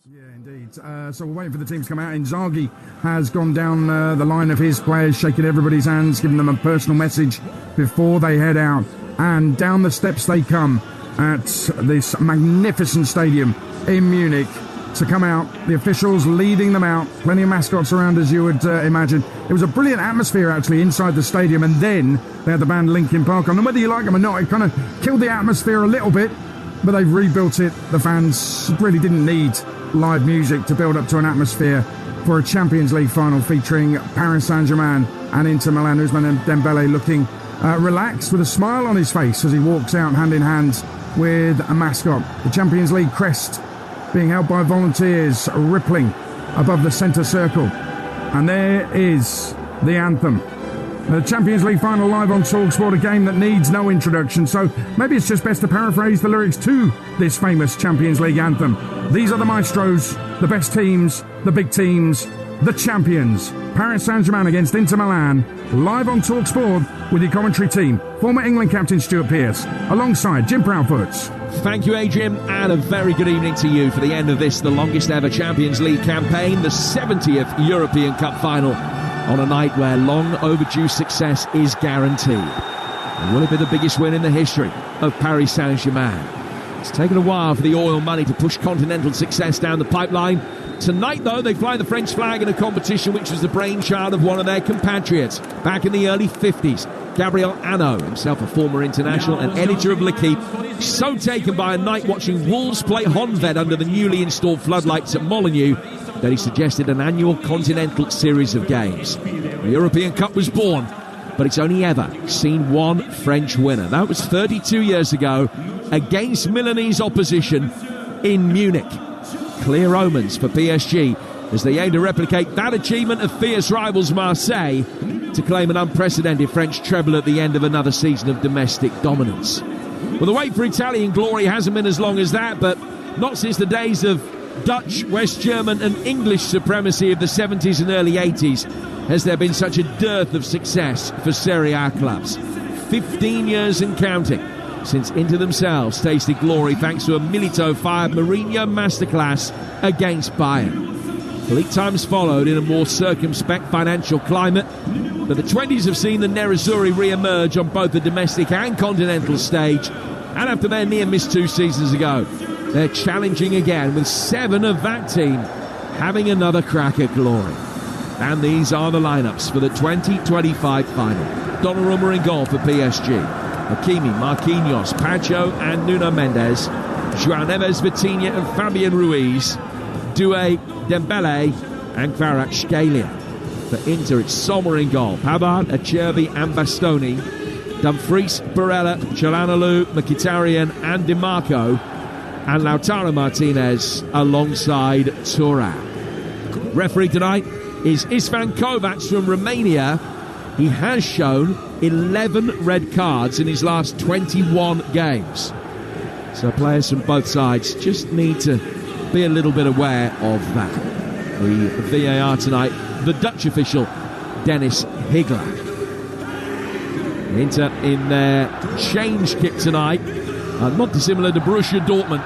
Yeah, indeed. So we're waiting for the team to come out. Inzaghi has gone down the line of his players, shaking everybody's hands, giving them a personal message before they head out. And down the steps they come at this magnificent stadium in Munich to come out. The officials leading them out. Plenty of mascots around, as you would imagine. It was a brilliant atmosphere, actually, inside the stadium. And then they had the band Linkin Park on. And whether you like them or not, it kind of killed the atmosphere a little bit. But they've rebuilt it. The fans really didn't need live music to build up to an atmosphere for a Champions League final featuring Paris Saint-Germain and Inter Milan. Ousmane Dembele looking relaxed with a smile on his face as he walks out hand in hand with a mascot. The Champions League crest being held by volunteers rippling above the centre circle. And there is the anthem. The Champions League final live on Talksport, a game that needs no introduction, so maybe it's just best to paraphrase the lyrics to this famous Champions League anthem. These are the maestros, the best teams, the big teams, the champions. Paris Saint-Germain against Inter Milan, live on Talksport with your commentary team. Former England captain Stuart Pearce, alongside Jim Proudfoots. Thank you, Adrian, and a very good evening to you for the end of this, the longest ever Champions League campaign, the 70th European Cup final, on a night where long overdue success is guaranteed. And will it be the biggest win in the history of Paris Saint-Germain? It's taken a while for the oil money to push continental success down the pipeline. Tonight, though, they fly the French flag in a competition which was the brainchild of one of their compatriots back in the early 50s. Gabriel Anno, himself a former international and editor of L'Equipe, so taken by a night watching Wolves play Honved under the newly installed floodlights at Molineux that he suggested an annual continental series of games. The European Cup was born, but it's only ever seen one French winner. That was 32 years ago against Milanese opposition in Munich. Clear omens for PSG as they aim to replicate that achievement of fierce rivals Marseille to claim an unprecedented French treble at the end of another season of domestic dominance. Well, the wait for Italian glory hasn't been as long as that, but not since the days of Dutch, West German and English supremacy of the 70s and early 80s has there been such a dearth of success for Serie A clubs. 15 years and counting since Inter themselves tasted glory thanks to a Milito-fired Mourinho masterclass against Bayern. Bleak times followed in a more circumspect financial climate, but the 20s have seen the Nerazzurri re-emerge on both the domestic and continental stage, and after their near miss 2 seasons ago, they're challenging again with 7 of that team having another crack at glory. And these are the lineups for the 2025 final. Donnarumma in goal for PSG. Hakimi, Marquinhos, Pacho and Nuno Mendes. João Neves, Vitinha and Fabian Ruiz. Doué, Dembele and Kvaratskhelia. For Inter, it's Sommer in goal. Pavard, Acerbi and Bastoni. Dumfries, Barella, Çalhanoğlu, Mkhitaryan and Di Marco. And Lautaro Martinez alongside Thuram. Referee tonight is Istvan Kovac from Romania. He has shown 11 red cards in his last 21 games. So players from both sides just need to be a little bit aware of that. The VAR tonight, the Dutch official, Dennis Higler. Inter in their change kit tonight, not dissimilar to Borussia Dortmund,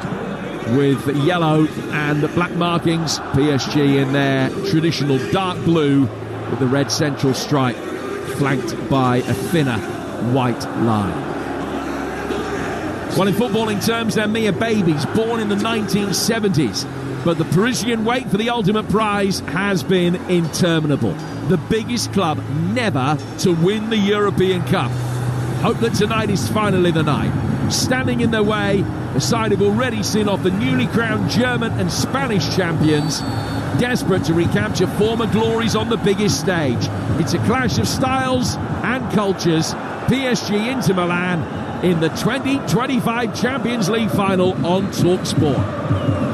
with yellow and black markings. PSG in their traditional dark blue with the red central stripe, flanked by a thinner white line. Well, in footballing terms, they're mere babies, born in the 1970s. But the Parisian wait for the ultimate prize has been interminable. The biggest club never to win the European Cup. Hope that tonight is finally the night. Standing in their way, the side have already seen off the newly crowned German and Spanish champions, desperate to recapture former glories on the biggest stage. It's a clash of styles and cultures. PSG Inter Milan in the 2025 Champions League final on Talksport.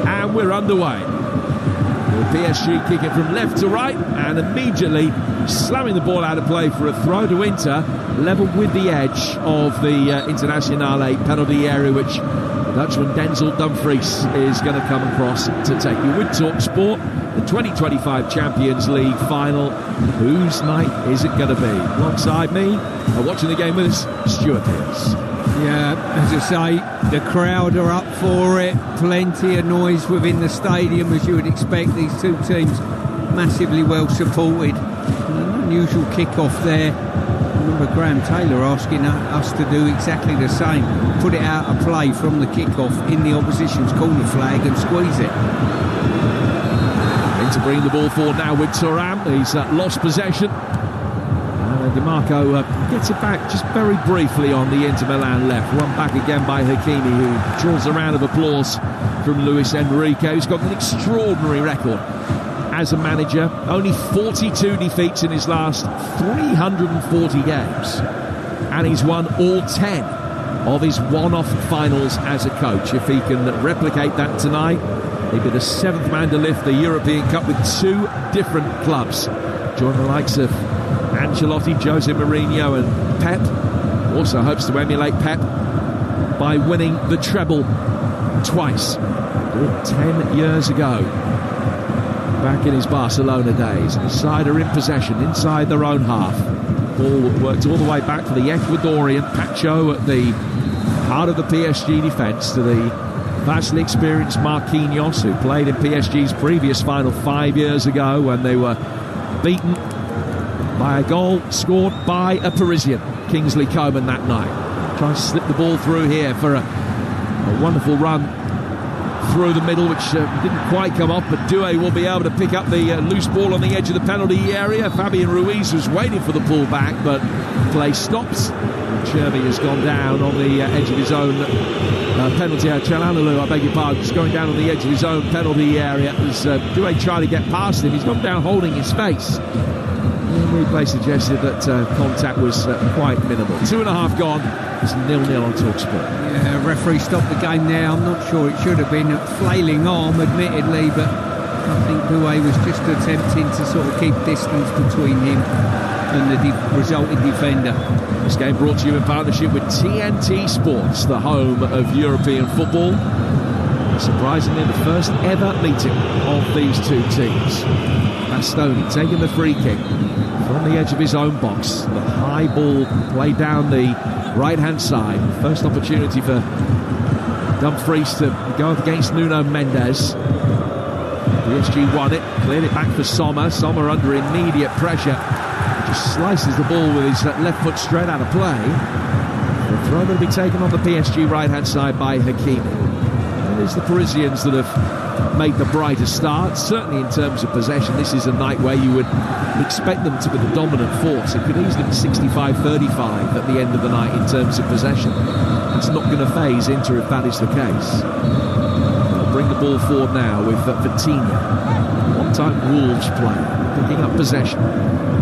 And we're underway. With PSG kicking from left to right and immediately slamming the ball out of play for a throw to Inter, level with the edge of the Internazionale penalty area, which the Dutchman Denzel Dumfries is going to come across to take you with Talksport. the 2025 Champions League final. Whose night is it going to be? Alongside me, watching the game with us, Stuart Pearce. Yeah, as I say, the crowd are up for it. Plenty of noise within the stadium, as you would expect. These two teams massively well supported. An unusual kick-off there. I remember Graham Taylor asking us to do exactly the same. Put it out of play from the kick-off in the opposition's corner flag and squeeze it. In to bring the ball forward now with Thuram. He's lost possession. DiMarco gets it back just very briefly on the Inter Milan left. Run back again by Hakimi, who draws a round of applause from Luis Enrique, who's got an extraordinary record as a manager. Only 42 defeats in his last 340 games. And he's won all 10 of his one-off finals as a coach. If he can replicate that tonight, he'd be the 7th man to lift the European Cup with 2 different clubs. Join the likes of Ancelotti, Jose Mourinho and Pep. Also hopes to emulate Pep by winning the treble twice. 10 years ago, back in his Barcelona days. The side are in possession inside their own half. Ball worked all the way back for the Ecuadorian Pacho at the heart of the PSG defence, to the vastly experienced Marquinhos, who played in PSG's previous final 5 years ago when they were beaten by a goal scored by a Parisian, Kingsley Coman, that night. Trying to slip the ball through here for a wonderful run through the middle, which didn't quite come off, but Doué will be able to pick up the loose ball on the edge of the penalty area. Fabian Ruiz was waiting for the pullback, but play stops. Cherby has gone down on the edge of his own penalty area. Çalhanoğlu, I beg your pardon, is going down on the edge of his own penalty area as Doué trying to get past him. He's gone down holding his face. The replay suggested that contact was quite minimal. 2.5 gone. It's 0-0 on Talksport. Yeah, referee stopped the game there. I'm not sure it should have been a flailing arm, admittedly, but I think Doué was just attempting to sort of keep distance between him and the resulting defender. This game brought to you in partnership with TNT Sports, the home of European football. Surprisingly, the first ever meeting of these two teams. Bastoni taking the free kick from the edge of his own box. The high ball played down the right-hand side. First opportunity for Dumfries to go up against Nuno Mendes. PSG won it, cleared it back for Sommer. Sommer under immediate pressure. Just slices the ball with his left foot straight out of play. The throw will be taken on the PSG right-hand side by Hakimi. It is the Parisians that have made the brighter start, certainly in terms of possession. This is a night where you would expect them to be the dominant force. It could easily be 65-35 at the end of the night in terms of possession. It's not going to phase Inter if that is the case. They'll bring the ball forward now with Vitinha. One-time Wolves player, picking up possession.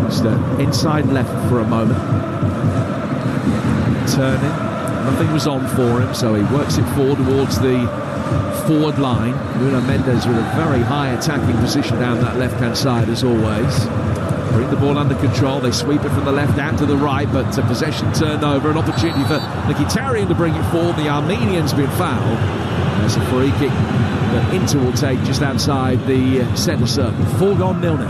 Just inside left for a moment. Turning. Nothing was on for him, so he works it forward towards the forward line. Nuno Mendes with a very high attacking position down that left-hand side as always. Bring the ball under control. They sweep it from the left out to the right, but possession turned over. An opportunity for Mkhitaryan to bring it forward. The Armenian's been fouled. There's a free kick that Inter will take just outside the centre circle. 4 gone, 0-0.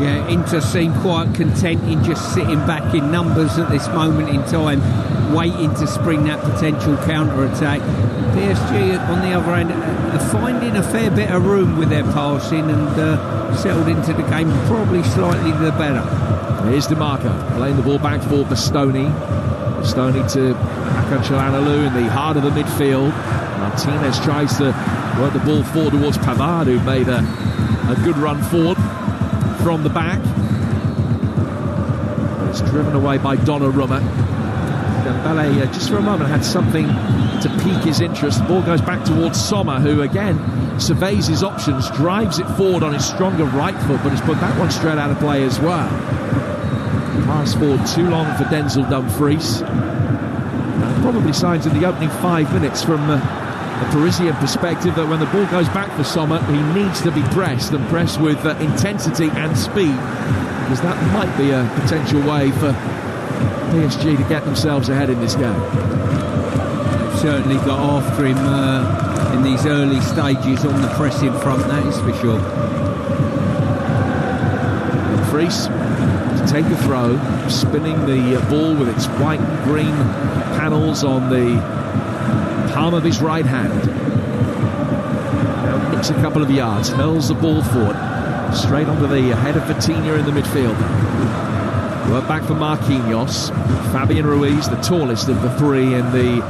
Yeah, Inter seem quite content in just sitting back in numbers at this moment in time, waiting to spring that potential counter-attack. PSG, on the other end, are finding a fair bit of room with their passing and settled into the game probably slightly the better. Here's DiMarco playing the ball back for Bastoni. Bastoni to Hakan Çalhanoğlu in the heart of the midfield. Martinez tries to work the ball forward towards Pavard, who made a good run forward from the back. But it's driven away by Donnarumma. Dembele, just for a moment, had something to pique his interest. The ball goes back towards Sommer, who again surveys his options, drives it forward on his stronger right foot, but has put that one straight out of play as well. Pass forward too long for Denzel Dumfries. Probably signs in the opening 5 minutes from a Parisian perspective that when the ball goes back for Sommer, he needs to be pressed, and pressed with intensity and speed, because that might be a potential way for PSG to get themselves ahead in this game. They've certainly got after him in these early stages on the pressing front, that is for sure. Dumfries to take the throw, spinning the ball with its white and green panels on the palm of his right hand. Now nips a couple of yards, hurls the ball forward, straight onto the head of Vitinha in the midfield. Work back for Marquinhos. Fabian Ruiz, the tallest of the three in the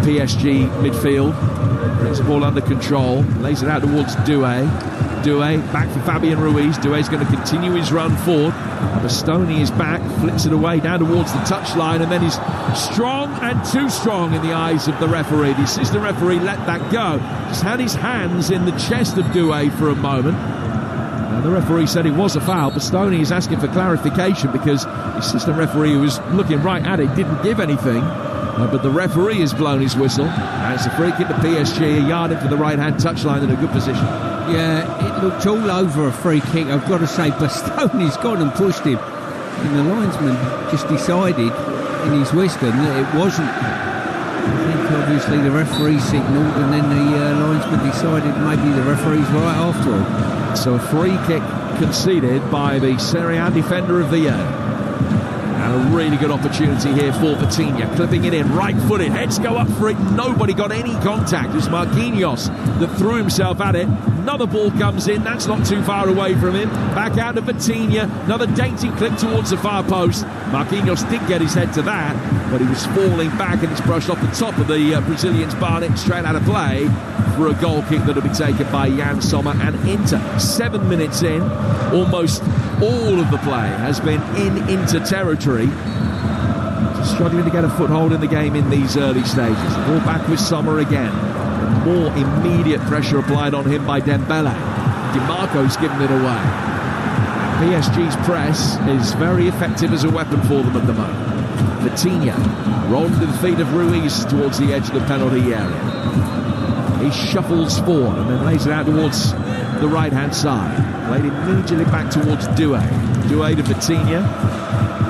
PSG midfield, brings the ball under control, lays it out towards Doué. Doué back for Fabian Ruiz. Doué's going to continue his run forward. Bastoni is back, flicks it away down towards the touchline, and then he's strong and too strong in the eyes of the referee. The assistant referee let that go. Just had his hands in the chest of Doué for a moment. And the referee said it was a foul. Bastoni is asking for clarification because the assistant referee, who was looking right at it, didn't give anything. But the referee has blown his whistle. And it's a free kick to PSG, a yard into the right-hand touchline in a good position. Yeah, it looked all over a free kick. I've got to say, Bastoni's gone and pushed him. And the linesman just decided in his wisdom that it wasn't. I think obviously the referee signalled, and then the linesman decided maybe the referee's right after all. So a free kick conceded by the Serie A defender of the year. And a really good opportunity here for Vitinha, clipping it in, right-footed, heads go up for it, nobody got any contact. It's Marquinhos that threw himself at it. Another ball comes in, that's not too far away from him. Back out to Vitinha, another dainty clip towards the far post. Marquinhos did get his head to that, but he was falling back and it's brushed off the top of the Brazilian's barnet, straight out of play for a goal kick that'll be taken by Jan Sommer and Inter. 7 minutes in, almost all of the play has been in Inter territory. Just struggling to get a foothold in the game in these early stages. Ball back with Sommer again. More immediate pressure applied on him by Dembele. DiMarco's given it away. PSG's press is very effective as a weapon for them at the moment. Vitinha rolled to the feet of Ruiz towards the edge of the penalty area. He shuffles forward and then lays it out towards the right-hand side. Played immediately back towards Doué. Doué to Vitinha.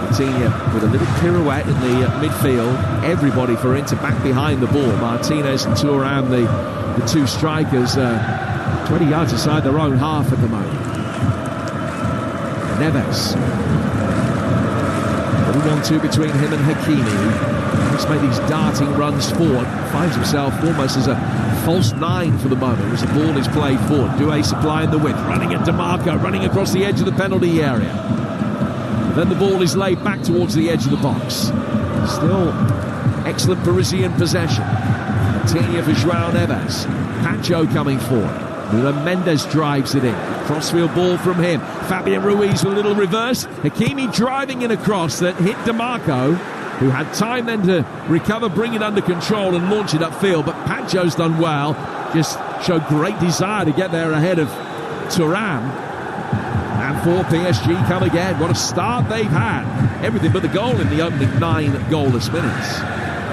Vitinha with a little pirouette in the midfield. Everybody for Inter back behind the ball. Martinez and Thuram, the two strikers, 20 yards inside their own half at the moment. Neves. 1-2 between him and Hakimi. He's made these darting runs forward. Finds himself almost as a false nine for the moment as the ball is played forward. Doué supplying the width, running at DiMarco, running across the edge of the penalty area. Then the ball is laid back towards the edge of the box. Still excellent Parisian possession. Vitinha for João Neves. Pancho coming forward. Nuno Mendes drives it in. Crossfield ball from him. Fabian Ruiz with a little reverse. Hakimi driving in across that hit DiMarco, who had time then to recover, bring it under control and launch it upfield. But Pancho's done well. Just showed great desire to get there ahead of Thuram. And for PSG come again. What a start they've had. Everything but the goal in the opening 9 goalless minutes.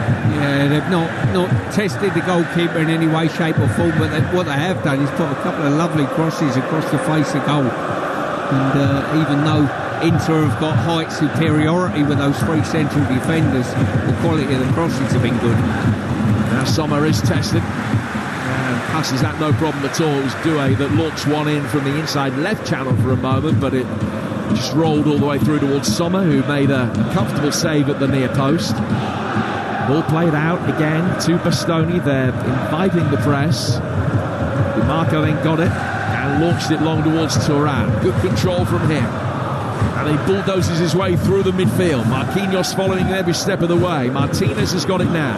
Yeah, they've not tested the goalkeeper in any way, shape or form, but what they have done is put a couple of lovely crosses across the face of goal. And even though Inter have got height superiority with those 3 central defenders, the quality of the crosses have been good. Now Sommer is tested and passes that no problem at all. It was Doué that launched one in from the inside left channel for a moment, but it just rolled all the way through towards Sommer, who made a comfortable save at the near post. Ball played out again to Bastoni. They're inviting the press. DiMarco then got it and launched it long towards Thuram. Good control from him. And he bulldozes his way through the midfield. Marquinhos following every step of the way. Martinez has got it now.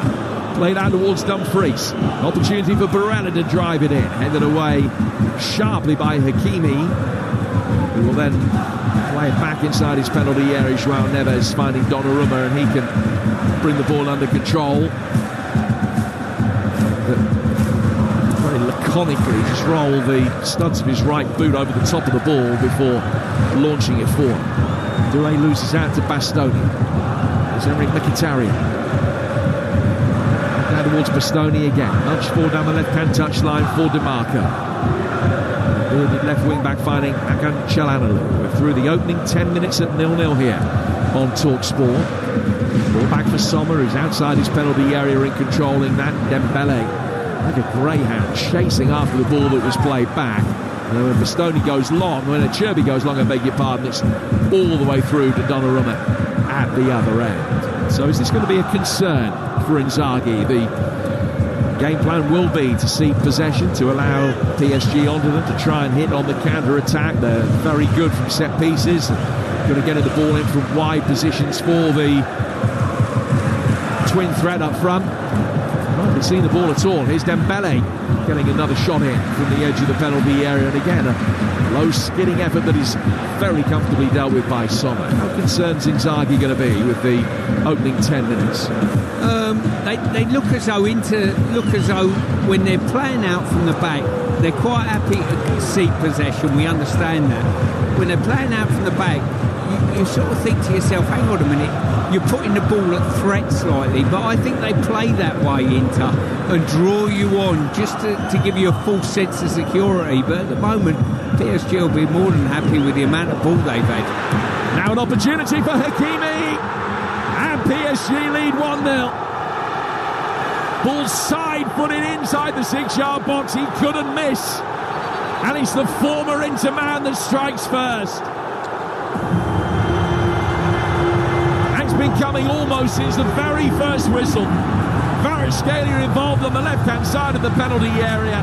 Played out towards Dumfries. Opportunity for Barella to drive it in. Headed away sharply by Hakimi, who will then play it back inside his penalty area. João Neves finding Donnarumma, and he can bring the ball under control. Very laconically just roll the studs of his right boot over the top of the ball before launching it forward. Doué loses out to Bastoni. There's Enric Mkhitaryan. Down towards Bastoni again. Nudge forward down the left-hand touchline for DiMarco. The left wing back finding Hakan Çalhanoğlu. We're through the opening 10 minutes at 0-0 here on Talksport. Ball back for Sommer, who's outside his penalty area in controlling that. Dembele, like a greyhound, chasing after the ball that was played back. When Bastoni goes long, when Cherby goes long, I beg your pardon, it's all the way through to Donnarumma at the other end. So is this going to be a concern for Inzaghi? The game plan will be to seek possession, to allow PSG onto them, to try and hit on the counter-attack. They're very good from set pieces. Going to get the ball in from wide positions for the twin threat up front. I haven't seen the ball at all. Here's Dembele getting another shot in from the edge of the penalty area, and again a low skidding effort that is very comfortably dealt with by Sommer. How concerned is Inzaghi going to be with the opening 10 minutes? They look as though when they're playing out from the back, they're quite happy to seek possession. We understand that. When they're playing out from the back, you sort of think to yourself, hang on a minute, you're putting the ball at threat slightly, but I think they play that way, Inter, and draw you on just to give you a false sense of security. But at the moment, PSG will be more than happy with the amount of ball they've had. Now an opportunity for Hakimi, and PSG lead 1-0. Ball side-footed inside the 6-yard box, he couldn't miss, and it's the former Inter man that strikes first. Been coming almost since the very first whistle. Kvaratskhelia involved on the left-hand side of the penalty area,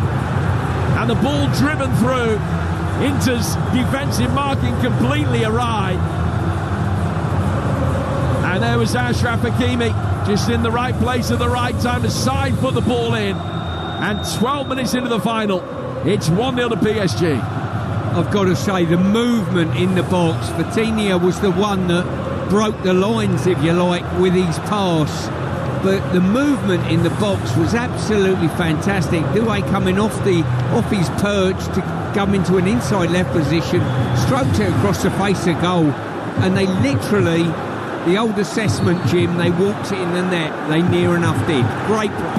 and the ball driven through. Inter's defensive marking completely awry, and there was Achraf Hakimi just in the right place at the right time to side put the ball in, and 12 minutes into the final, it's 1-0 to PSG. I've got to say, the movement in the box, Vitinha was the one that broke the lines, if you like, with his pass, but the movement in the box was absolutely fantastic. Doué coming off his perch to come into an inside left position, stroked it across the face of goal, and they literally, the old assessment, Jim, they walked it in the net. They near enough did. Great play.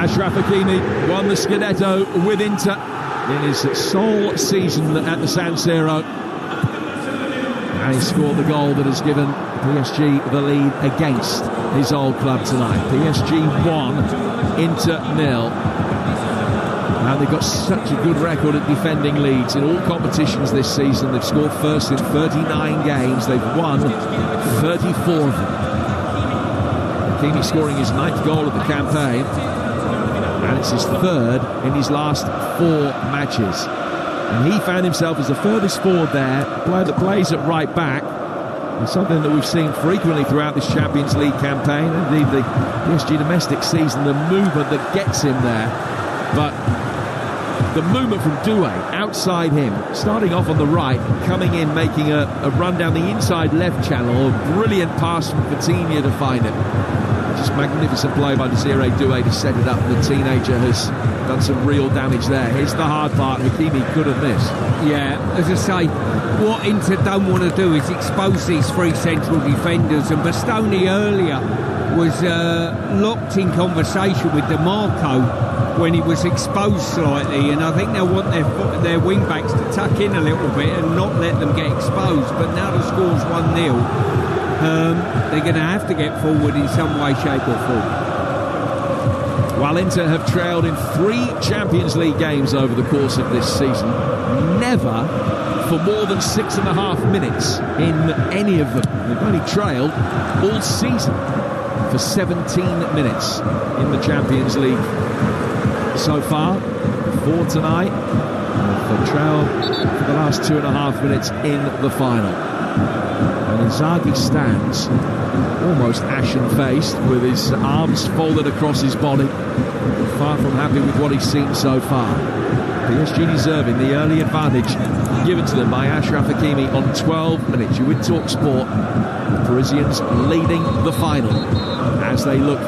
Achraf Hakimi won the Scudetto with Inter in his sole season at the San Siro, and he scored the goal that has given PSG the lead against his old club tonight. PSG 1, Inter 0, and they've got such a good record at defending leads in all competitions this season. They've scored first in 39 games, they've won 34 of them. Hakimi scoring his 9th goal of the campaign, and it's his 3rd in his last 4 matches. And he found himself as the furthest forward there, a player that plays at right back. It's something that we've seen frequently throughout this Champions League campaign, indeed the PSG domestic season, the movement that gets him there. But the movement from Doué, outside him, starting off on the right, coming in, making a run down the inside left channel, a brilliant pass from Vitinha to find it. Just magnificent play by Desiree Doué to set it up. The teenager has done some real damage there. Here's the hard part, Hakimi couldn't miss. Yeah, as I say, what Inter don't want to do is expose these 3 central defenders, and Bastoni earlier was locked in conversation with DeMarco when he was exposed slightly, and I think they'll want their wing-backs to tuck in a little bit and not let them get exposed. But now the score's 1-0. They're going to have to get forward in some way, shape or form. While Inter have trailed in 3 Champions League games over the course of this season, never for more than 6.5 minutes in any of them. They've only trailed all season for 17 minutes in the Champions League so far. 4 tonight. They've trailed for the last 2.5 minutes in the final. And Inzaghi stands almost ashen-faced with his arms folded across his body, far from happy with what he's seen so far. PSG deserving the early advantage given to them by Achraf Hakimi on 12 minutes. You with Talksport, the Parisians leading the final as they look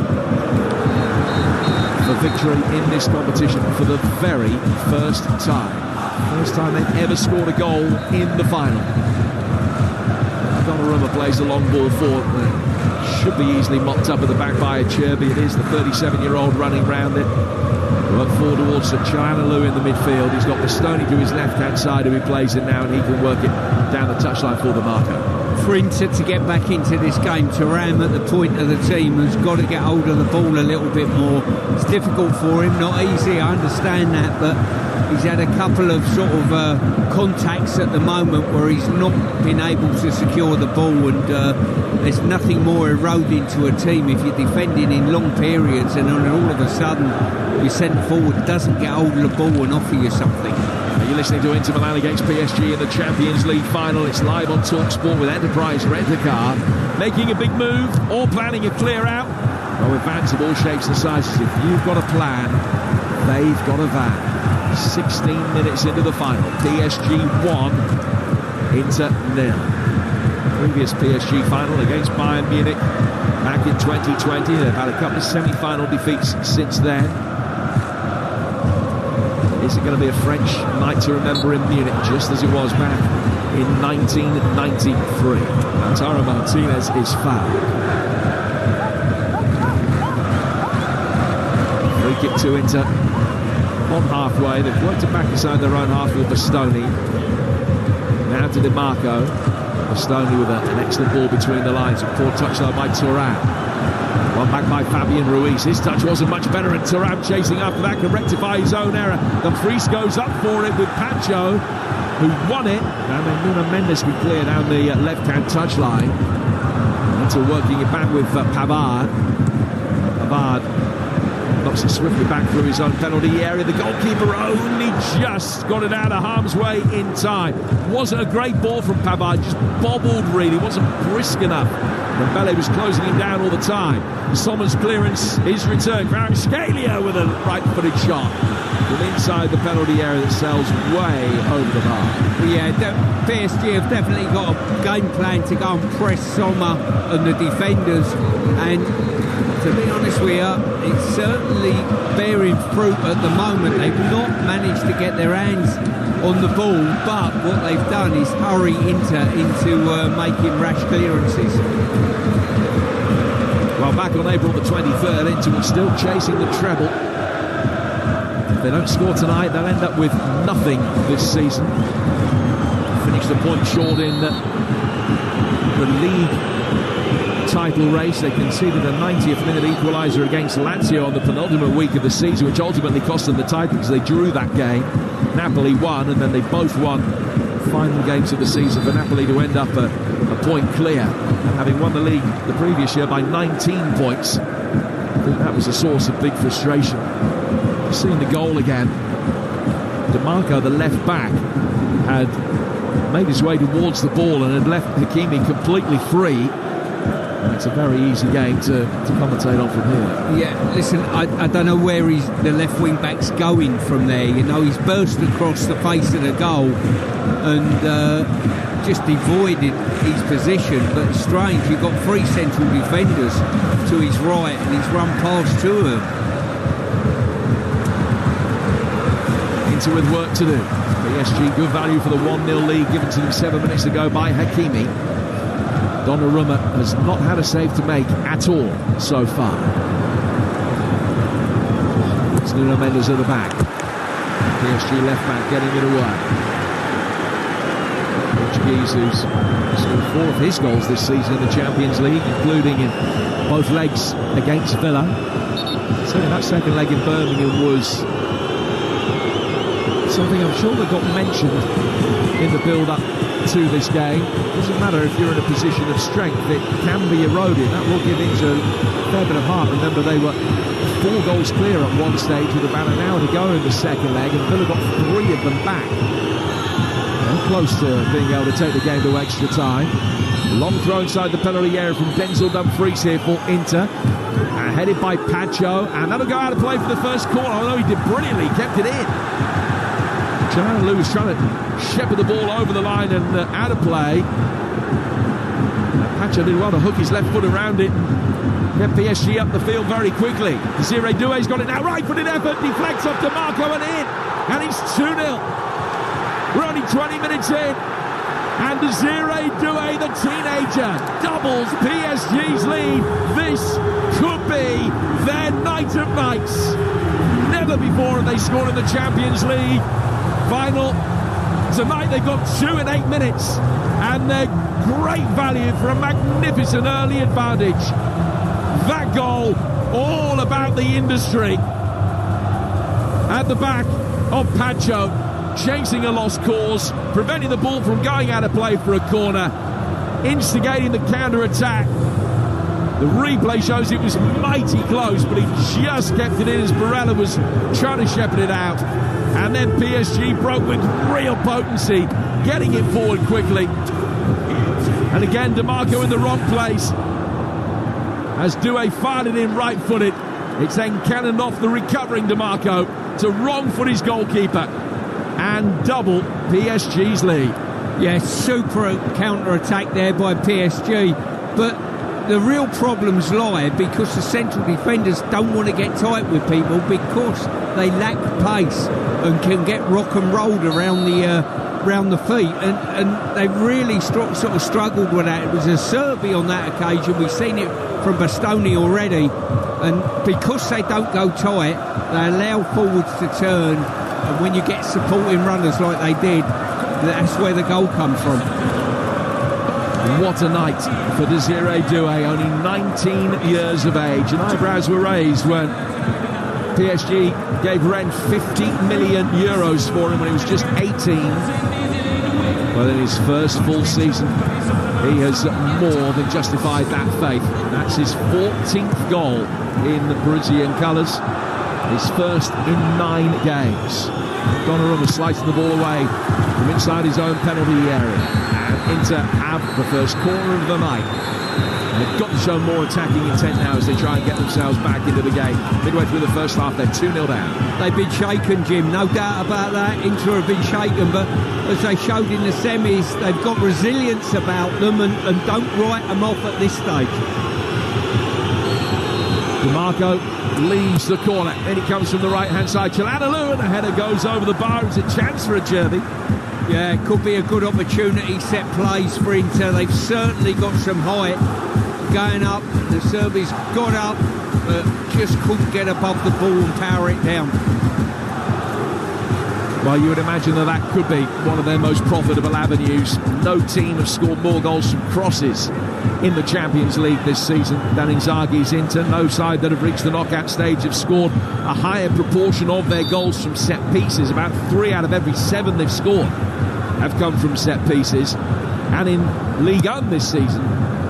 for victory in this competition for the very first time. First time they've ever scored a goal in the final. Donnarumma plays a long ball forward. Should be easily mopped up at the back by Cherby. It is the 37-year-old running round it. Work forward towards Çalhanoğlu in the midfield. He's got Bastoni to his left-hand side who he plays in now, and he can work it down the touchline for the marker. for Inter to get back into this game, Thuram at the point of the team has got to get hold of the ball a little bit more. It's difficult for him, not easy, I understand that, but he's had a couple of sort of contacts at the moment where he's not been able to secure the ball, and there's nothing more eroding to a team if you're defending in long periods and then all of a sudden your centre forward doesn't get hold of the ball and offer you something. You're listening to Inter Milan against PSG in the Champions League final. It's live on Talksport with Enterprise Rent-A-Car. Making a big move or planning a clear out? Well, with vans of all shapes and sizes, if you've got a plan, they've got a van. 16 minutes into the final. PSG 1, Inter 0. Previous PSG final against Bayern Munich back in 2020. They've had a couple of semi-final defeats since then. Is it going to be a French night to remember in Munich, just as it was back in 1993? Lautaro Martinez is fouled. Free kick to Inter on halfway. They've worked it back inside their own half with Bastoni. Now to Di Marco. Bastoni with an excellent ball between the lines. A poor touch though by Thuram. One back by Fabian Ruiz. His touch wasn't much better, and Thuram chasing after that can rectify his own error. Dumfries goes up for it with Pacho, who won it. And then Nuno Mendes would clear down the left-hand touchline. Into working it back with Pavard. Pavard knocks it swiftly back through his own penalty area. The goalkeeper only just got it out of harm's way in time. Wasn't a great ball from Pavard, just bobbled really, wasn't brisk enough. Dembele was closing him down all the time. Sommer's clearance is returned. Kvaratskhelia with a right-footed shot from inside the penalty area that sails way over the bar. Yeah, PSG have definitely got a game plan to go and press Sommer and the defenders, and to be honest with you, it's certainly bearing fruit at the moment. They've not managed to get their hands on the ball, but what they've done is hurry into making rash clearances. Well, back on April the 23rd, Inter was still chasing the treble. If they don't score tonight, they'll end up with nothing this season. Finished a point short in the league title race. They conceded a 90th minute equaliser against Lazio on the penultimate week of the season, which ultimately cost them the title because they drew that game. Napoli won, and then they both won final games of the season for Napoli to end up a point clear, having won the league the previous year by 19 points. I think that was a source of big frustration. Seeing the goal again, Di Marco, the left back, had made his way towards the ball and had left Hakimi completely free. It's a very easy game to commentate on from here. Yeah, listen, I don't know where the left wing back's going from there. You know, he's burst across the face of the goal and just avoided his position. But it's strange, you've got three central defenders to his right and he's run past two of them. Inter with work to do. PSG, good value for the 1-0 lead given to them 7 minutes ago by Hakimi. Donnarumma has not had a save to make at all so far. It's Nuno Mendes at the back. PSG left back getting it away. Portuguese who's scored 4 of his goals this season in the Champions League, including in both legs against Villa. Certainly that second leg in Birmingham was something I'm sure that got mentioned in the build-up to this game. Doesn't matter if you're in a position of strength, it can be eroded. That will give Inter a fair bit of heart. Remember, they were 4 goals clear at one stage with about an hour to go in the second leg, and Villa got 3 of them back. And close to being able to take the game to extra time. Long throw inside the penalty area from Denzel Dumfries here for Inter. Headed by Pacho, and that'll go out of play for the first corner, although he did brilliantly, kept it in. Lou was trying to shepherd the ball over the line and out of play. Pacho did well to hook his left foot around it and get PSG up the field very quickly. Desiree Doué's got it now, right-footed effort, deflects off to Marco and in, and it's 2-0. We're only 20 minutes in, and Desiree Doué, the teenager, doubles PSG's lead. This could be their night of nights. Never before have they scored in the Champions League final. Tonight they've got 2 in 8 minutes. and they're great value for a magnificent early advantage. That goal, all about the industry. At the back of Pacho, chasing a lost cause, preventing the ball from going out of play for a corner, instigating the counter-attack. The replay shows it was mighty close, but he just kept it in as Barella was trying to shepherd it out. And then PSG broke with real potency, getting it forward quickly. And again, DeMarco in the wrong place, as Doué fired it in right-footed. It's then cannoned off the recovering DeMarco to wrong-foot his goalkeeper and double PSG's lead. Yeah, super counter-attack there by PSG, but the real problems lie because the central defenders don't want to get tight with people because they lack pace and can get rock and rolled around the feet, and they really sort of struggled with that. It was a Serbi on that occasion. We've seen it from Bastoni already, and because they don't go tight, they allow forwards to turn, and when you get supporting runners like they did, that's where the goal comes from. What a night for Desiré Doué, only 19 years of age, and eyebrows were raised when PSG gave Rennes 50 million euros for him when he was just 18. Well, in his first full season, he has more than justified that faith. That's his 14th goal in the Parisian colours, his first in 9 games. Donnarumma slicing the ball away from inside his own penalty area, and Inter have the first corner of the night. They've got to show more attacking intent now as they try and get themselves back into the game. Midway through the first half, they're 2-0 down. They've been shaken, Jim, no doubt about that. Inter have been shaken, but as they showed in the semis, they've got resilience about them and don't write them off at this stage. DeMarco leaves the corner, then he comes from the right-hand side. Çalhanoğlu, and the header goes over the bar. It's a chance for a Cherby. Yeah, it could be a good opportunity, set plays for Inter. They've certainly got some height going up. The Serbians got up, but just couldn't get above the ball and power it down. Well, you would imagine that could be one of their most profitable avenues. No team have scored more goals from crosses in the Champions League this season than Inzaghi's Inter. No side that have reached the knockout stage have scored a higher proportion of their goals from set pieces. About 3 out of every 7 they've scored have come from set pieces. And in Ligue 1 this season,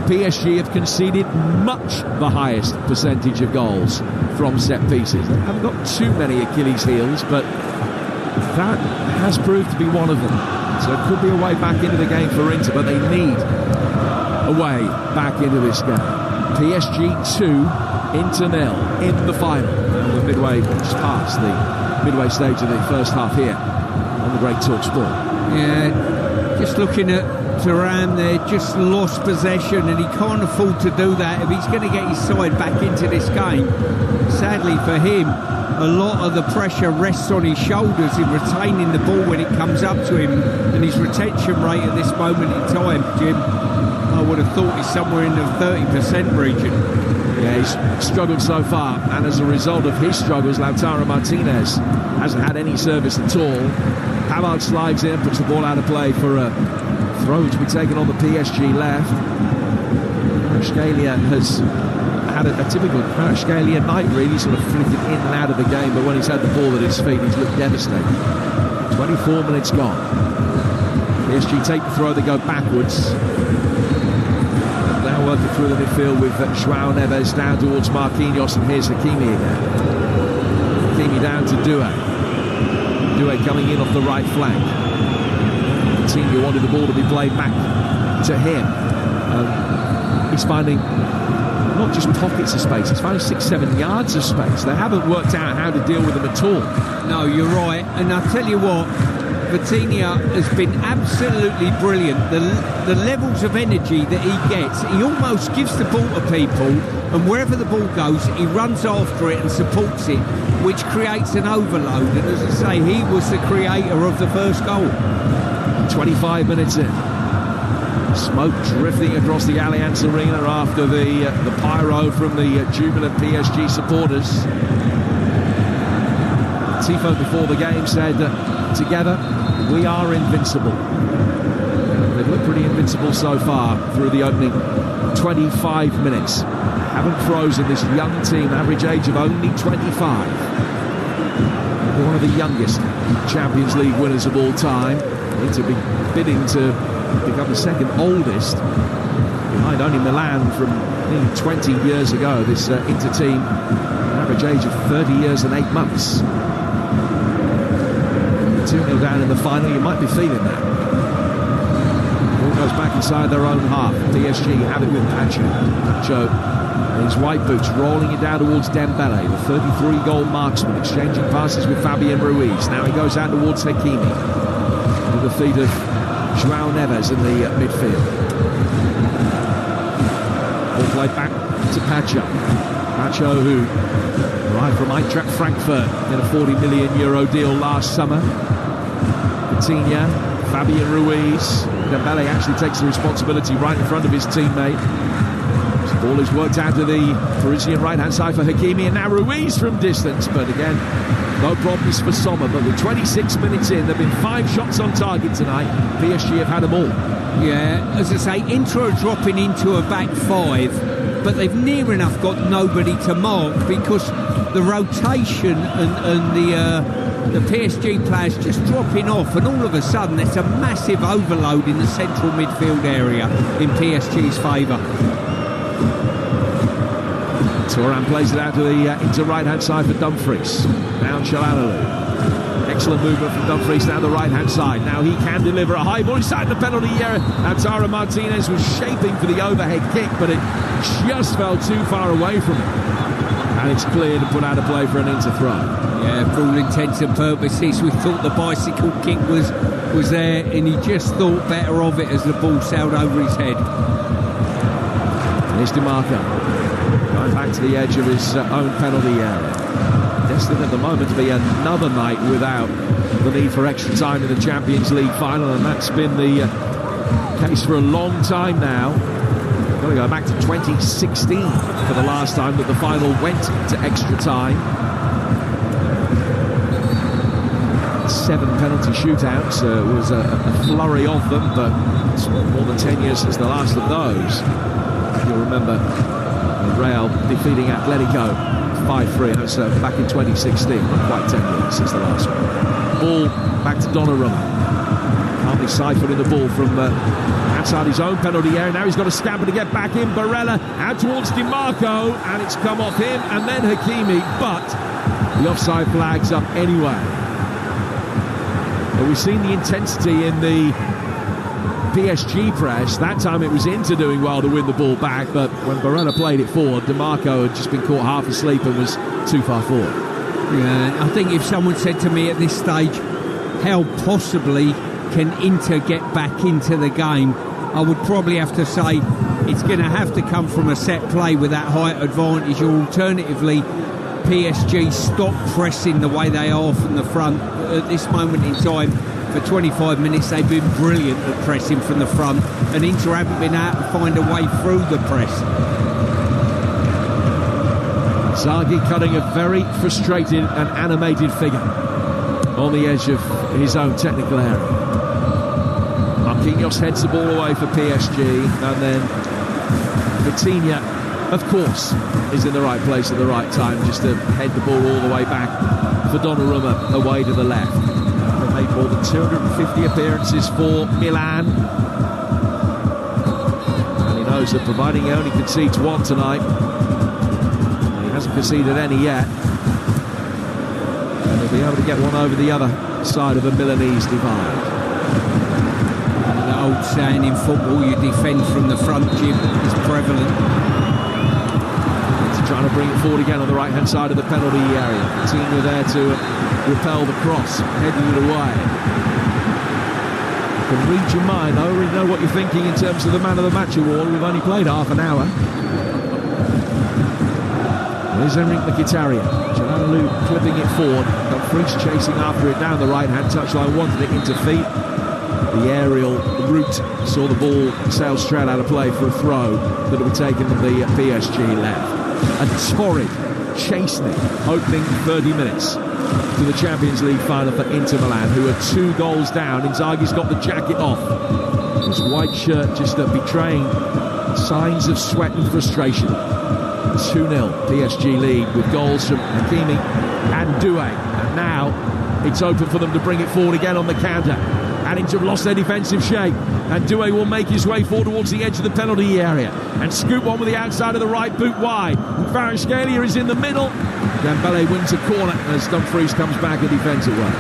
PSG have conceded much the highest percentage of goals from set pieces. They haven't got too many Achilles heels, but that has proved to be one of them. So it could be a way back into the game for Inter, but they need a way back into this game. PSG 2, Inter 0 in the final. And we're midway, just past the midway stage of the first half here on the great Talksport. Yeah, just looking at Thuram there, just lost possession, and he can't afford to do that if he's going to get his side back into this game. Sadly for him, a lot of the pressure rests on his shoulders in retaining the ball when it comes up to him, and his retention rate at this moment in time, Jim, I would have thought he's somewhere in the 30% region. Yeah, he's struggled so far, and as a result of his struggles, Lautaro Martinez hasn't had any service at all. Pavard slides in, puts the ball out of play for a throw to be taken on the PSG left. Kvaratskhelia has had a typical Kvaratskhelia night, really, sort of flicking in and out of the game, but when he's had the ball at his feet, he's looked devastated. 24 minutes gone. PSG take the throw, they go backwards. Now working through the midfield with João Neves down towards Marquinhos, and here's Hakimi again. Hakimi down to Doué. Doué coming in off the right flank. Coutinho wanted the ball to be played back to him. He's finding not just pockets of space, he's finding 6-7 yards of space. They haven't worked out how to deal with them at all. No, you're right, and I'll tell you what, Vitinha has been absolutely brilliant. The levels of energy that he gets, he almost gives the ball to people, and wherever the ball goes, he runs after it and supports it, which creates an overload. And as I say, he was the creator of the first goal. 25 minutes in. Smoke drifting across the Allianz Arena after the pyro from the jubilant PSG supporters. Tifo before the game said, together we are invincible. They've looked pretty invincible so far through the opening 25 minutes. Haven't frozen this young team, average age of only 25. One of the youngest Champions League winners of all time. Need to be bidding to become the second oldest, behind only Milan from nearly 20 years ago. This Inter team, average age of 30 years and 8 months. 2-0 down in the final, you might be feeling that. Ball goes back inside their own half. PSG have it with Pacho. His white boots rolling it down towards Dembele, the 33-goal marksman, exchanging passes with Fabian Ruiz. Now he goes out towards Hakimi, to the feet of João Neves in the midfield. Ball played back to Pacho. Pacho, who arrived from Eintracht Frankfurt in a €40 million deal last summer. Coutinho, Fabian Ruiz. Dembele actually takes the responsibility right in front of his teammate. The ball is worked out to the Parisian right-hand side for Hakimi, and now Ruiz from distance. But again, no problems for Sommer. But with 26 minutes in, there have been 5 shots on target tonight. PSG have had them all. Yeah, as I say, Inter are dropping into a back 5, but they've near enough got nobody to mark, because the rotation and the PSG players just dropping off, and all of a sudden there's a massive overload in the central midfield area in PSG's favour. Thuram plays it out to the Inter right-hand side for Dumfries. Now Çalhanoğlu. Excellent movement from Dumfries down the right-hand side. Now he can deliver a high ball inside the penalty area. Lautaro Martinez was shaping for the overhead kick, but it just fell too far away from him. And it's cleared and put out of play for an Inter throw. Yeah, for all intents and purposes, we thought the bicycle kick was there, and he just thought better of it as the ball sailed over his head. Here's DiMarco, going back to the edge of his own penalty area. Destined at the moment to be another night without the need for extra time in the Champions League final, and that's been the case for a long time now. Got to go back to 2016 for the last time that the final went to extra time. 7 penalty shootouts, was a flurry of them, but it's more than 10 years since the last of those. You'll remember Real defeating Atletico 5-3. That's back in 2016, not quite 10 years since the last one. Ball back to Donnarumma. Can't be siphoning the ball from outside his own penalty area. Now he's got to scamper to get back in. Barella out towards DiMarco, and it's come off him and then Hakimi, but the offside flag's up anyway. But we've seen the intensity in the PSG press. That time it was Inter doing well to win the ball back, but when Barella played it forward, DiMarco had just been caught half asleep and was too far forward. Yeah, I think if someone said to me at this stage, how possibly can Inter get back into the game, I would probably have to say it's going to have to come from a set play with that height advantage, or alternatively PSG stop pressing the way they are from the front. At this moment in time, for 25 minutes they've been brilliant at pressing from the front, and Inter haven't been able to find a way through the press. Zaghi cutting a very frustrated and animated figure on the edge of his own technical area. Marquinhos heads the ball away for PSG, and then Coutinho, of course, is in the right place at the right time just to head the ball all the way back for Donnarumma away to the left. They've made more than 250 appearances for Milan, and he knows that providing he only concedes one tonight, he hasn't conceded any yet, and he'll be able to get one over the other side of the Milanese divide. The old saying in football, you defend from the front, Jim, is prevalent. Trying to bring it forward again on the right-hand side of the penalty area. Coutinho there to repel the cross, heading it away. You can read your mind. I already know what you're thinking in terms of the man of the match award. We've only played half an hour. There's Enric Mkhitaryan. Çalhanoğlu clipping it forward. Dumfries chasing after it down the right-hand touchline, wanted it into feet. The aerial route saw the ball sail straight out of play for a throw that will be taken from the PSG left. A torrid, chastening opening 30 minutes to the Champions League final for Inter Milan, who are 2 goals down. Inzaghi's got the jacket off. His white shirt just betraying signs of sweat and frustration. 2-0 PSG lead with goals from Hakimi and Doué. And now it's open for them to bring it forward again on the counter. Adding to have lost their defensive shape. And Doué will make his way forward towards the edge of the penalty area and scoop one with the outside of the right boot wide. Kvaratskhelia is in the middle. Dembele wins a corner as Dumfries comes back a defensive way.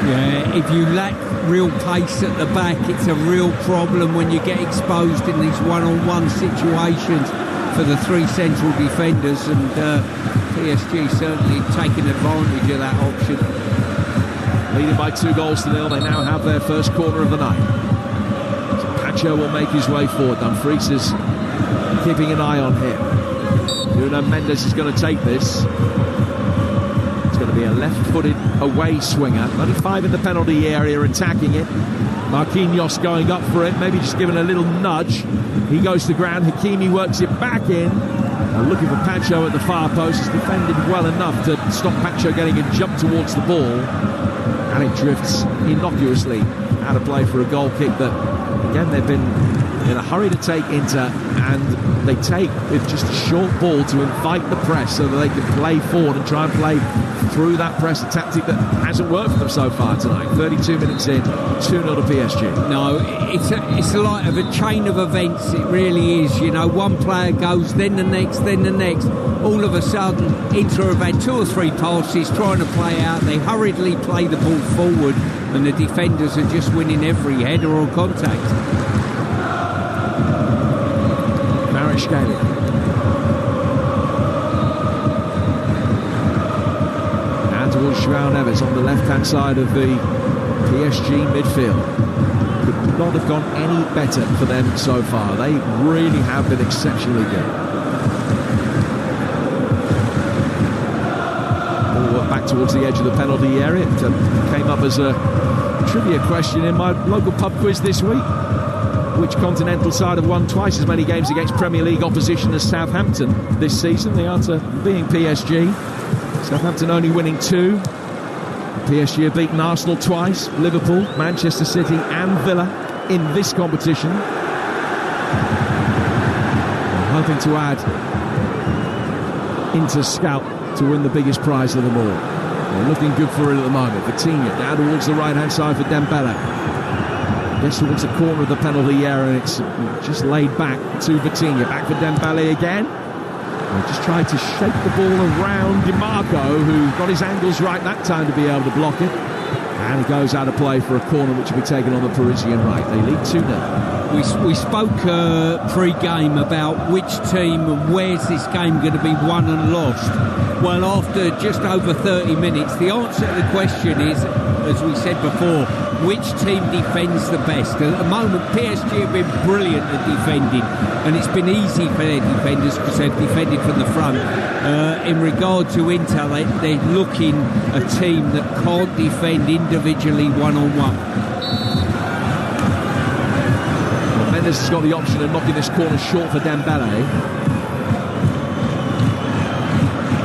Yeah, if you lack real pace at the back, it's a real problem when you get exposed in these one-on-one situations for the three central defenders, and PSG certainly taking advantage of that option. Leading by 2-0, they now have their first corner of the night. So Pacho will make his way forward. Dumfries is keeping an eye on him. Nuno Mendes is going to take this. It's going to be a left-footed away swinger. 95 in the penalty area, attacking it. Marquinhos going up for it, maybe just giving a little nudge. He goes to the ground. Hakimi works it back in. And looking for Pacho at the far post. He's defended well enough to stop Pacho getting a jump towards the ball. And it drifts innocuously out of play for a goal kick that, again, they've been in a hurry to take Inter, and they take with just a short ball to invite the press so that they can play forward and try and play through that press, a tactic that hasn't worked for them so far tonight. 32 minutes in, 2-0 to PSG. No, it's a lot of a chain of events, it really is. You know, one player goes, then the next, then the next. All of a sudden, Inter have had 2 or 3 passes trying to play out. They hurriedly play the ball forward, and the defenders are just winning every header or contact. Kvaratskhelia. And towards João Neves on the left-hand side of the PSG midfield. Could not have gone any better for them so far. They really have been exceptionally good. Ball back towards the edge of the penalty area. It came up as a trivia question in my local pub quiz this week. Which continental side have won twice as many games against Premier League opposition as Southampton this season? The answer being PSG. Southampton only winning 2. PSG have beaten Arsenal twice, Liverpool, Manchester City and Villa in this competition. I'm hoping to add Inter's scout to win the biggest prize of them all. They're looking good for it at the moment. Vitinha down towards the right-hand side for Dembele. Gets towards the corner of the penalty area, and it's just laid back to Vitinha. Back for Dembele again. They just tried to shake the ball around DiMarco, who got his angles right that time to be able to block it. And it goes out of play for a corner which will be taken on the Parisian right. They lead 2-0. We spoke pre-game about which team and where's this game going to be won and lost. Well, after just over 30 minutes, the answer to the question is, as we said before, which team defends the best? At the moment, PSG have been brilliant at defending, and it's been easy for their defenders because they've defended from the front. In regard to Inter, they're looking a team that can't defend individually one-on-one. Mendes has got the option of knocking this corner short for Dembele.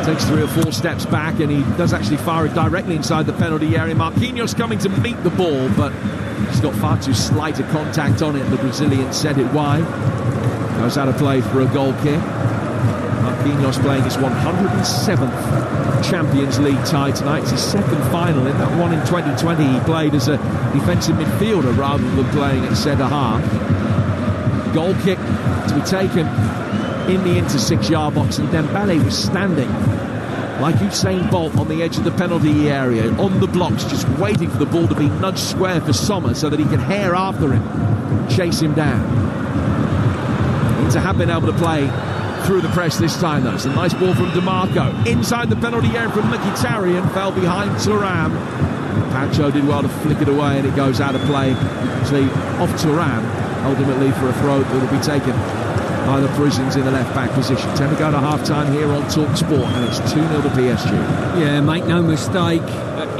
Takes 3 or 4 steps back, and he does actually fire it directly inside the penalty area. Marquinhos coming to meet the ball, but he's got far too slight a contact on it. The Brazilian set it wide. Goes out of play for a goal kick. Marquinhos playing his 107th Champions League tie tonight. It's his 2nd final. In that one in 2020, he played as a defensive midfielder rather than playing at centre-half. Goal kick to be taken in the Inter 6-yard box, and Dembele was standing like Usain Bolt on the edge of the penalty area, on the blocks, just waiting for the ball to be nudged square for Sommer so that he can hair after him, chase him down. Inter have been able to play through the press this time, though. It's a nice ball from DiMarco inside the penalty area from Mkhitaryan, fell behind Thuram. Pacho did well to flick it away, and it goes out of play. Actually off Thuram, ultimately for a throw that will be taken by the Parisians in the left-back position. 10 to go to half-time here on Talksport, and it's 2-0 to PSG. Yeah, make no mistake,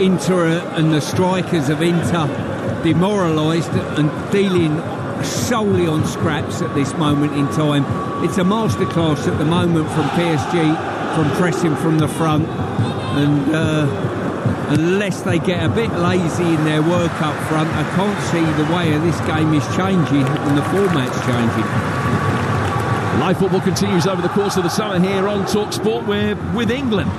Inter and the strikers of Inter demoralised and dealing solely on scraps at this moment in time. It's a masterclass at the moment from PSG, from pressing from the front, and unless they get a bit lazy in their work up front, I can't see the way of this game is changing and the format's changing. Live football continues over the course of the summer here on Talksport. We're with England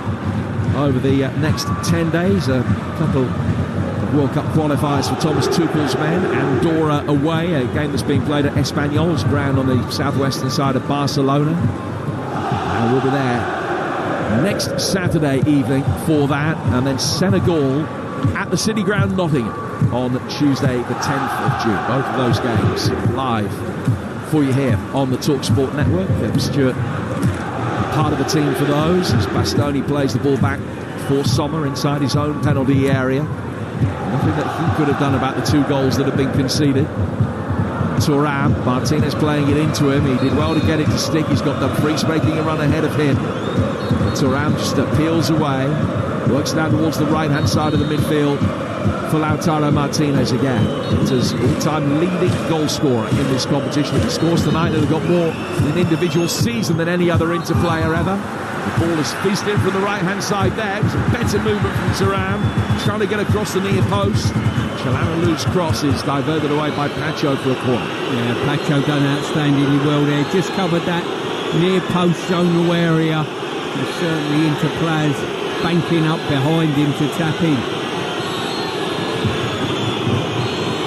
over the next 10 days. A couple of World Cup qualifiers for Thomas Tuchel's men. Andorra away, a game that's being played at Espanyol's ground on the southwestern side of Barcelona. And we'll be there next Saturday evening for that. And then Senegal at the City Ground Nottingham on Tuesday the 10th of June. Both of those games live for you here on the Talksport network. Stuart, part of the team for those, as Bastoni plays the ball back for Sommer inside his own penalty area. Nothing that he could have done about the 2 goals that have been conceded. Thuram, Martinez playing it into him. He did well to get it to stick. He's got Dumfries making a run ahead of him. Thuram just peels away, works down towards the right-hand side of the midfield for Lautaro Martinez again. Inter's all-time leading goal scorer in this competition. If he scores tonight, he'll have got more in an individual season than any other Inter player ever. The ball is fizzed in from the right-hand side there. It was a better movement from Thuram, trying to get across the near post. Çalhanoğlu's cross is diverted away by Pacho for a corner. Yeah, Pacho done outstandingly well there. Just covered that near post zonal area. And certainly Inter players banking up behind him to tap in.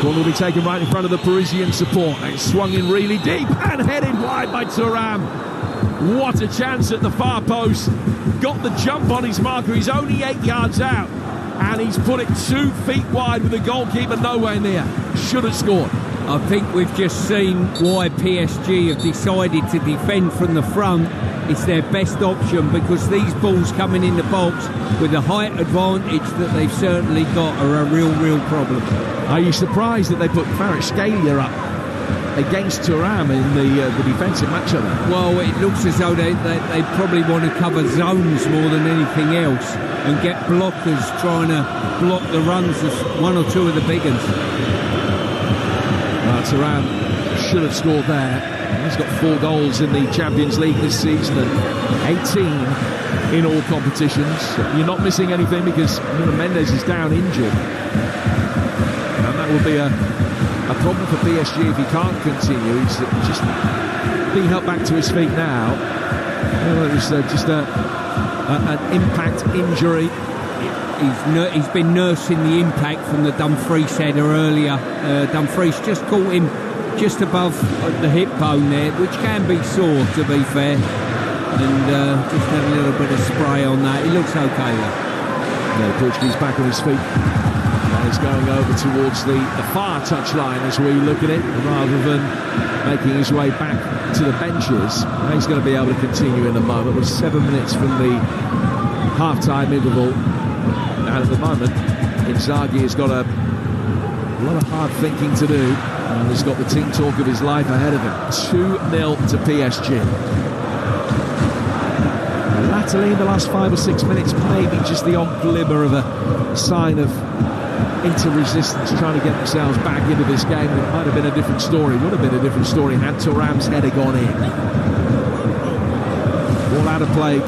Corner will be taken right in front of the Parisian support. It's swung in really deep and headed wide by Thuram. What a chance at the far post. Got the jump on his marker. He's only 8 yards out. And he's put it 2 feet wide with the goalkeeper nowhere near. Should have scored. I think we've just seen why PSG have decided to defend from the front. It's their best option, because these balls coming in the box with the height advantage that they've certainly got are a real problem. Are you surprised that they put Kvaratskhelia up against Thuram in the defensive matchup? Well, it looks as though they probably want to cover zones more than anything else and get blockers trying to block the runs of 1 or 2 of the big ones. Thuram should have scored there. He's got 4 goals in the Champions League this season and 18 in all competitions. You're not missing anything because Mendes is down injured. And that will be a problem for PSG if he can't continue. He's just being helped back to his feet now. It was just an impact injury. He's been nursing the impact from the Dumfries header earlier. Dumfries just caught him just above the hip bone there, which can be sore, to be fair. And just had a little bit of spray on that. He looks okay though. Yeah, the Portuguese back on his feet. He's going over towards the far touchline as we look at it, rather than making his way back to the benches. He's going to be able to continue in a moment. We're 7 minutes from the half-time interval. And at the moment, Inzaghi has got a lot of hard thinking to do. And he's got the team talk of his life ahead of him. 2-0 to PSG. Latterly, in the last 5 or 6 minutes, maybe just the odd glimmer of a sign of Inter resistance, trying to get themselves back into this game. It might have been a different story. Would have been a different story had Thuram's header gone in. Ball out of play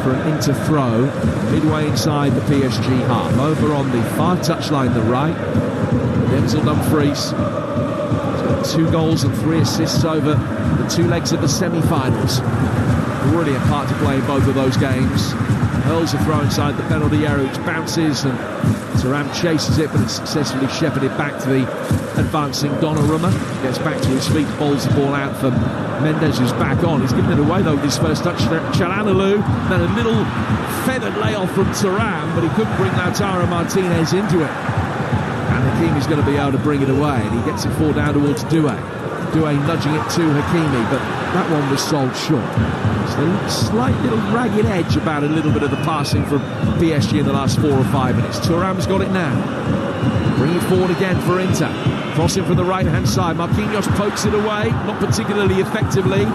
for an Inter throw, midway inside the PSG half. Over on the far touchline, the right. Denzel Dumfries. He's got 2 goals and 3 assists over the 2 legs of the semi-finals. Brilliant part to play in both of those games. Hurls a throw inside the penalty area, which bounces, and Thuram chases it, but it's successfully shepherded back to the advancing Donnarumma. Gets back to his feet, bowls the ball out for Mendes, who's back on. He's given it away though with his first touch. Çalhanoğlu, then a little feathered layoff from Thuram, but he couldn't bring Lautaro Martinez into it. And Hakimi is going to be able to bring it away, and he gets it forward down towards Doué. Doué nudging it to Hakimi, but that one was sold short. A slight little ragged edge about a little bit of the passing from PSG in the last 4 or 5 minutes. Thuram's got it now. Bring it forward again for Inter. Crossing from the right-hand side. Marquinhos pokes it away, not particularly effectively.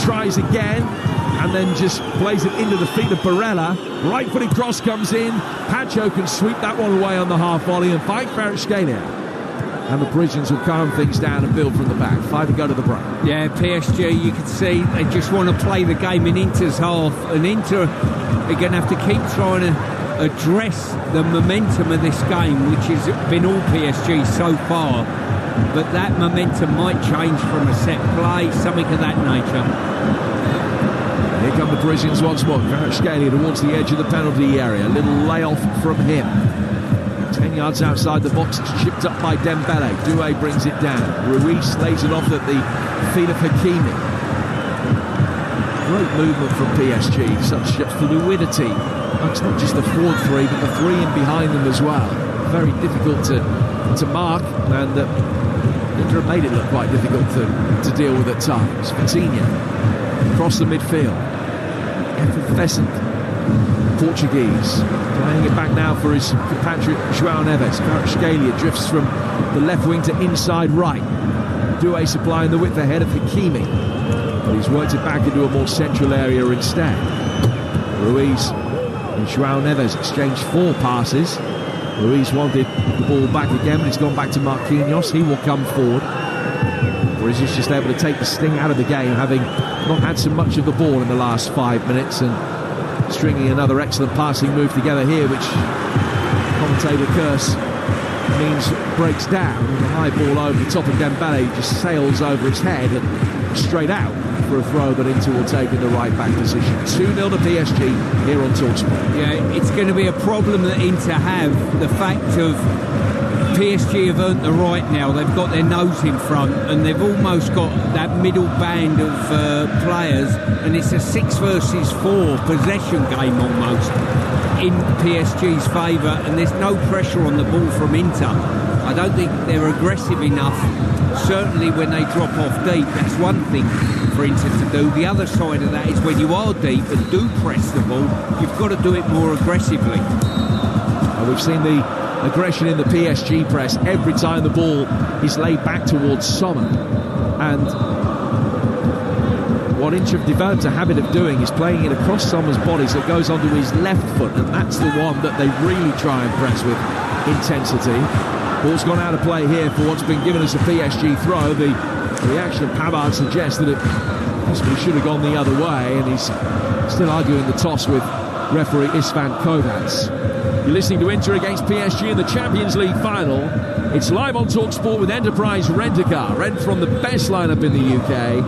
Tries again, and then just plays it into the feet of Barella. Right-footed cross comes in. Pacho can sweep that one away on the half volley and fight Kvaratskhelia. And the Parisians will calm things down and build from the back. 5 to go to the break. Yeah, PSG, you can see they just want to play the game in Inter's half. And Inter are going to have to keep trying to address the momentum of this game, which has been all PSG so far. But that momentum might change from a set play, something of that nature. Here come the Parisians once more. Kvaratskhelia towards the edge of the penalty area. A little layoff from him. 10 yards outside the box, it's chipped up by Dembele. Doué brings it down. Ruiz lays it off at the feet of Hakimi. Great movement from PSG, such fluidity. It's not just the forward three, but the three in behind them as well. Very difficult to mark, and Inter made it look quite difficult to deal with at times. Vitinha across the midfield. Effervescent Portuguese, playing it back now for his compatriot João Neves. Kvaratskhelia drifts from the left wing to inside right. Doué supplying the width ahead of Hakimi, but he's worked it back into a more central area instead. Ruiz and João Neves exchanged 4 passes. Ruiz wanted the ball back again, but it's gone back to Marquinhos. He will come forward. Whereas he's just able to take the sting out of the game, having not had so much of the ball in the last 5 minutes, and stringing another excellent passing move together here, which commentator curse means breaks down. The high ball over the top of Dembele just sails over his head and straight out for a throw, but Inter will take in the right back position. 2-0 to PSG here on Talksport. Yeah, it's going to be a problem that Inter have, the fact of PSG have earned the right now. They've got their nose in front, and they've almost got that middle band of players, and it's a 6 versus 4 possession game almost in PSG's favour, and there's no pressure on the ball from Inter. I don't think they're aggressive enough. Certainly when they drop off deep, that's one thing for Inter to do. The other side of that is when you are deep and do press the ball, you've got to do it more aggressively. We've seen the aggression in the PSG press every time the ball is laid back towards Sommer, and what Inter have developed a habit of doing is playing it across Sommer's body so it goes onto his left foot, and that's the one that they really try and press with intensity. Ball's gone out of play here for what's been given as a PSG throw. The reaction of Pavard suggests that it possibly should have gone the other way, and he's still arguing the toss with referee Istvan Kovacs. You're listening to Inter against PSG in the Champions League final. It's live on Talksport with Enterprise Rent-A-Car. Rent from the best lineup in the UK.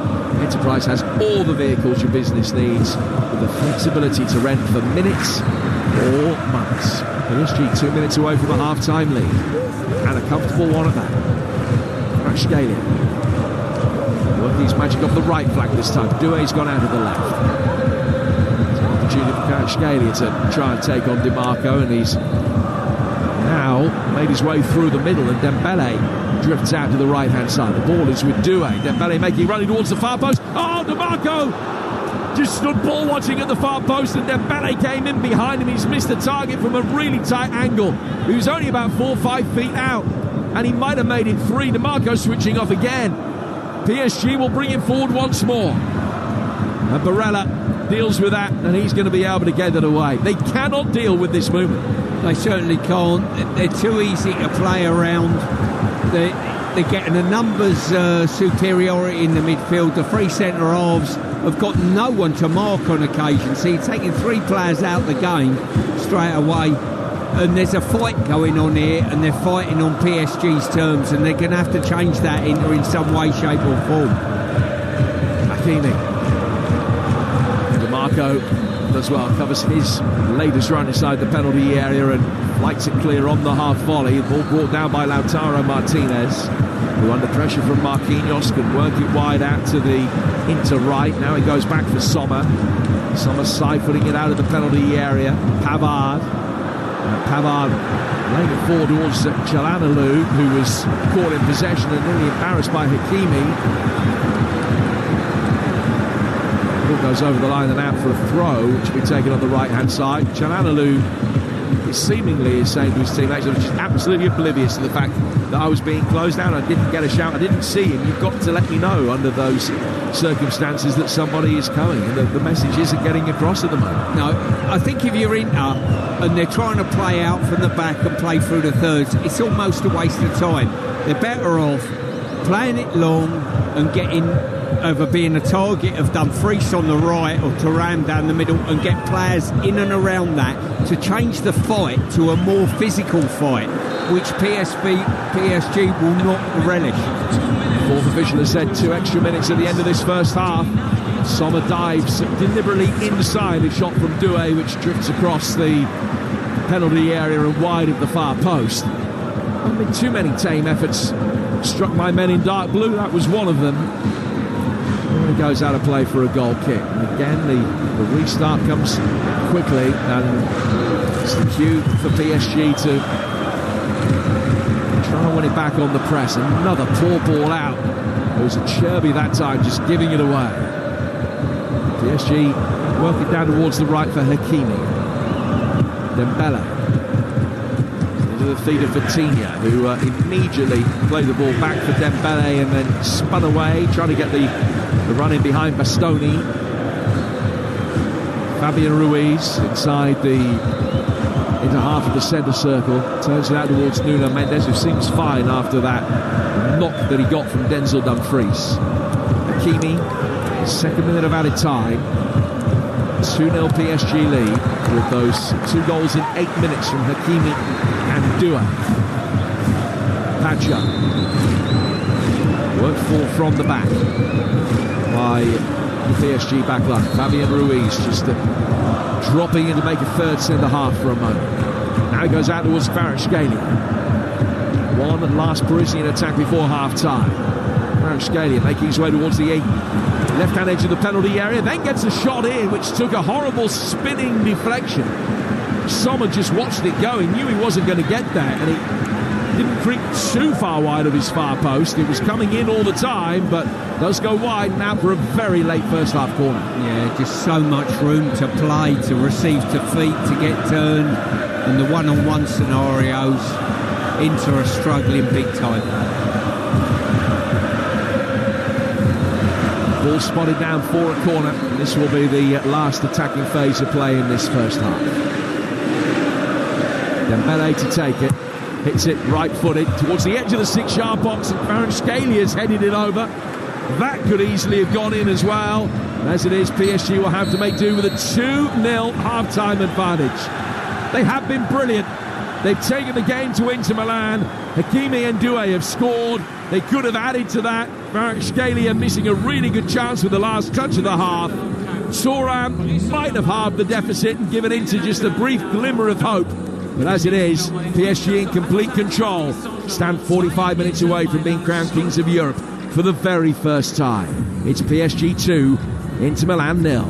Enterprise has all the vehicles your business needs, with the flexibility to rent for minutes or months. PSG 2 minutes away from a half-time lead, and a comfortable one at that. Kvaratskhelia working his magic off the right flank this time. Doué's gone out of the left. Opportunity for Kvaratskhelia to try and take on DiMarco, and he's now made his way through the middle, and Dembele drifts out to the right hand side. The ball is with Doué. Dembele making running towards the far post. Oh, DiMarco just stood ball watching at the far post, and Dembele came in behind him. He's missed the target from a really tight angle. He was only about 4 or 5 feet out, and he might have made it 3. DiMarco switching off again. PSG will bring him forward once more, and Barella deals with that, and he's going to be able to get it away. They cannot deal with this movement. They certainly can't. They're too easy to play around. They're getting a numbers superiority in the midfield. The 3 centre halves have got no one to mark on occasion, so you're taking 3 players out of the game straight away, and there's a fight going on here, and they're fighting on PSG's terms, and they're going to have to change that in some way, shape or form. Hakimi. DiMarco as well covers his latest run inside the penalty area and lights it clear on the half volley. The ball brought down by Lautaro Martinez, who under pressure from Marquinhos can work it wide out to the Inter right. Now he goes back for Sommer. Sommer siphoning it out of the penalty area. Pavard laying it forward towards Çalhanoğlu, who was caught in possession and nearly embarrassed by Hakimi. Ball goes over the line and out for a throw, which will be taken on the right hand side. Çalhanoğlu seemingly is saying to his teammates, I'm just absolutely oblivious to the fact that I was being closed down. I didn't get a shout, I didn't see him. You've got to let me know under those circumstances that somebody is coming, and the message isn't getting across at the moment. No, I think if you're Inter and they're trying to play out from the back and play through the thirds, it's almost a waste of time. They're better off playing it long and getting of being a target of Dumfries on the right or Thuram down the middle, and get players in and around that to change the fight to a more physical fight, which PSG will not relish. Fourth official has said 2 extra minutes at the end of this first half. Sommer dives deliberately inside a shot from Doué, which drifts across the penalty area and wide of the far post. There have been too many tame efforts struck by men in dark blue. That was one of them. And it goes out of play for a goal kick. And again, the restart comes quickly, and it's the cue for PSG to try and win it back on the press. Another poor ball out. It was a Cherby that time, just giving it away. PSG working down towards the right for Hakimi. Dembele into the feet of Vitinha, who immediately played the ball back for Dembele and then spun away, trying to get the run in behind Bastoni. Fabian Ruiz inside into half of the centre circle, turns it out towards Nuno Mendes, who seems fine after that knock that he got from Denzel Dumfries. Hakimi, second minute of added time, 2-0 PSG lead, with those 2 goals in 8 minutes from Hakimi and Doué. Pacha worked for from the back by the PSG backline. Fabian Ruiz just dropping in to make a third centre-half for a moment. Now he goes out towards Kvaratskhelia. One and last Parisian attack before half-time. Kvaratskhelia making his way towards the left-hand edge of the penalty area, then gets a shot in, which took a horrible spinning deflection. Sommer just watched it go. He knew he wasn't going to get there, and it didn't creep too far wide of his far post. It was coming in all the time, but does go wide now for a very late first-half corner. Yeah, just so much room to play, to receive to feet, to get turned, and the one-on-one scenarios, Inter are struggling big time. Ball spotted down for a corner. This will be the last attacking phase of play in this first half. Dembele to take it. Hits it right-footed towards the edge of the 6-yard box, and Kvaratskhelia headed it over. That could easily have gone in as well. As it is, PSG will have to make do with a 2-0 half-time advantage. They have been brilliant. They've taken the game to Inter Milan. Hakimi and Doué have scored. They could have added to that. Kvaratskhelia missing a really good chance with the last touch of the half. Thuram might have halved the deficit and given Inter just a brief glimmer of hope. But as it is, PSG in complete control stand 45 minutes away from being crowned Kings of Europe for the very first time. It's PSG 2, Inter Milan 0.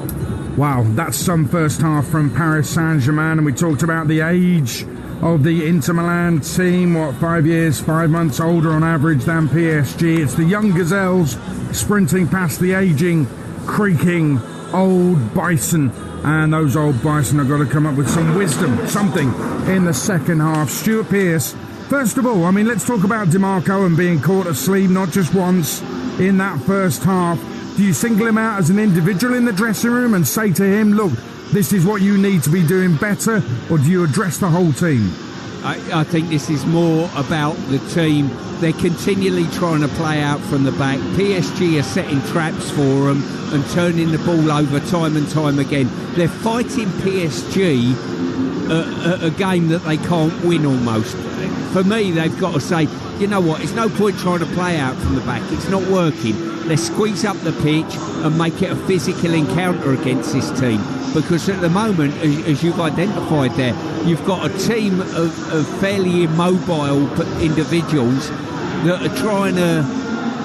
Wow, that's some first half from Paris Saint-Germain, and we talked about the age of the Inter Milan team, 5 years, 5 months older on average than PSG. It's the young gazelles sprinting past the aging, creaking old bison, and those old bison have got to come up with some wisdom, something in the second half. Stuart Pearce, first of all, I mean, let's talk about DiMarco and being caught asleep, not just once in that first half. Do you single him out as an individual in the dressing room and say to him, look, this is what you need to be doing better, or do you address the whole team? I think this is more about the team. They're continually trying to play out from the back. PSG are setting traps for them and turning the ball over time and time again. They're fighting PSG a game that they can't win almost. For me, they've got to say, you know what, it's no point trying to play out from the back. It's not working. Let's squeeze up the pitch and make it a physical encounter against this team. Because at the moment, as you've identified there, you've got a team of fairly immobile individuals that are trying to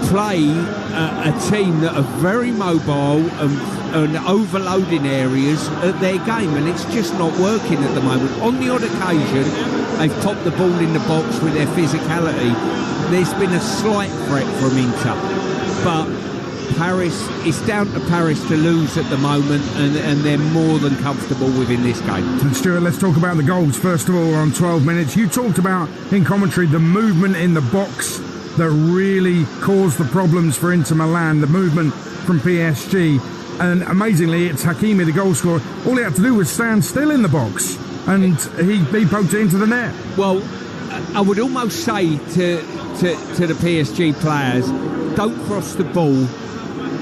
play a team that are very mobile and overloading areas at their game, and it's just not working at the moment. On the odd occasion, they've popped the ball in the box with their physicality. There's been a slight threat from Inter, but Paris, it's down to Paris to lose at the moment, and they're more than comfortable within this game. And Stuart, let's talk about the goals first of all on 12 minutes. You talked about, in commentary, the movement in the box that really caused the problems for Inter Milan, the movement from PSG. And amazingly, it's Hakimi, the goal scorer. All he had to do was stand still in the box, and he poked it into the net. Well, I would almost say to the PSG players, don't cross the ball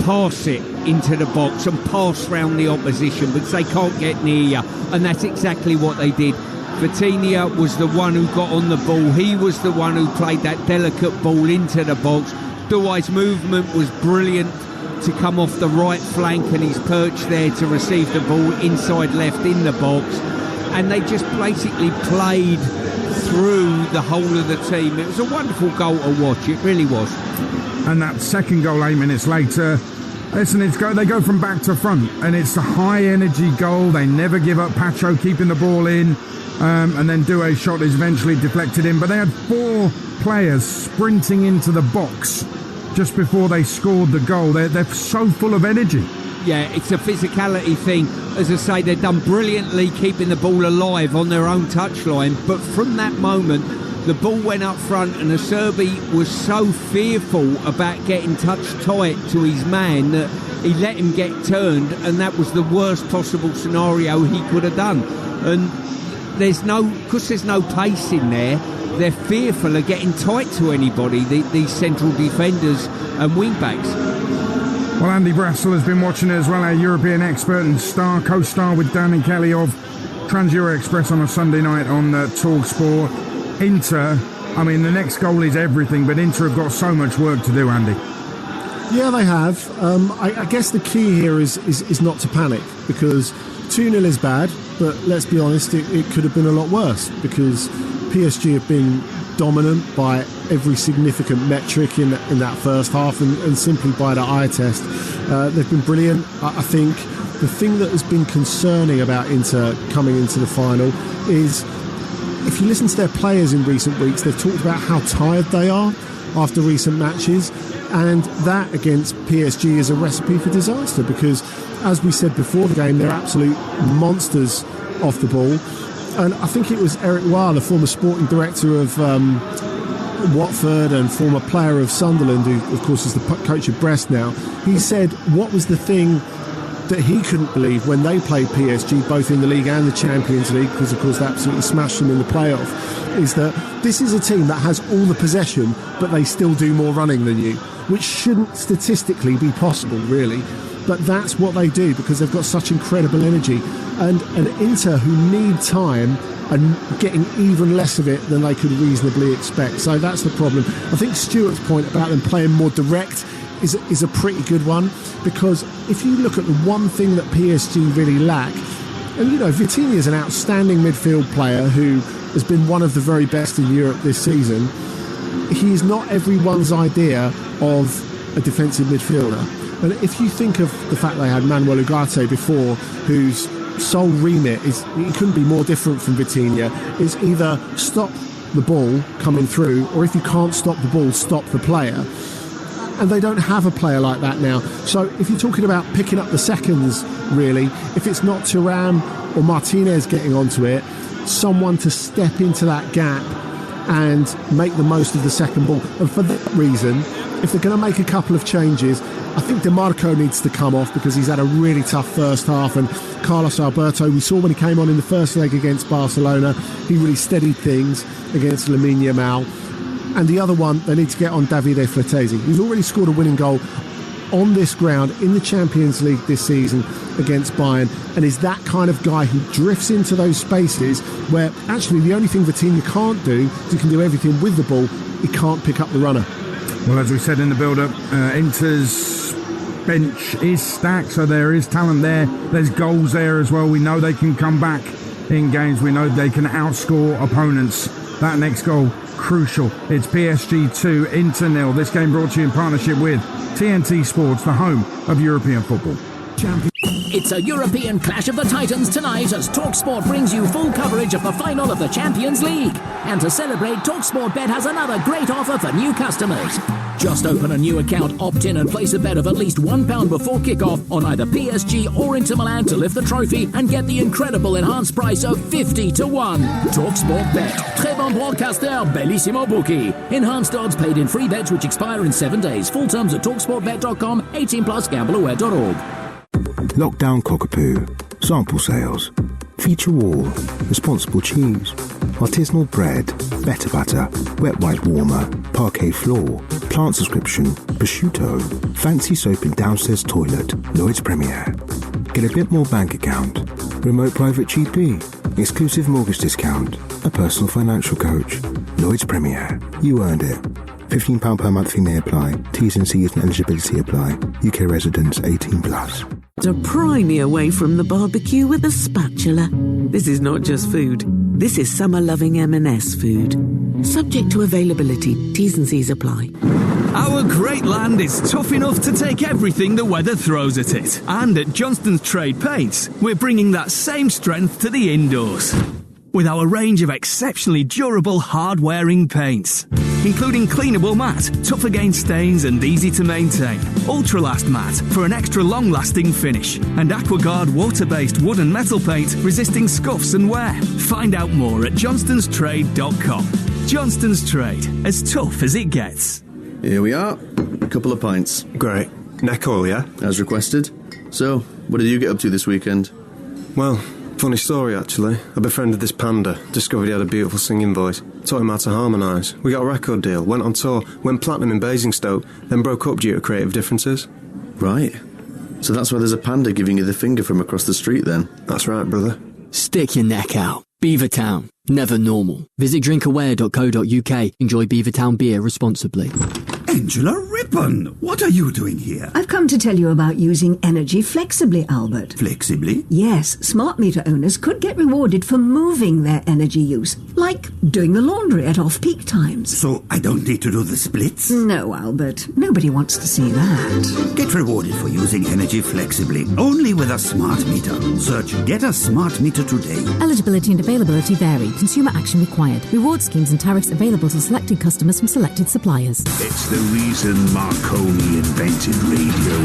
pass it into the box and pass round the opposition because they can't get near you, and that's exactly what they did. Vitinha was the one who got on the ball. He was the one who played that delicate ball into the box. Douai's movement was brilliant to come off the right flank, and he's perched there to receive the ball inside left in the box, and they just basically played through the whole of the team. It was a wonderful goal to watch, it really was. And that second goal 8 minutes later, listen, they go from back to front, and it's a high energy goal. They never give up. Pacho keeping the ball in, and then Douai's shot is eventually deflected in, but they had 4 players sprinting into the box just before they scored the goal. They're so full of energy. Yeah, it's a physicality thing. As I say, they've done brilliantly keeping the ball alive on their own touchline, but from that moment the ball went up front, and Acerbi was so fearful about getting touched tight to his man that he let him get turned, and that was the worst possible scenario he could have done. And there's no pace in there, they're fearful of getting tight to anybody, these central defenders and wing-backs. Well, Andy Brassel has been watching it as well, our European expert and co-star with Danny Kelly of Trans-Euro Express on a Sunday night on Talksport. Inter, I mean, the next goal is everything, but Inter have got so much work to do, Andy. Yeah, they have. I guess the key here is not to panic, because 2-0 is bad, but let's be honest, it could have been a lot worse, because PSG have been dominant by every significant metric in that first half, and simply by the eye test. They've been brilliant. I think the thing that has been concerning about Inter coming into the final is, if you listen to their players in recent weeks, they've talked about how tired they are after recent matches, and that against PSG is a recipe for disaster, because, as we said before the game, they're absolute monsters off the ball. And I think it was Eric Weil, the former sporting director of Watford and former player of Sunderland, who of course is the coach of Brest now, he said what was the thing that he couldn't believe when they played PSG, both in the league and the Champions League, because of course they absolutely smashed them in the playoff, is that this is a team that has all the possession, but they still do more running than you, which shouldn't statistically be possible, really. But that's what they do, because they've got such incredible energy. And an Inter who need time and getting even less of it than they could reasonably expect. So that's the problem. I think Stuart's point about them playing more direct is a pretty good one, because if you look at the one thing that PSG really lack, and you know, Vitinha is an outstanding midfield player who has been one of the very best in Europe this season. He's not everyone's idea of a defensive midfielder. And if you think of the fact they had Manuel Ugarte before, whose sole remit is, he couldn't be more different from Vitinha, is either stop the ball coming through, or if you can't stop the ball, stop the player. And they don't have a player like that now. So if you're talking about picking up the seconds, really, if it's not Thuram or Martinez getting onto it, someone to step into that gap and make the most of the second ball. And for that reason, if they're going to make a couple of changes, I think DeMarco needs to come off, because he's had a really tough first half, and Carlos Alberto, we saw when he came on in the first leg against Barcelona, he really steadied things against Lamine Yamal. And the other one, they need to get on Davide Fratesi. He's already scored a winning goal on this ground in the Champions League this season against Bayern, and is that kind of guy who drifts into those spaces where actually the only thing Vitinha can't do is he can do everything with the ball, he can't pick up the runner. Well, as we said in the build-up, Inter's bench is stacked, so there is talent there. There's goals there as well. We know they can come back in games. We know they can outscore opponents. That next goal, crucial. It's PSG 2, Inter 0. This game brought to you in partnership with TNT Sports, the home of European football. It's a European clash of the Titans tonight as Talksport brings you full coverage of the final of the Champions League. And to celebrate, Talksport Bet has another great offer for new customers. Just open a new account, opt in and place a bet of at least £1 before kickoff on either PSG or Inter Milan to lift the trophy and get the incredible enhanced price of 50 to 1. Talksport Bet. Très bon broadcaster, bellissimo bookie. Enhanced odds paid in free bets which expire in 7 days. Full terms at talksportbet.com, 18+, gambleaware.org. Lockdown Cockapoo, sample sales, feature wall, responsible cheese, artisanal bread, better butter, wet white warmer, parquet floor, plant subscription, prosciutto, fancy soap in downstairs toilet, Lloyds Premier. Get a bit more bank account, remote private GP, exclusive mortgage discount, a personal financial coach. Lloyds Premier. You earned it. £15 per month fee may apply. T's and C's and eligibility apply. UK residents 18+. To pry me away from the barbecue with a spatula. This is not just food. This is summer-loving M&S food. Subject to availability. T's and C's apply. Our great land is tough enough to take everything the weather throws at it. And at Johnston's Trade Paints, we're bringing that same strength to the indoors. With our range of exceptionally durable, hard-wearing paints, including cleanable matte, tough against stains and easy to maintain, Ultralast matte for an extra long-lasting finish, and AquaGuard water-based wood and metal paint resisting scuffs and wear. Find out more at johnstonstrade.com. Johnston's Trade, as tough as it gets. Here we are, a couple of pints. Great. Neck oil, yeah? As requested. So, what did you get up to this weekend? Well, funny story, actually. I befriended this panda, discovered he had a beautiful singing voice, taught him how to harmonise. We got a record deal, went on tour, went platinum in Basingstoke, then broke up due to creative differences. Right. So that's why there's a panda giving you the finger from across the street then? That's right, brother. Stick your neck out. Beavertown. Never normal. Visit drinkaware.co.uk. Enjoy Beavertown beer responsibly. Angela Rippon, what are you doing here? I've come to tell you about using energy flexibly, Albert. Flexibly? Yes, smart meter owners could get rewarded for moving their energy use, like doing the laundry at off-peak times. So I don't need to do the splits? No, Albert. Nobody wants to see that. Get rewarded for using energy flexibly, only with a smart meter. Search Get a Smart Meter today. Eligibility and availability vary. Consumer action required. Reward schemes and tariffs available to selected customers from selected suppliers. It's the reason Marconi invented radio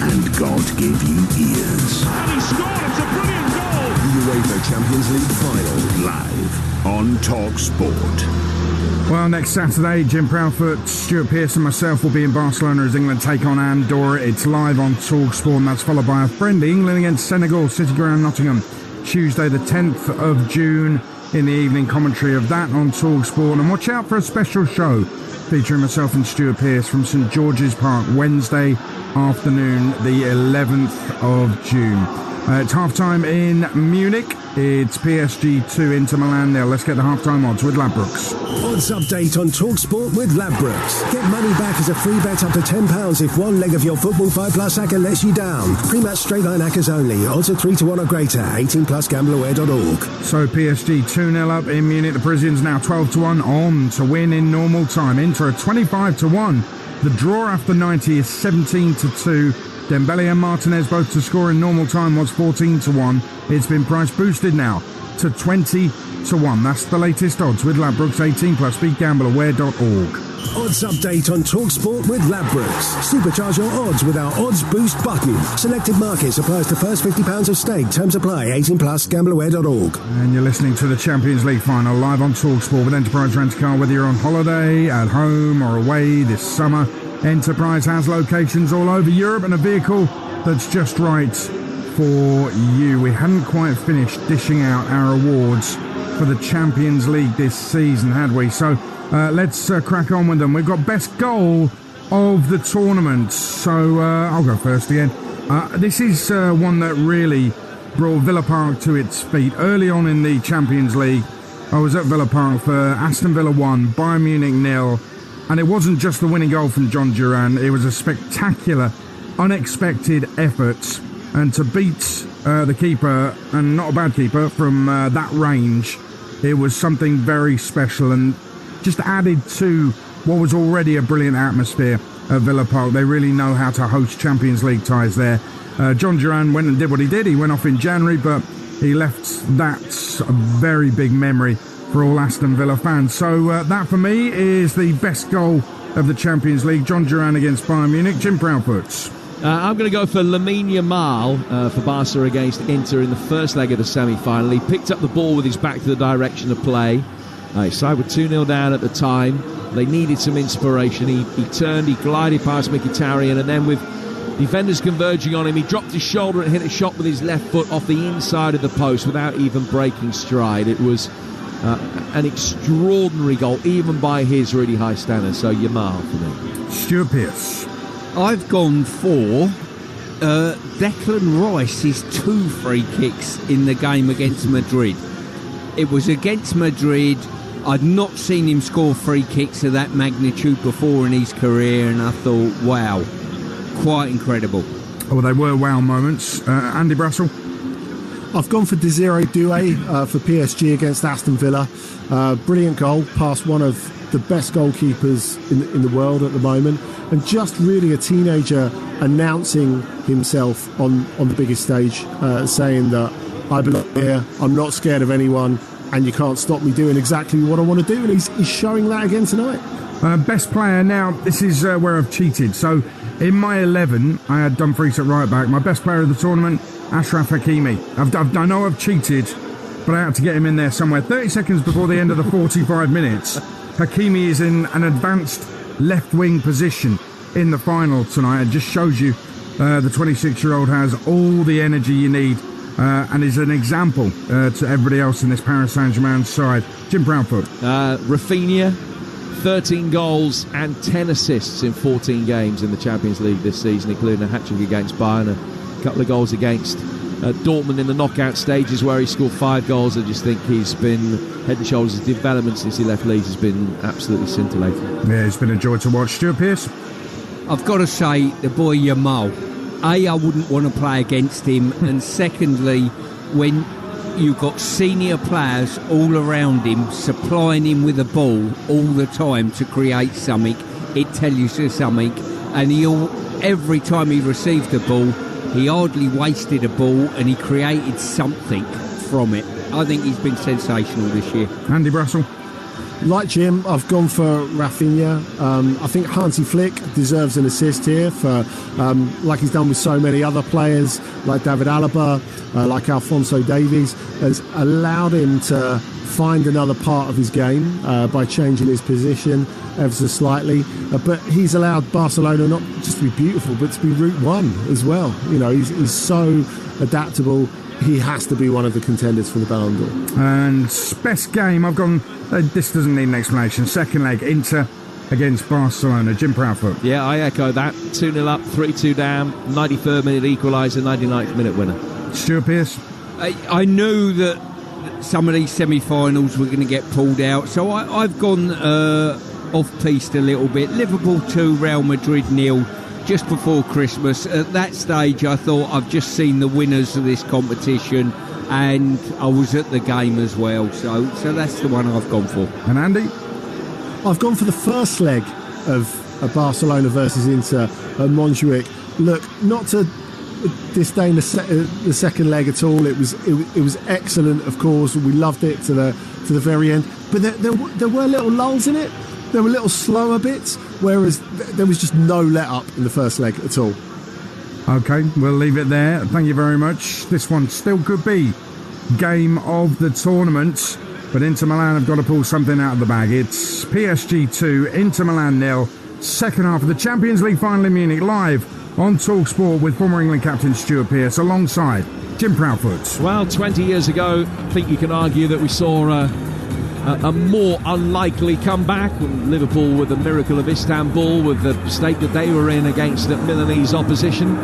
and God gave you ears. And he scored, it's a brilliant goal! The UEFA Champions League final, live on Talksport. Well, next Saturday, Jim Proudfoot, Stuart Pearce and myself will be in Barcelona as England take on Andorra. It's live on Talksport, and that's followed by a friendly England against Senegal, City Ground, Nottingham, Tuesday the 10th of June. In the evening, commentary of that on Talksport. And watch out for a special show featuring myself and Stuart Pearce from St George's Park, Wednesday afternoon, the 11th of June. It's half-time in Munich. It's PSG 2 into Milan 0. Let's get the half-time odds with Ladbrokes. Odds update on Talksport with Ladbrokes. Get money back as a free bet up to £10 if one leg of your Football 5+ acca lets you down. Pre-match straight-line accas only. Odds are 3-1 or greater. 18+ gambleaware.org. So PSG 2-0 up in Munich. The Parisians now 12-1 on to win in normal time. Inter are 25-1. The draw after 90 is 17-2. Dembele and Martinez both to score in normal time was 14-1. It's been price boosted now to 20-1. That's the latest odds with Ladbrokes. 18+. BeatGambleAware.org. Odds update on Talksport with Ladbrokes. Supercharge your odds with our Odds Boost button. Selected markets applies to first £50 of stake. Terms apply. 18+. Gambleaware.org. And you're listening to the Champions League final live on Talksport with Enterprise Rent-A-Car. Whether you're on holiday, at home or away this summer, Enterprise has locations all over Europe and a vehicle that's just right for you. We hadn't quite finished dishing out our awards for the Champions League this season, had we? So let's crack on with them. We've got best goal of the tournament. So I'll go first again. This is one that really brought Villa Park to its feet. Early on in the Champions League, I was at Villa Park for Aston Villa 1, Bayern Munich 0. And it wasn't just the winning goal from John Duran, it was a spectacular, unexpected effort. And to beat the keeper, and not a bad keeper, from that range, it was something very special and just added to what was already a brilliant atmosphere at Villa Park. They really know how to host Champions League ties there. John Duran went and did what he did. He went off in January, but he left that a very big memory for all Aston Villa fans. So that for me is the best goal of the Champions League. John Duran against Bayern Munich. Jim Proudfoot. I'm going to go for Lamine Yamal for Barca against Inter in the first leg of the semi-final. He picked up the ball with his back to the direction of play. His side were 2-0 down at the time. They needed some inspiration. He turned, he glided past Mkhitaryan, and then with defenders converging on him, he dropped his shoulder and hit a shot with his left foot off the inside of the post without even breaking stride. It was An extraordinary goal, even by his really high standards. So Yamal for me. Stuart Pearce. I've gone for Declan Rice's 2 free kicks in the game against Madrid. It was against Madrid. I'd not seen him score free kicks of that magnitude before in his career, and I thought, wow, quite incredible. Oh, they were wow moments. Andy Brassel? I've gone for Desiree Doué for PSG against Aston Villa. Brilliant goal, past one of the best goalkeepers in the world at the moment, and just really a teenager announcing himself on the biggest stage, saying that I belong here, I'm not scared of anyone, and you can't stop me doing exactly what I want to do, and he's showing that again tonight. Best player. Now, this is where I've cheated. So, in my 11, I had Dumfries at right back. My best player of the tournament, Achraf Hakimi. I know I've cheated, but I had to get him in there somewhere. 30 seconds before the end of the 45 minutes, Hakimi is in an advanced left-wing position in the final tonight. It just shows you the 26-year-old has all the energy you need and is an example to everybody else in this Paris Saint-Germain side. Jim Proudfoot. Rafinha, 13 goals and 10 assists in 14 games in the Champions League this season, including a hat-trick against Bayern, a couple of goals against Dortmund in the knockout stages where he scored 5 goals. I just think he's been head and shoulders. His development since he left Leeds has been absolutely scintillating. Yeah, it's been a joy to watch. Stuart Pearce? I've got to say, the boy Yamal. I wouldn't want to play against him, and secondly, when you've got senior players all around him, supplying him with the ball all the time to create something, it tells you something. And every time he received the ball, he hardly wasted a ball, and he created something from it. I think he's been sensational this year. Andy Brassel? Like Jim, I've gone for Rafinha. I think Hansi Flick deserves an assist here for, like he's done with so many other players, like David Alaba, like Alphonso Davies, has allowed him to find another part of his game by changing his position ever so slightly. But he's allowed Barcelona not just to be beautiful, but to be Route 1 as well. You know, he's so adaptable. He has to be one of the contenders for the Ballon d'Or. And best game, I've gone, this doesn't need an explanation. Second leg, Inter against Barcelona. Jim Proudfoot. Yeah, I echo that. 2-0 up, 3-2 down, 93rd minute equaliser, 99th minute winner. Stuart Pearce? I knew that some of these semi-finals were going to get pulled out, so I've gone off-piste a little bit. Liverpool 2, Real Madrid 0. Just before Christmas. At that stage, I thought I've just seen the winners of this competition, and I was at the game as well. So that's the one I've gone for. And Andy? I've gone for the first leg of Barcelona versus Inter at Montjuic. Look, not to disdain the second leg at all. It was excellent, of course. We loved it to the very end. But there were little lulls in it. There were little slower bits, whereas there was just no let-up in the first leg at all. OK, we'll leave it there. Thank you very much. This one still could be game of the tournament, but Inter Milan have got to pull something out of the bag. It's PSG 2, Inter Milan 0. Second half of the Champions League final in Munich, live on Talksport with former England captain Stuart Pearce alongside Jim Proudfoot. Well, 20 years ago, I think you can argue that we saw a more unlikely comeback. Liverpool with the miracle of Istanbul, with the state that they were in against the Milanese opposition.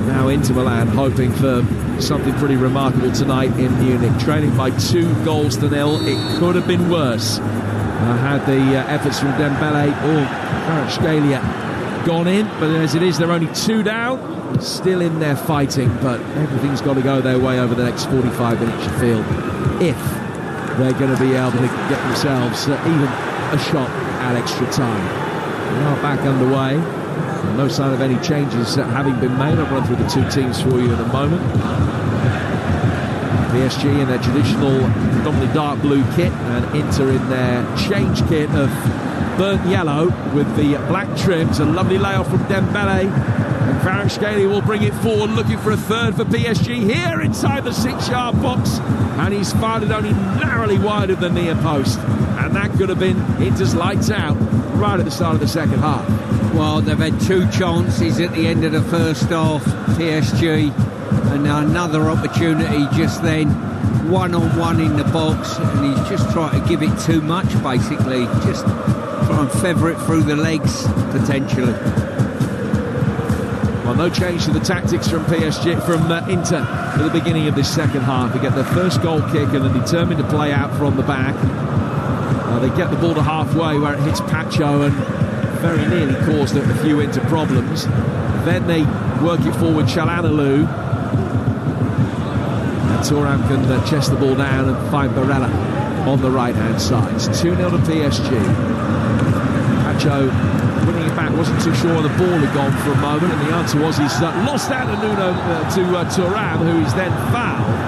Now Inter Milan hoping for something pretty remarkable tonight in Munich, trailing by 2-0. It could have been worse had the efforts from Dembele or Kvaratskhelia gone in, but as it is, they're only 2 down, still in there fighting, but everything's got to go their way over the next 45 minutes, you feel, if they're going to be able to get themselves even a shot at extra time. They are back underway. No sign of any changes having been made. I'll run through the two teams for you in a moment. PSG in their traditional predominantly dark blue kit, and Inter in their change kit of burnt yellow with the black trims. A lovely layoff from Dembele. And Kvaratskhelia will bring it forward, looking for a third for PSG here inside the 6-yard box. And he's fired it only narrowly wide of the near post. And that could have been Inter's lights out right at the start of the second half. Well, they've had 2 chances at the end of the first half, PSG. And another opportunity just then. one-on-one in the box, and he's just trying to give it too much, basically. Just try and feather it through the legs, potentially. Well, no change to the tactics from PSG, from Inter at the beginning of this second half. They get their first goal kick and are determined to play out from the back. They get the ball to halfway where it hits Pacho and very nearly caused a few Inter problems. Then they work it forward, Çalhanoğlu. And Thuram can chest the ball down and find Barella on the right-hand side. It's 2-0 to PSG. Pacho winning it back, wasn't too sure the ball had gone for a moment, and the answer was he's lost out to Thuram, who is then fouled.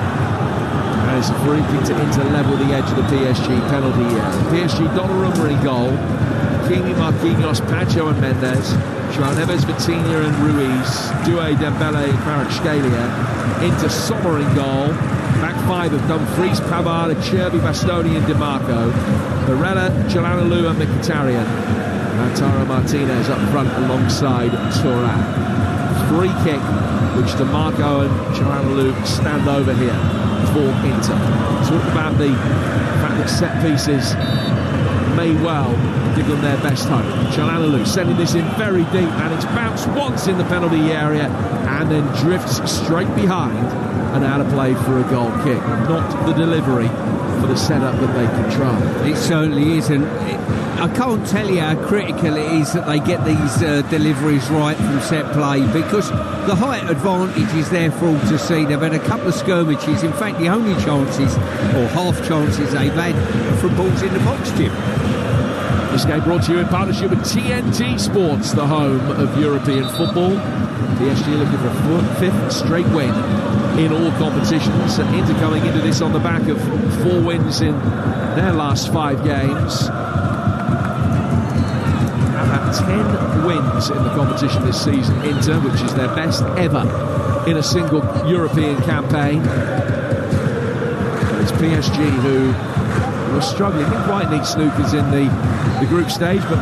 And it's a free kick to Inter level the edge of the PSG penalty area. PSG Donnarumma in goal, Kimi, Marquinhos, Pacho and Mendes, João Neves, Vitinha and Ruiz, Doué, Dembele, Kvaratskhelia. Inter Sommer in goal. Back five of Dumfries, Pavard, Cherby, Bastoni and DiMarco. Barella, Çalhanoğlu and Mkhitaryan. Lautaro Martinez up front alongside Thuram. Free kick, which DiMarco and Çalhanoğlu stand over here for Inter. Talk about the fact that set pieces may well give them their best hope. Çalhanoğlu sending this in very deep, and it's bounced once in the penalty area and then drifts straight behind and out of play for a goal kick. Not the delivery for the setup that they control. It certainly isn't. I can't tell you how critical it is that they get these deliveries right from set play, because the height advantage is there for all to see. They've had a couple of skirmishes. In fact, the only chances, or half chances they've had, are from balls in the box, Jim. This game brought to you in partnership with TNT Sports, the home of European football. PSG looking for a fifth straight win in all competitions. Inter coming into this on the back of 4 wins in their last 5 games. Have had 10 wins in the competition this season, Inter, which is their best ever in a single European campaign. But it's PSG who were struggling. Didn't quite need snookers in the group stage, but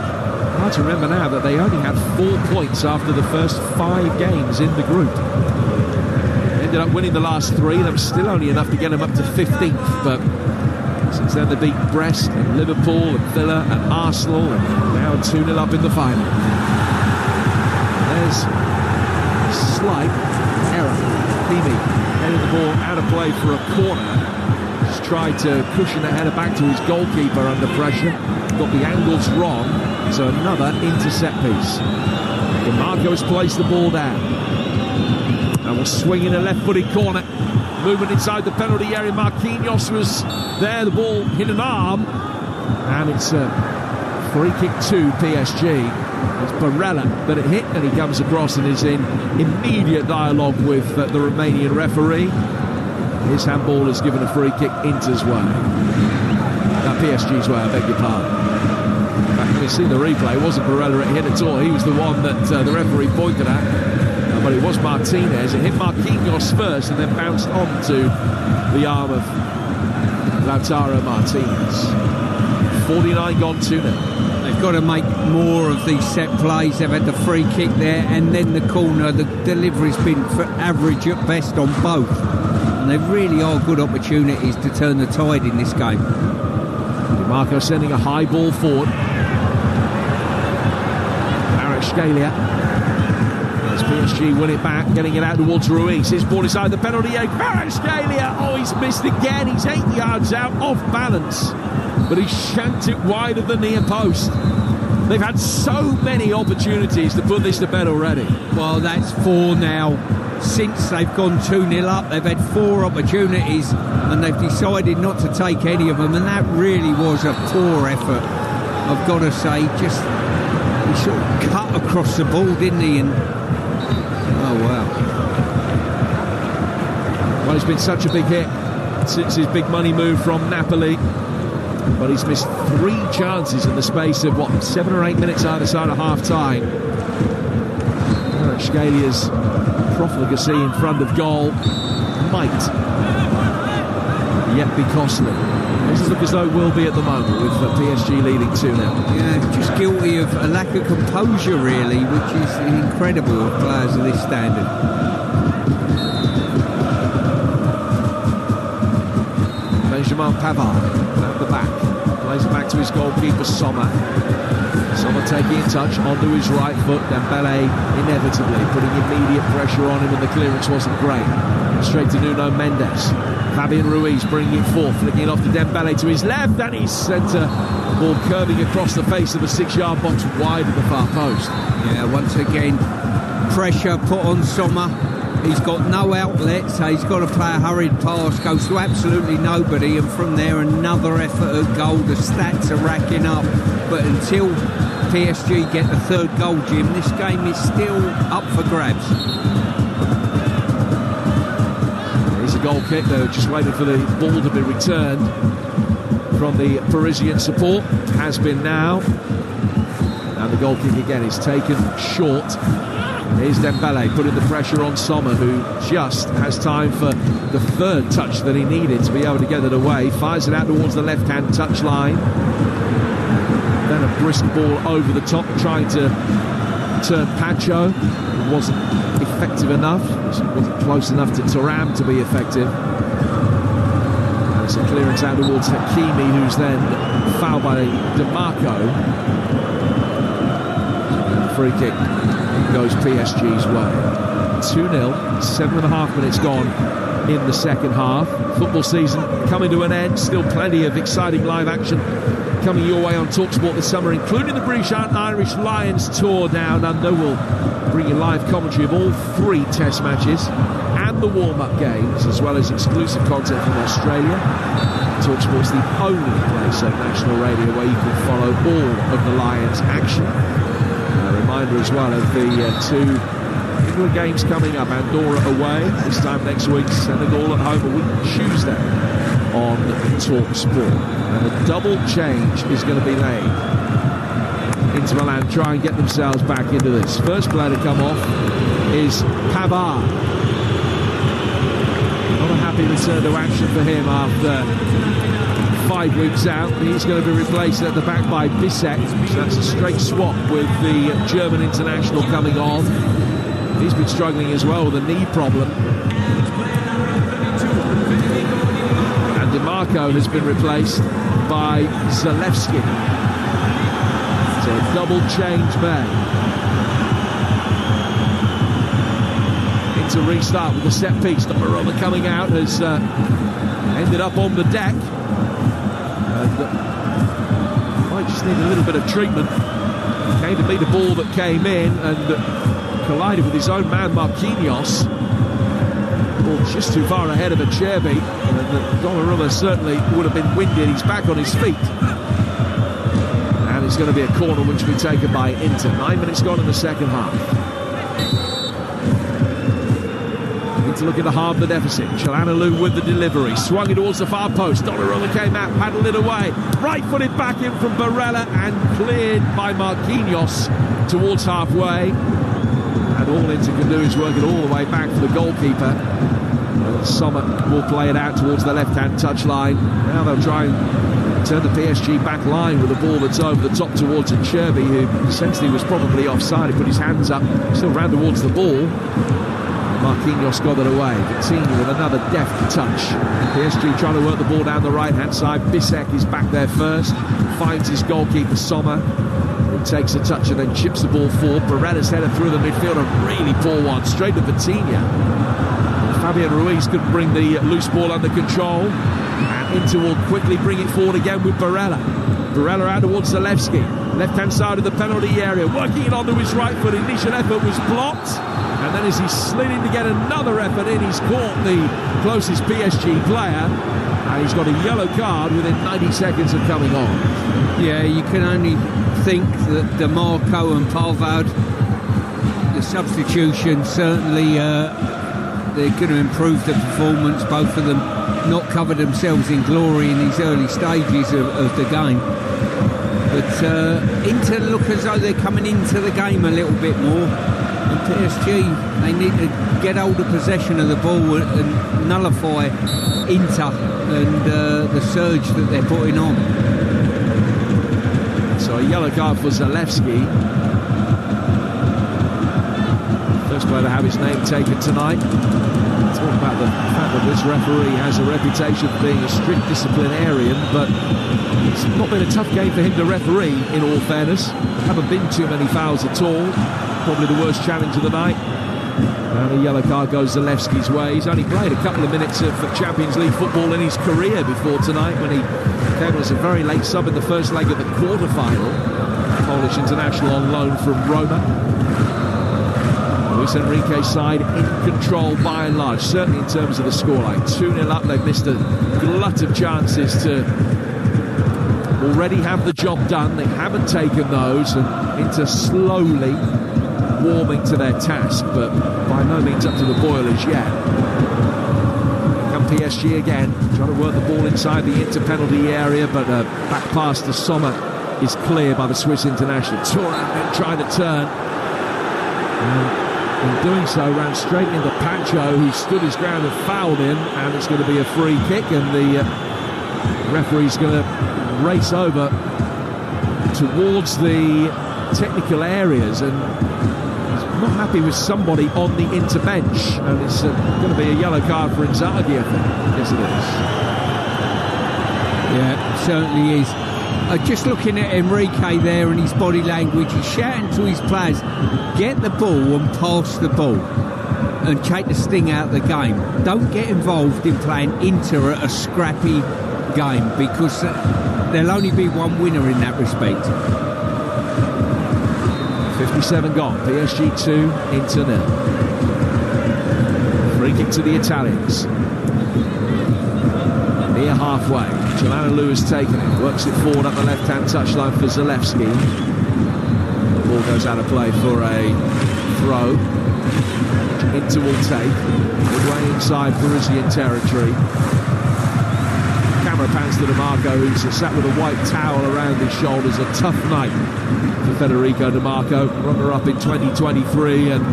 hard to remember now that they only had 4 points after the first 5 games in the group. They ended up winning the last 3. That was still only enough to get them up to 15th, but since then they beat Brest and Liverpool and Villa and Arsenal, and now 2-0 up in the final. There's slight error. Kimi heading the ball out of play for a corner. Just tried to cushion the header back to his goalkeeper under pressure. Got the angles wrong, so another intercept piece. DiMarco has placed the ball down and will swing in a left-footed corner. Movement inside the penalty area. Marquinhos was there, the ball hit an arm, and it's a free kick to PSG. It's Barella that it hit, and he comes across and is in immediate dialogue with the Romanian referee. His handball has given a free kick Inter's way. PSG's way, I beg your pardon. In fact, when you see the replay, it wasn't Barella it hit at all. He was the one that the referee pointed at. But it was Martinez. It hit Marquinhos first and then bounced onto the arm of Lautaro Martinez. 49 gone 2-0. They've got to make more of these set plays. They've had the free kick there and then the corner. The delivery's been for average at best on both. And they really are good opportunities to turn the tide in this game. DiMarco sending a high ball forward. Kvaratskhelia. As PSG win it back, getting it out towards Ruiz. His ball inside the penalty area. Kvaratskhelia, oh, he's missed again. He's 8 yards out, off balance. But he shanked it wide of the near post. They've had so many opportunities to put this to bed already. Well, that's 4 now. Since they've gone 2-0 up, they've had 4 opportunities and they've decided not to take any of them, and that really was a poor effort, I've got to say. Just, he sort of cut across the ball, didn't he? And oh, wow. Well, it's been such a big hit since his big money move from Napoli, but he's missed 3 chances in the space of, 7 or 8 minutes either side of half-time. Kvaratskheilia's profligacy in front of goal might yet be costly. Doesn't look as though it will be at the moment, with PSG leading 2-0. Yeah, just guilty of a lack of composure, really, which is incredible of players of this standard. Clement Pavard at the back. Plays it back to his goalkeeper, Sommer. Sommer taking in touch onto his right foot. Dembele inevitably putting immediate pressure on him, and the clearance wasn't great. Straight to Nuno Mendes. Fabian Ruiz bringing it forth, flicking it off to Dembele to his left, and he's centre. Ball curving across the face of the 6-yard box, wide of the far post. Yeah, once again, pressure put on Sommer. He's got no outlet, so he's got to play a hurried pass, goes to absolutely nobody, and from there another effort at goal. The stats are racking up, but until PSG get the third goal, Jim, this game is still up for grabs. Here's a goal kick, though, just waiting for the ball to be returned from the Parisian support. Has been now. And the goal kick again is taken short. Here's Dembele putting the pressure on Sommer, who just has time for the third touch that he needed to be able to get it away. Fires it out towards the left-hand touchline. Then a brisk ball over the top, trying to turn Pacho. It wasn't effective enough. It wasn't close enough to Thuram to be effective. And it's a clearance out towards Hakimi, who's then fouled by DeMarco. Free kick goes PSG's way. 2-0, 7.5 minutes gone in the second half. Football season coming to an end. Still plenty of exciting live action coming your way on Talksport this summer, including the British and Irish Lions tour down under. We'll bring you live commentary of all 3 test matches and the warm-up games, as well as exclusive content from Australia. Talksport's the only place on national radio where you can follow all of the Lions action. A reminder as well of the 2 England games coming up. Andorra away this time next week, Senegal at home a week Tuesday on Talksport. And a double change is going to be laid into Milan, try and get themselves back into this. First player to come off is Pavard. Not a happy return to action for him after 5 weeks out. He's going to be replaced at the back by Bissek. So that's a straight swap with the German international coming on. He's been struggling as well with a knee problem. And DeMarco has been replaced by Zalewski. So a double change made. Into restart with the set piece. Donnarumma coming out has ended up on the deck. Might just need a little bit of treatment. Came to beat a ball that came in and collided with his own man Marquinhos. Ball just too far ahead of Acerbi, and Donnarumma certainly would have been winded. He's back on his feet, and it's going to be a corner which will be taken by Inter. 9 minutes gone in the second half. To look at the half the deficit. Çalhanoğlu with the delivery, swung it towards the far post. Donnarumma came out, paddled it away, right-footed back in from Barella and cleared by Marquinhos towards halfway. And all Inter can do is work it all the way back for the goalkeeper. Sommer will play it out towards the left-hand touchline. Now they'll try and turn the PSG back line with a ball that's over the top towards Acerbi, who essentially was probably offside. He put his hands up, still ran towards the ball. Marquinhos got it away. Coutinho with another deft touch. PSG trying to work the ball down the right-hand side. Bissek is back there first. Finds his goalkeeper, Sommer, who takes a touch and then chips the ball forward. Barella's headed through the midfield. A really poor one. Straight to Vitinha. Fabian Ruiz couldn't bring the loose ball under control. And Inter will quickly bring it forward again with Barella. Barella out towards Zalewski. Left-hand side of the penalty area. Working it onto his right foot. Initial effort was blocked. And then as he slid in to get another effort in, he's caught the closest PSG player. And he's got a yellow card within 90 seconds of coming on. Yeah, you can only think that DeMarco and Pavard, the substitution, certainly they're going to improve the performance. Both of them not cover themselves in glory in these early stages of the game. But Inter look as though they're coming into the game a little bit more. And PSG, they need to get hold of possession of the ball and nullify Inter and the surge that they're putting on. So a yellow card for Zalewski. First player to have his name taken tonight. about the fact that this referee has a reputation for being a strict disciplinarian, but it's not been a tough game for him to referee, in all fairness. There haven't been too many fouls at all. Probably the worst challenge of the night. And a yellow card goes Zalewski's way. He's only played a couple of minutes of Champions League football in his career before tonight, when he came as a very late sub in the first leg of the quarter-final. Polish international on loan from Roma. Luis Enrique's side in control by and large, certainly in terms of the scoreline. 2-0 up, they've missed a glut of chances to already have the job done. They haven't taken those, and into slowly warming to their task, but by no means up to the boilers yet. Come PSG again, trying to work the ball inside the Inter-penalty area, but back pass to Sommer is clear by the Swiss international. Thuram trying to turn, and in doing so ran straight into Pancho, who stood his ground and fouled him, and it's going to be a free kick, and the referee's going to race over towards the technical areas, and he's not happy with somebody on the Inter bench, and it's going to be a yellow card for Inzaghi, I think. Yes, it is. Yeah, it certainly is. Just looking at Enrique there and his body language, he's shouting to his players, get the ball and pass the ball and take the sting out of the game. Don't get involved in playing Inter at a scrappy game, because there'll only be one winner in that respect. 57 gone, PSG 2, Inter 0. Free kick to the Italians. Near halfway, Çalhanoğlu has taken it, works it forward up the left-hand touchline for Zalewski. The ball goes out of play for a throw. Inter will take, midway inside Parisian territory. Camera pans to DiMarco, who's sat with a white towel around his shoulders. A tough night for Federico DiMarco, runner-up in 2023, and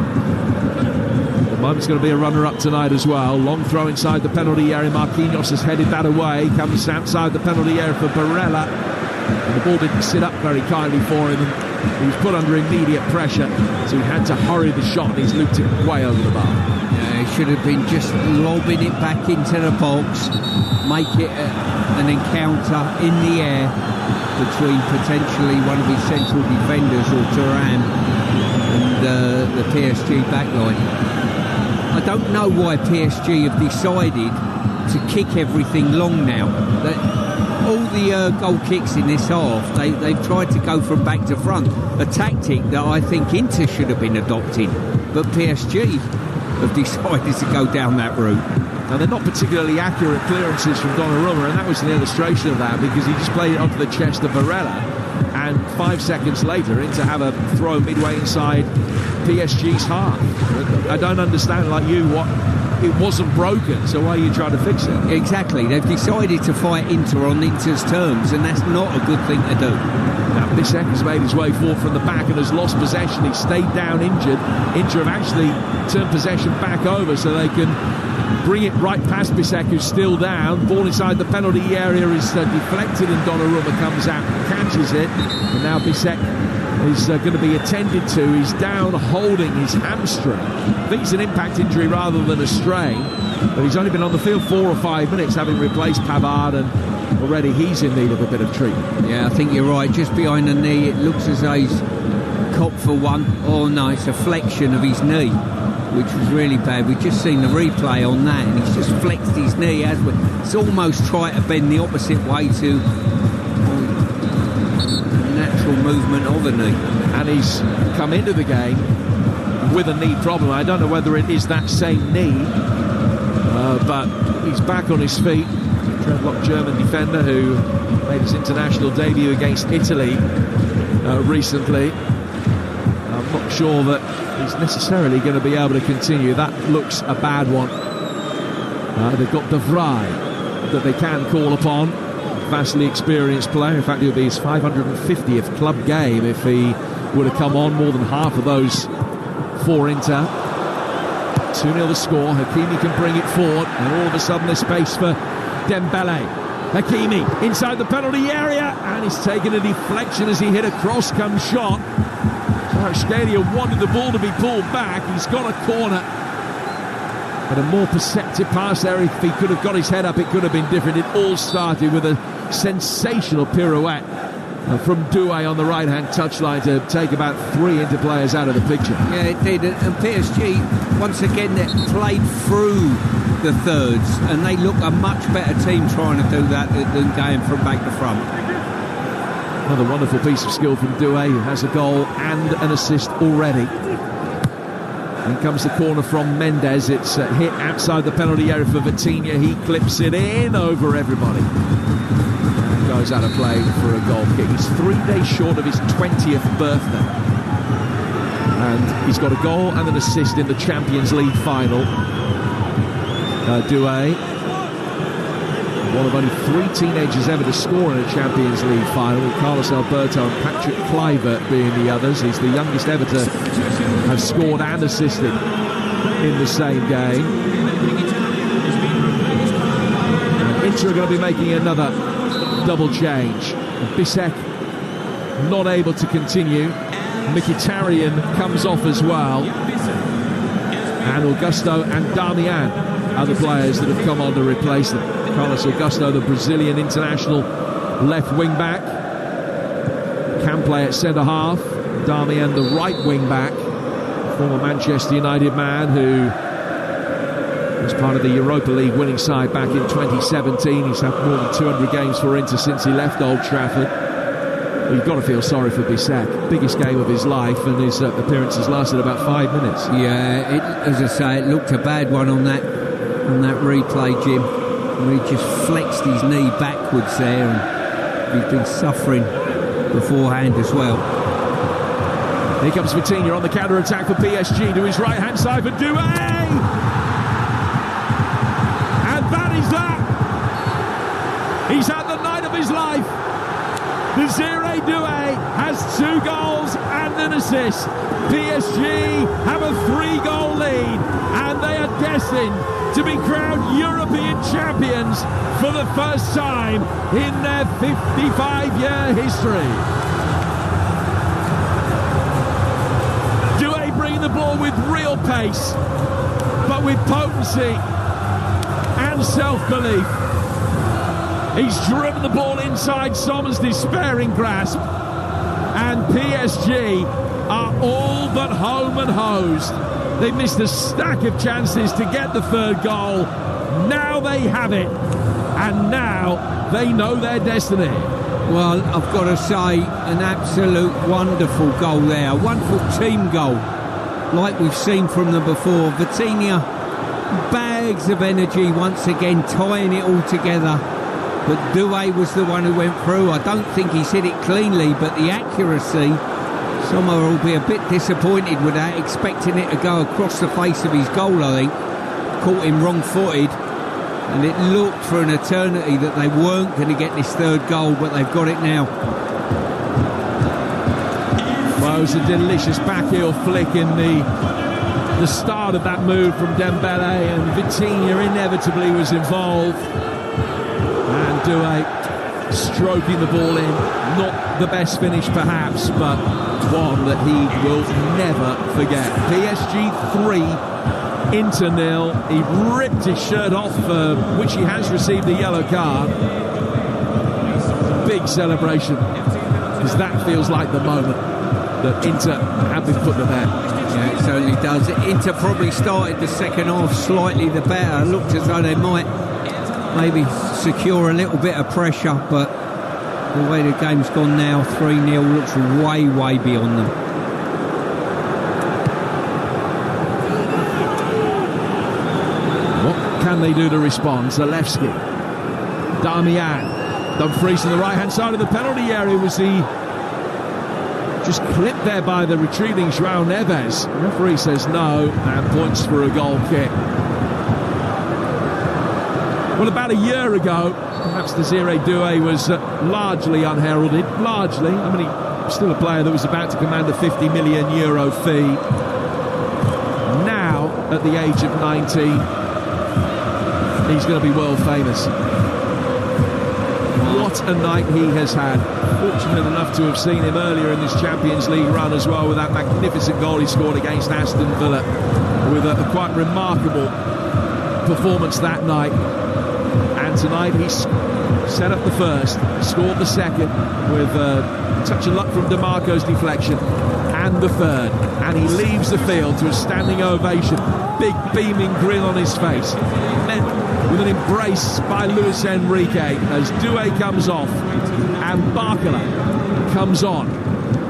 the moment's going to be a runner-up tonight as well. Long throw inside the penalty area. Marquinhos has headed that away. Comes outside the penalty area for Barella, and the ball didn't sit up very kindly for him, and he was put under immediate pressure, so he had to hurry the shot, and he's looped it way over the bar. Yeah, he should have been just lobbing it back into the box, make it an encounter in the air between potentially one of his central defenders or Thuram and the PSG backline. I don't know why PSG have decided to kick everything long now. All the goal kicks in this half, they've tried to go from back to front, a tactic that I think Inter should have been adopting, but PSG have decided to go down that route. Now, they're not particularly accurate clearances from Donnarumma, and that was an illustration of that, because he just played it onto the chest of Barella, and 5 seconds later, Inter have a throw midway inside PSG's half. I don't understand, like you, what it wasn't broken, so why are you trying to fix it? Exactly, they've decided to fight Inter on Inter's terms, and that's not a good thing to do. Now, Bissek has made his way forward from the back and has lost possession. He stayed down injured. Inter have actually turned possession back over so they can bring it right past Bissek, who's still down. Ball inside the penalty area is deflected, and Donnarumma comes out and catches it. And now Bissek is going to be attended to. He's down holding his hamstring. I think it's an impact injury rather than a strain, but he's only been on the field 4 or 5 minutes, having replaced Pavard, and already he's in need of a bit of treatment. Yeah, I think you're right. Just behind the knee, it looks as though he's copped for one. Oh no, it's a flexion of his knee, which was really bad. We've just seen the replay on that, and he's just flexed his knee as well. It's almost tried to bend the opposite way to natural movement of a knee. And he's come into the game with a knee problem. I don't know whether it is that same knee, but he's back on his feet. Dreadlock German defender who made his international debut against Italy recently. I'm not sure that he's necessarily going to be able to continue. That looks a bad one. They've got De Vrij that they can call upon. Vastly experienced player. In fact, it would be his 550th club game if he would have come on. More than half of those for Inter. 2-0 the score. Hakimi can bring it forward, and all of a sudden there's space for Dembele. Hakimi inside the penalty area, and he's taken a deflection as he hit a cross-come shot. Kvaratskhelia wanted the ball to be pulled back. He's got a corner. But a more perceptive pass there. If he could have got his head up, it could have been different. It all started with a sensational pirouette from Doué on the right-hand touchline to take about 3 into players out of the picture. Yeah, it did. And PSG, once again, they played through the thirds, and they look a much better team trying to do that than going from back to front. Another wonderful piece of skill from Doué, who has a goal and an assist already. In comes the corner from Mendes. It's hit outside the penalty area for Vitinha. He clips it in over everybody. And goes out of play for a goal kick. He's 3 days short of his 20th birthday. And he's got a goal and an assist in the Champions League final. Doué, one of only 3 teenagers ever to score in a Champions League final, with Carlos Alberto and Patrick Kluivert being the others. He's the youngest ever to have scored and assisted in the same game. Inter are going to be making another double change. Bissek not able to continue. Mkhitaryan comes off as well. And Augusto and Darmian are the players that have come on to replace them. Carlos Augusto, the Brazilian international left wing-back, can play at centre-half. Darmian, the right wing-back, former Manchester United man who was part of the Europa League winning side back in 2017. He's had more than 200 games for Inter since he left Old Trafford. Well, you've got to feel sorry for Bissek. Biggest game of his life, and his appearance has lasted about 5 minutes. Yeah, as I say, it looked a bad one on that replay, Jim. He just flexed his knee backwards there, and he's been suffering beforehand as well. Here comes Vitinha on the counter-attack for PSG, to his right-hand side for Doué! And that is that! He's had the night of his life! Desiree Doué has 2 goals and an assist. PSG have a 3-goal lead, and they are destined to be crowned European champions for the first time in their 55-year history. Doué bringing the ball with real pace, but with potency and self-belief. He's driven the ball inside Sommer's despairing grasp, and PSG are all but home and hosed. They missed a stack of chances to get the 3rd goal. Now they have it, and now they know their destiny. Well, I've got to say, an absolute wonderful goal there. A wonderful team goal, like we've seen from them before. Vitinha, bags of energy once again, tying it all together. But Doué was the one who went through. I don't think he's hit it cleanly, but the accuracy, Sommer will be a bit disappointed with that, expecting it to go across the face of his goal, I think. Caught him wrong-footed, and it looked for an eternity that they weren't going to get this 3rd goal, but they've got it now. Well, it was a delicious back-heel flick in the start of that move from Dembele, and Vitinha inevitably was involved. And Doué stroking the ball in. Not the best finish perhaps, but one that he will never forget. PSG 3, Inter 0. He ripped his shirt off, which he has received the yellow card. Big celebration, because that feels like the moment that Inter have been put to bed. Yeah, it certainly does. Inter probably started the second half slightly the better. Looked as though they might maybe secure a little bit of pressure, but the way the game's gone now, 3-0, looks way, way beyond them. What can they do to respond? Zalewski, Darmian, Dumfries on the right-hand side of the penalty area. Was he just clipped there by the retreating João Neves? The referee says no and points for a goal kick. Well, about a year ago, perhaps Desiree Doué was largely unheralded. Largely. I mean, he's still a player that was about to command a €50 million fee. Now, at the age of 19, he's going to be world famous. What What a night he has had. Fortunate enough to have seen him earlier in this Champions League run as well, with that magnificent goal he scored against Aston Villa, with a quite remarkable performance that night. And tonight he set up the first, scored the second with a touch of luck from DeMarco's deflection, and the third, and he leaves the field to a standing ovation, big beaming grin on his face, met with an embrace by Luis Enrique as Doué comes off and Barcola comes on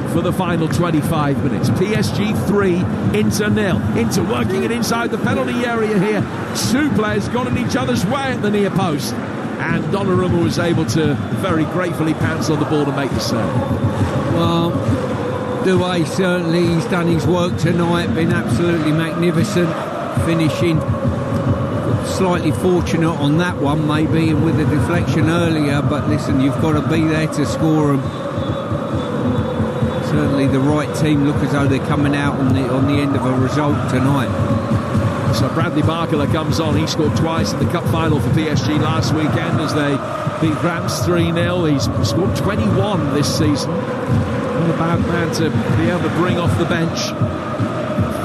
for the final 25 minutes. PSG 3, Inter 0. Inter working it inside the penalty area here. Two players got in each other's way at the near post, and Donnarumma was able to very gratefully pounce on the ball to make the save. Well, Doué certainly, he's done his work tonight, been absolutely magnificent, finishing. Slightly fortunate on that one maybe, and with the deflection earlier, but listen, you've got to be there to score them. Certainly the right team look as though they're coming out on the end of a result tonight. So Bradley Barcola comes on. He scored twice in the cup final for PSG last weekend as they beat Reims 3-0. He's scored 21 this season. Not a bad man to be able to bring off the bench.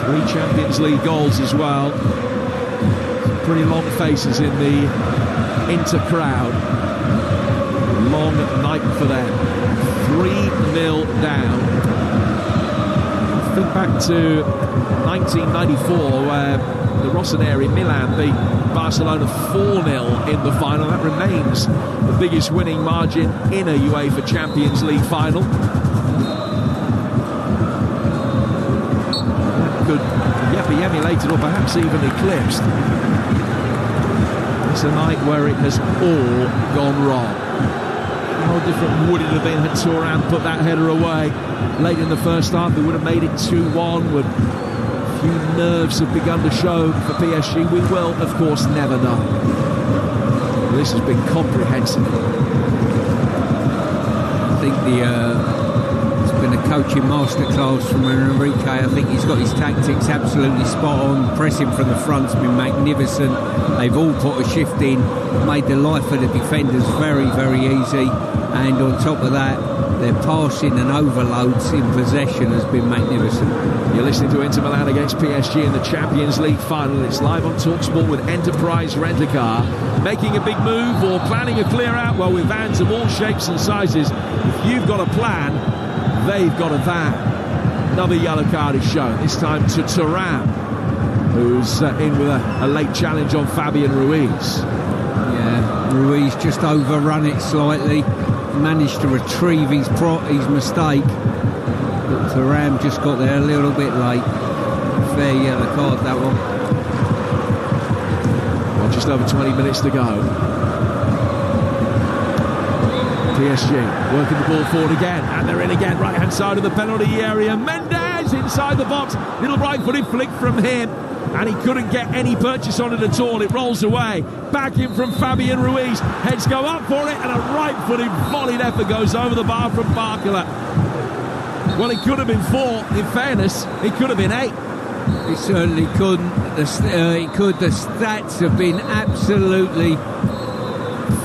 3 Champions League goals as well. Pretty long faces in the Inter crowd. Long night for them. 3-0 down. Think back to 1994 where the Rossoneri Milan beat Barcelona 4-0 in the final. That remains the biggest winning margin in a UEFA Champions League final. That could be emulated or perhaps even eclipsed. It's a night where it has all gone wrong. How different would it have been had Thuram put that header away late in the first half? They would have made it 2-1. A few nerves have begun to show for PSG. We will, of course, never know. This has been comprehensive. I think it's been a coaching masterclass from Enrique. I think he's got his tactics absolutely spot on. Pressing from the front's been magnificent. They've all put a shift in, made the life of the defenders very, very easy. And on top of that, their passing and overloads in possession has been magnificent. You're listening to Inter Milan against PSG in the Champions League final. It's live on Talksport with Enterprise Rent-A-Car. Making a big move or planning a clear out? Well, with vans of all shapes and sizes, if you've got a plan, they've got a van. Another yellow card is shown, this time to Thuram, who's in with a late challenge on Fabian Ruiz. Yeah, Ruiz just overrun it slightly, managed to retrieve his mistake, but Thuram just got there a little bit late. Fair yellow card, that one. Well, just over 20 minutes to go. PSG working the ball forward again, and they're in again, right hand side of the penalty area. Mendes inside the box, little right footed flick from him, and he couldn't get any purchase on it at all. It rolls away, back in from Fabian Ruiz, heads go up for it, and a right footed volleyed effort goes over the bar from Barcola. Well, it could have been 4, in fairness, it could have been 8. It certainly couldn't. The stats have been absolutely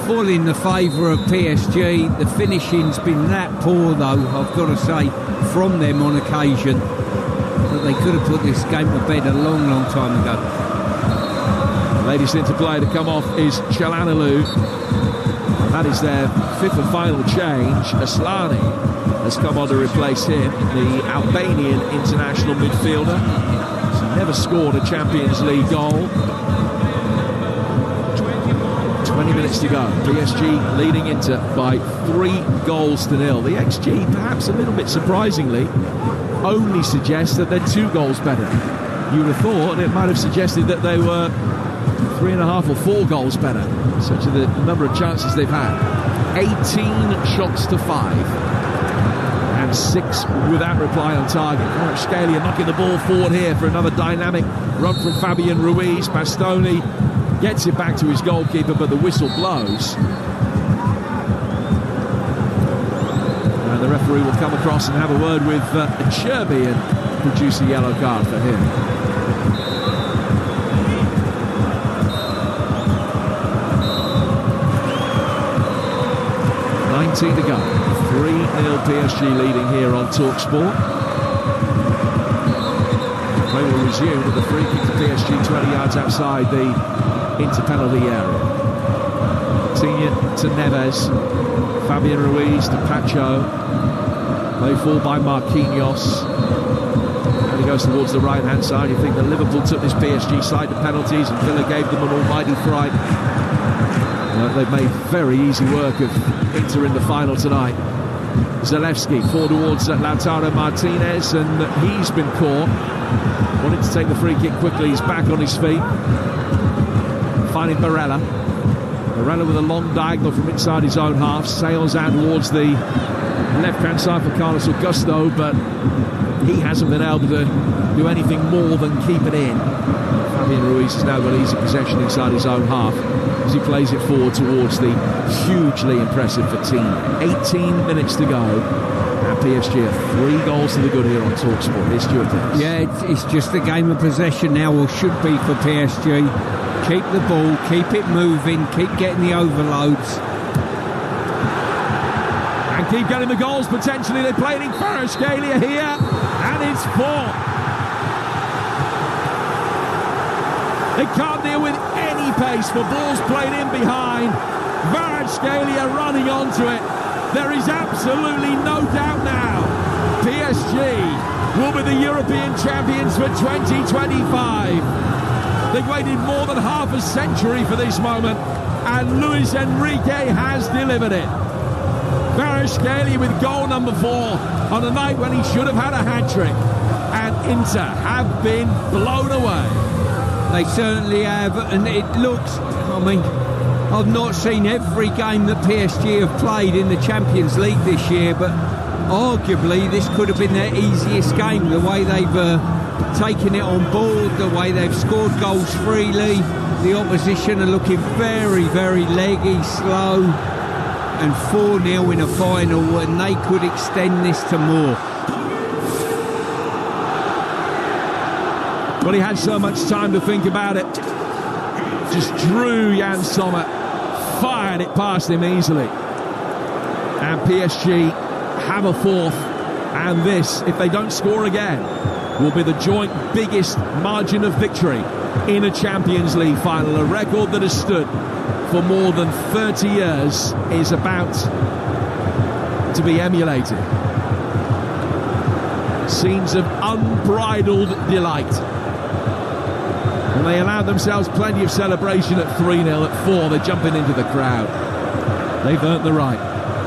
full in the favour of PSG. The finishing's been that poor, though, I've got to say, from them on occasion, that they could have put this game to bed a long, long time ago. Latest interplay to come off is Çalhanoğlu. That is their 5th and final change. Aslani has come on to replace him, the Albanian international midfielder. He's never scored a Champions League goal. 20 minutes to go. PSG leading Inter by 3-0. The XG, perhaps a little bit surprisingly, only suggests that they're 2 goals better. You would have thought it might have suggested that they were 3.5 or 4 goals better. Such are the number of chances they've had. 18 shots to 5. And 6 without reply on target. Scalia knocking the ball forward here for another dynamic run from Fabian Ruiz. Bastoni gets it back to his goalkeeper, but the whistle blows. And the referee will come across and have a word with Cherby and produce a yellow card for him. 19 to go. 3-0 PSG leading here on Talksport. Play will resume with the free kick to PSG 20 yards outside the inter-penalty area. Coutinho to Neves. Fabian Ruiz to Pacho. Play fall by Marquinhos. And he goes towards the right-hand side. You think that Liverpool took this PSG side to penalties and Villa gave them an almighty fright. They've made very easy work of Inter in the final tonight. Zalewski forward towards Lautaro Martinez, and he's been caught. Wanted to take the free kick quickly. He's back on his feet. Finding Barella. Barella with a long diagonal from inside his own half. Sails out towards the left-hand side for Carlos Augusto, but he hasn't been able to do anything more than keep it in. Fabian Ruiz has now got easy possession inside his own half as he plays it forward towards the hugely impressive Coutinho. 18 minutes to go. And PSG are 3 goals to the good here on Talksport. Here's Stuart Dennis. Yeah, it's just a game of possession now, or should be for PSG. Keep the ball, keep it moving, keep getting the overloads. And keep getting the goals, potentially. They're playing in Kvaratskhelia here, and it's 4. They can't deal with any pace for balls played in behind. Kvaratskhelia running onto it. There is absolutely no doubt now. PSG will be the European champions for 2025. They've waited more than half a century for this moment, and Luis Enrique has delivered it. Kvaratskhelia with goal number 4 on a night when he should have had a hat-trick. And Inter have been blown away. They certainly have, and it looks, I mean, I've not seen every game that PSG have played in the Champions League this year, but arguably this could have been their easiest game, the way they've taken it on board, the way they've scored goals freely. The opposition are looking very, very leggy, slow, and 4-0 in a final, and they could extend this to more. But he had so much time to think about it. Just drew Jan Sommer, fired it past him easily. And PSG have a 4th, and this, if they don't score again, will be the joint biggest margin of victory in a Champions League final. A record that has stood for more than 30 years is about to be emulated. Scenes of unbridled delight. And they allowed themselves plenty of celebration at 3-0. At 4, they're jumping into the crowd. They've earned the right.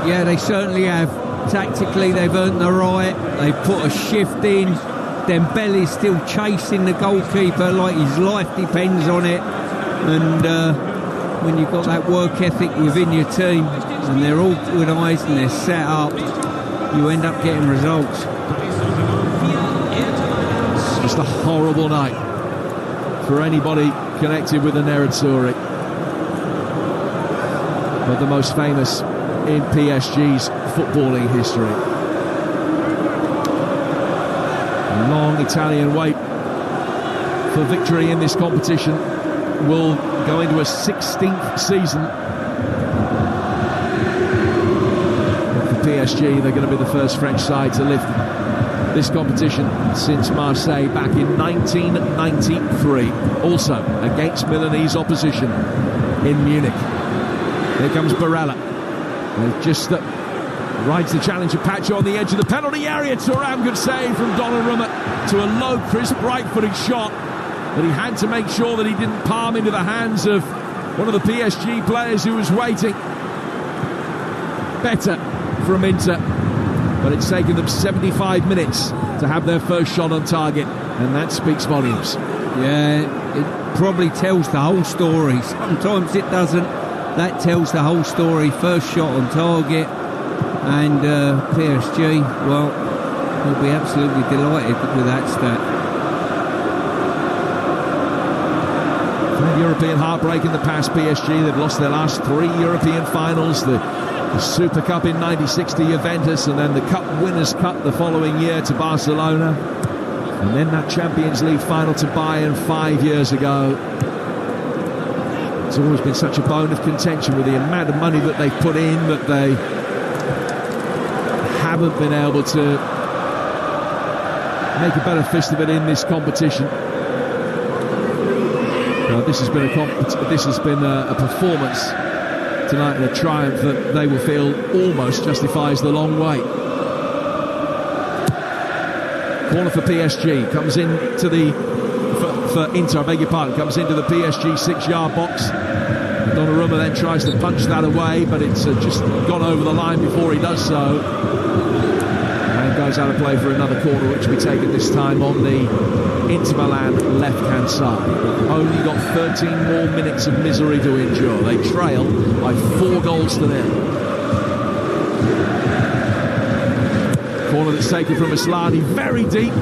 Yeah, they certainly have. Tactically, they've earned the right. They've put a shift in. Dembele's still chasing the goalkeeper like his life depends on it. And when you've got that work ethic within your team, and they're all good eyes and they're set up, you end up getting results. It's just a horrible night for anybody connected with the Nerazzurri. But the most famous in PSG's footballing history. A long Italian wait for victory in this competition will go into a 16th season. For PSG, they're going to be the first French side to lift this competition since Marseille back in 1993, also against Milanese opposition in Munich. Here comes Barella. And just rides the challenge of Pacho on the edge of the penalty area. Thuram, good save from Donnarumma to a low, crisp, right-footed shot, but he had to make sure that he didn't palm into the hands of one of the PSG players who was waiting. Better from Inter, but it's taken them 75 minutes to have their first shot on target, and that speaks volumes. Yeah, it probably tells the whole story. Sometimes it doesn't. That tells the whole story. First shot on target, and PSG, well, they'll be absolutely delighted with that stat. European heartbreak in the past. PSG, they've lost their last 3 European finals. The Super Cup in '96 to Juventus, and then the Cup Winners' Cup the following year to Barcelona, and then that Champions League final to Bayern 5 years ago. It's always been such a bone of contention with the amount of money that they've put in, that they haven't been able to make a better fist of it in this competition. This has been a performance tonight and a triumph that they will feel almost justifies the long wait. Corner for PSG, comes into the for Inter, I beg your pardon, comes into the PSG 6-yard box. Donnarumma then tries to punch that away, but it's just gone over the line before he does so. And goes out of play for another corner, which will be taken this time on the Inter Milan left-hand side. They've only got 13 more minutes of misery to endure. They trail by 4 goals to 0. Corner that's taken from Aslani, very deep,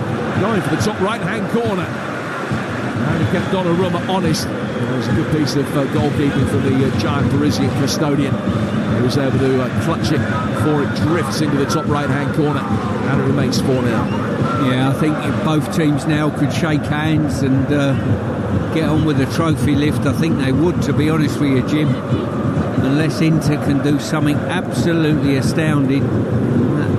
going for the top right-hand corner. And he kept Donnarumma honest. It was a good piece of goalkeeping from the giant Parisian custodian. He was able to clutch it before it drifts into the top right-hand corner, and it remains 4-0. Yeah, I think if both teams now could shake hands and get on with the trophy lift, I think they would, to be honest with you, Jim. Unless Inter can do something absolutely astounding,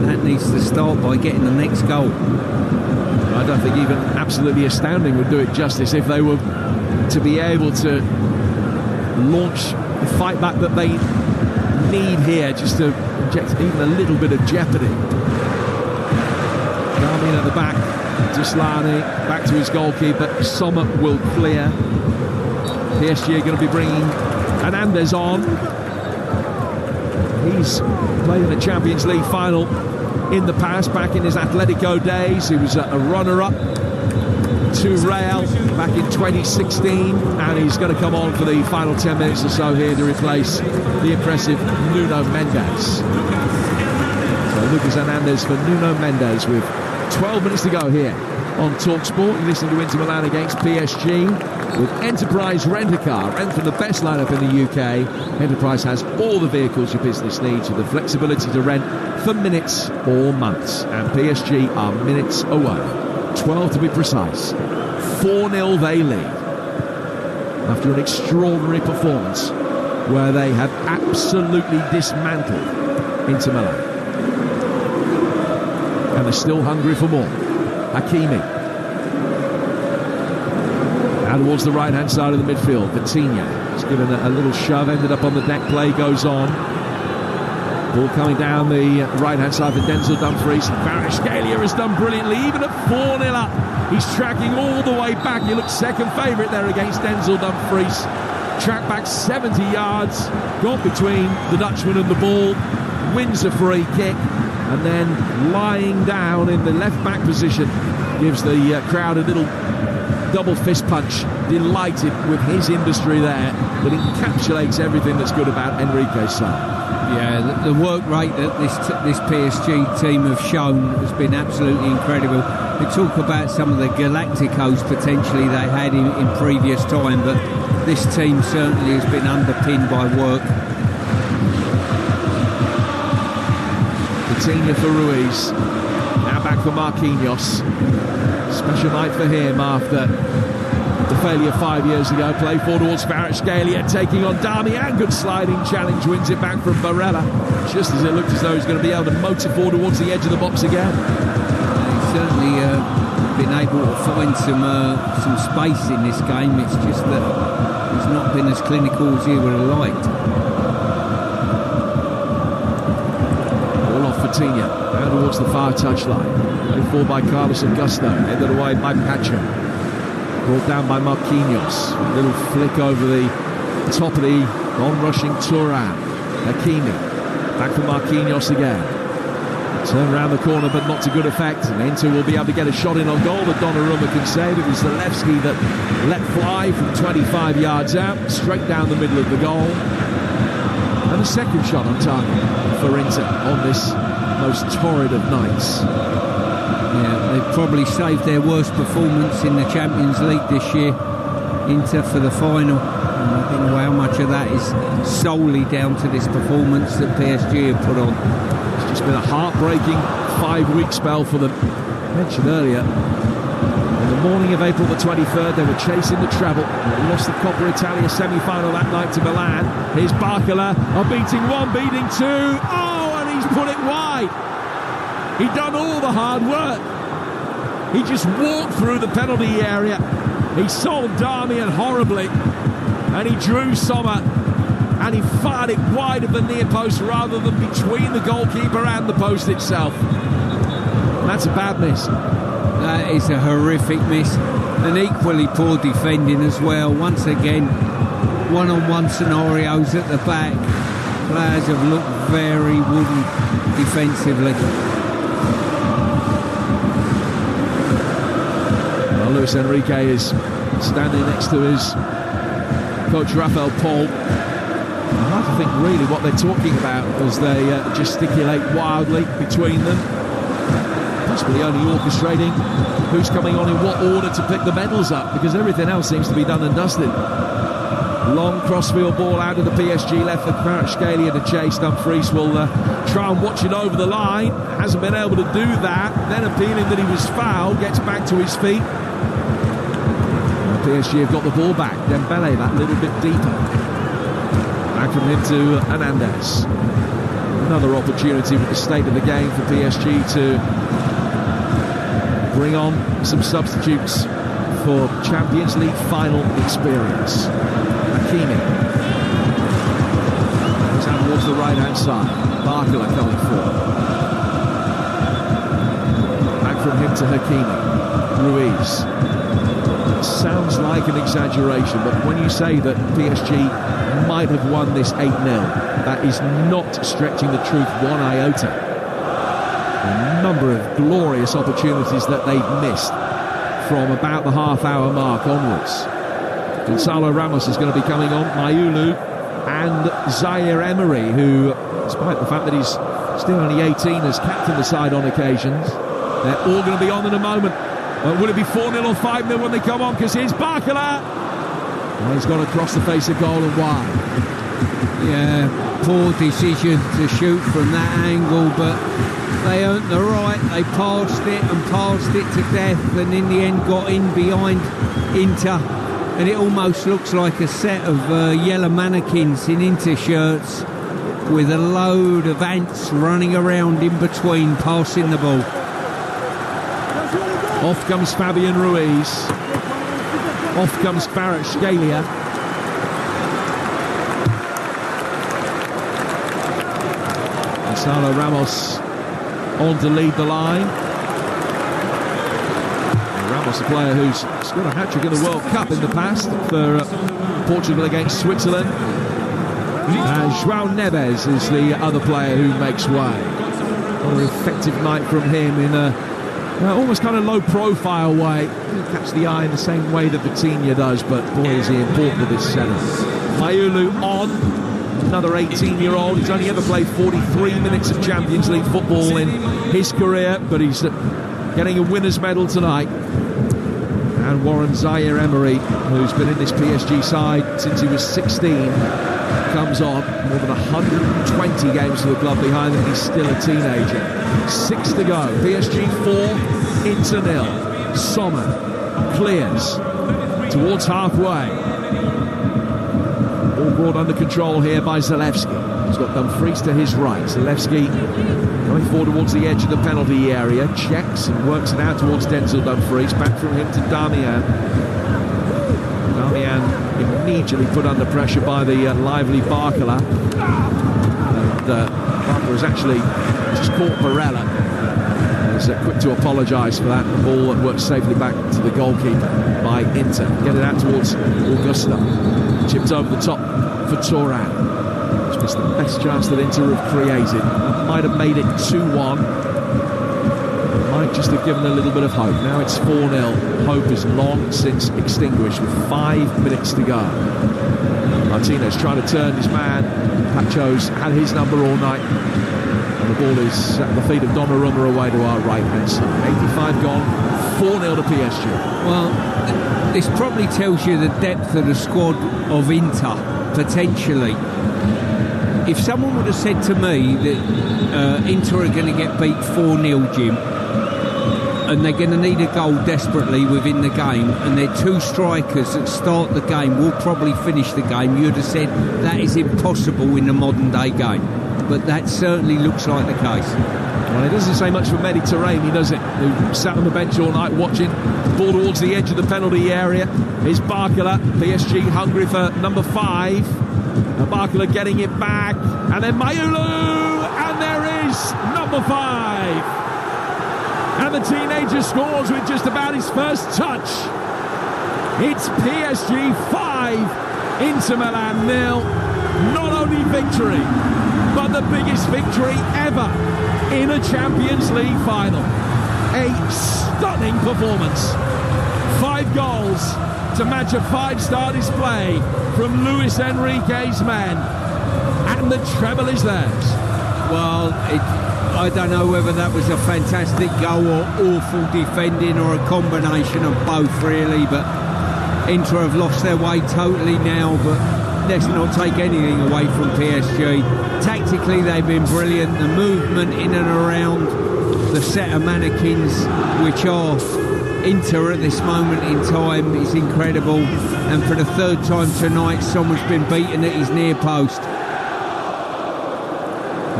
that needs to start by getting the next goal. I don't think even absolutely astounding would do it justice if they were to be able to launch the fight back that they need here, just to inject even a little bit of jeopardy. Darmian at the back, Aslani back to his goalkeeper. Sommer will clear. PSG are going to be bringing Hernandez on. He's played in the Champions League final in the past, back in his Atletico days. He was a runner-up to Real back in 2016, and he's going to come on for the final 10 minutes or so here to replace the impressive Nuno Mendes. So Lucas Hernandez for Nuno Mendes with 12 minutes to go here on Talksport. You're listening to Inter Milan against PSG with Enterprise Rent-A-Car. Rent from the best lineup in the UK. Enterprise has all the vehicles your business needs with the flexibility to rent for minutes or months. And PSG are minutes away. 12 to be precise. 4-0 they lead after an extraordinary performance where they have absolutely dismantled Inter Milan. And they're still hungry for more. Hakimi. Now towards the right-hand side of the midfield. Vitinha has given a little shove, ended up on the deck. Play goes on. Ball coming down the right-hand side for Denzel Dumfries. Kvaratskhelia has done brilliantly, even at 4-0 up. He's tracking all the way back. He looks second favourite there against Denzel Dumfries. Tracked back 70 yards, got between the Dutchman and the ball, wins a free kick, and then lying down in the left-back position gives the crowd a little double fist punch, delighted with his industry there, that encapsulates everything that's good about Enrique's side. Yeah, the work rate that this PSG team have shown has been absolutely incredible. They talk about some of the Galacticos potentially they had in previous time, but this team certainly has been underpinned by work. Vitinha for Ruiz, now back for Marquinhos. Special night for him after the failure 5 years ago. Play forward towards Kvaratskhelia, taking on Darmian. Good sliding challenge, wins it back from Barella, just as it looked as though he's going to be able to motor forward towards the edge of the box again. He's certainly been able to find some space in this game. It's just that he's not been as clinical as he would have liked. Ball off Vitinha, down towards the far touchline. Played forward by Carlos Augusto, headed away by Pacho. Brought down by Marquinhos. A little flick over the top of the on-rushing Thuram. Hakimi. Back for Marquinhos again. Turn around the corner, but not to good effect. And Inter will be able to get a shot in on goal that Donnarumma can save. It was Zalewski that let fly from 25 yards out, straight down the middle of the goal. And a second shot on target for Inter on this most torrid of nights. Yeah, they've probably saved their worst performance in the Champions League this year, Inter, for the final. And I don't know how much of that is solely down to this performance that PSG have put on. It's just been a heartbreaking 5-week spell for them. I mentioned earlier, on the morning of April the 23rd, they were chasing the treble. They lost the Coppa Italia semi-final that night to Milan. Here's Barcola, beating one, beating two. Oh, and he's put it wide. He'd done all the hard work. He just walked through the penalty area. He sold Darmian horribly, and he drew Sommer, and he fired it wide of the near post rather than between the goalkeeper and the post itself. That's a bad miss. That is a horrific miss, and equally poor defending as well. Once again, one-on-one scenarios at the back. Players have looked very wooden defensively. Well, Luis Enrique is standing next to his coach Rafael Paul. I have to think really what they're talking about as they gesticulate wildly between them. Possibly only orchestrating who's coming on in what order to pick the medals up, because everything else seems to be done and dusted. Long crossfield ball out of the PSG left for Kvaratskhelia to chase. Dumfries will try and watch it over the line. Hasn't been able to do that. Then appealing that he was fouled, gets back to his feet. And PSG have got the ball back. Dembele that little bit deeper. Back from him to Hernandez. Another opportunity with the state of the game for PSG to bring on some substitutes for Champions League final experience. Hakimi. He's out towards the right-hand side. Barcola coming forward. Back from him to Hakimi. Ruiz. Sounds like an exaggeration, but when you say that PSG might have won this 8-0, that is not stretching the truth one iota. A number of glorious opportunities that they've missed from about the half-hour mark onwards. Gonzalo Ramos is going to be coming on, Mayulu and Zaire Emery, who, despite the fact that he's still only 18, has captained the side on occasions. They're all going to be on in a moment. Will it be 4-0 or 5-0 when they come on? Because here's Barcola. Well, he's gone across the face of goal and wide. Yeah, poor decision to shoot from that angle, but they earned the right. They passed it to death, and in the end got in behind Inter. And it almost looks like a set of yellow mannequins in Inter shirts with a load of ants running around in between, passing the ball. Off comes Fabian Ruiz. Off comes Kvaratskhelia. Gonzalo Ramos on to lead the line. Ramos, a player who's scored a hat-trick in the World Cup in the past for Portugal against Switzerland. And João Neves is the other player who makes way. Another effective night from him in a almost kind of low-profile way. He'll catch the eye in the same way that Vitinha does, but boy is he important to this centre. Mayulu on, another 18-year-old. He's only ever played 43 minutes of Champions League football in his career, but he's getting a winner's medal tonight. And Warren Zaire-Emery, who's been in this PSG side since he was 16, comes on. More than 120 games for the club behind him. He's still a teenager. 6 to go. PSG 4, Inter 0. Sommer clears towards halfway. All brought under control here by Zalewski. He's got Dumfries to his right. Zalewski going forward towards the edge of the penalty area. Checks and works it out towards Denzel Dumfries. Back from him to Darmian. Darmian immediately put under pressure by the lively Barcola. And Barcola has actually just caught Barella. He's quick to apologise for that. The ball works safely back to the goalkeeper by Inter. Get it out towards Augusto. Chipped over the top for Thuram. Which was the best chance that Inter have created. Might have made it 2-1. Might just have given a little bit of hope. Now it's 4-0. Hope is long since extinguished with 5 minutes to go. Martinez trying to turn his man. Pacho's had his number all night. And the ball is at the feet of Donnarumma away to our right-hand side. 85 gone. 4-0 to PSG. Well, this probably tells you the depth of the squad of Inter, potentially. If someone would have said to me that Inter are going to get beat 4-0, Jim, and they're going to need a goal desperately within the game, and their 2 strikers that start the game will probably finish the game, you'd have said that is impossible in the modern day game. But that certainly looks like the case. Well, it doesn't say much for Mediterranean, does it? Who sat on the bench all night watching. Ball towards the edge of the penalty area is Barcola. PSG hungry for number 5. Barcola getting it back. And then Mayulu! And there is number 5. And the teenager scores with just about his first touch. It's PSG 5, Inter Milan 0. Not only victory, but the biggest victory ever in a Champions League final. A stunning performance. 5 goals to match a 5-star display from Luis Enrique's men. And the treble is theirs. Well, I don't know whether that was a fantastic goal or awful defending or a combination of both, really, but Inter have lost their way totally now, but let's not take anything away from PSG. Tactically, they've been brilliant. The movement in and around the set of mannequins, which are Inter at this moment in time, is incredible. And for the 3rd time tonight, someone's been beaten at his near post.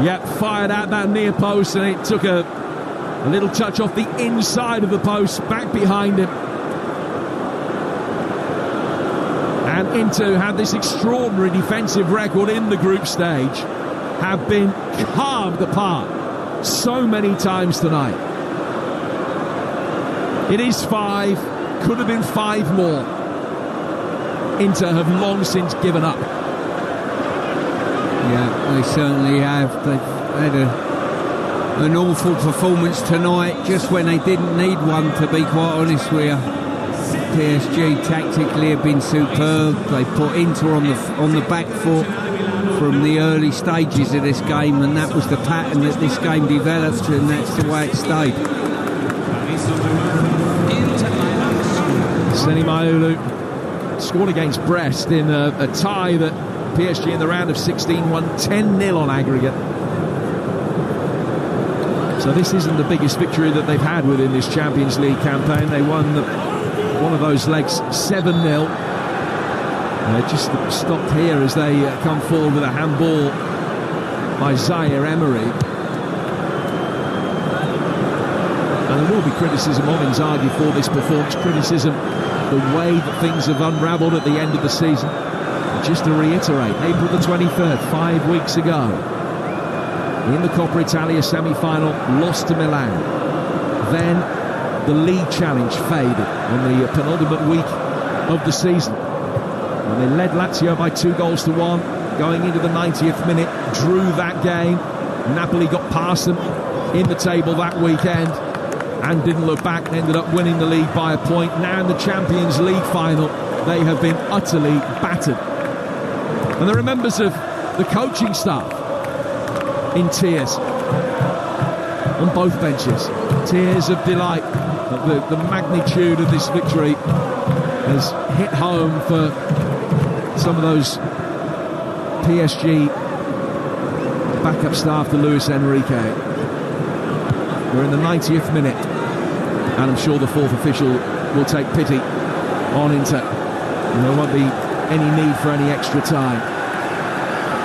Yep, fired out that near post, and it took a little touch off the inside of the post, back behind him. And Inter had this extraordinary defensive record in the group stage, have been carved apart so many times tonight. It is 5, could have been 5 more. Inter have long since given up. Yeah, they certainly have. They've had an awful performance tonight, just when they didn't need one, to be quite honest with you. PSG tactically have been superb. They put Inter on the back foot from the early stages of this game, and that was the pattern that this game developed, and that's the way it stayed. Seni Mayulu scored against Brest in a tie that PSG in the round of 16 won 10-0 on aggregate. So this isn't the biggest victory that they've had within this Champions League campaign. They won one of those legs 7-0. Just stopped here as they come forward with a handball by Zaire Emery. And there will be criticism of Inzaghi for this performance. Criticism the way that things have unravelled at the end of the season. Just to reiterate, April the 23rd, 5 weeks ago, in the Coppa Italia semi-final, lost to Milan. Then the league challenge faded on the penultimate week of the season. And they led Lazio by 2-1, going into the 90th minute, drew that game. Napoli got past them in the table that weekend and didn't look back, ended up winning the league by a point. Now in the Champions League final, they have been utterly battered. And there are members of the coaching staff in tears on both benches. Tears of delight that the magnitude of this victory has hit home for some of those PSG backup staff to Luis Enrique. We're in the 90th minute, and I'm sure the 4th official will take pity on Inter. And there won't be any need for any extra time.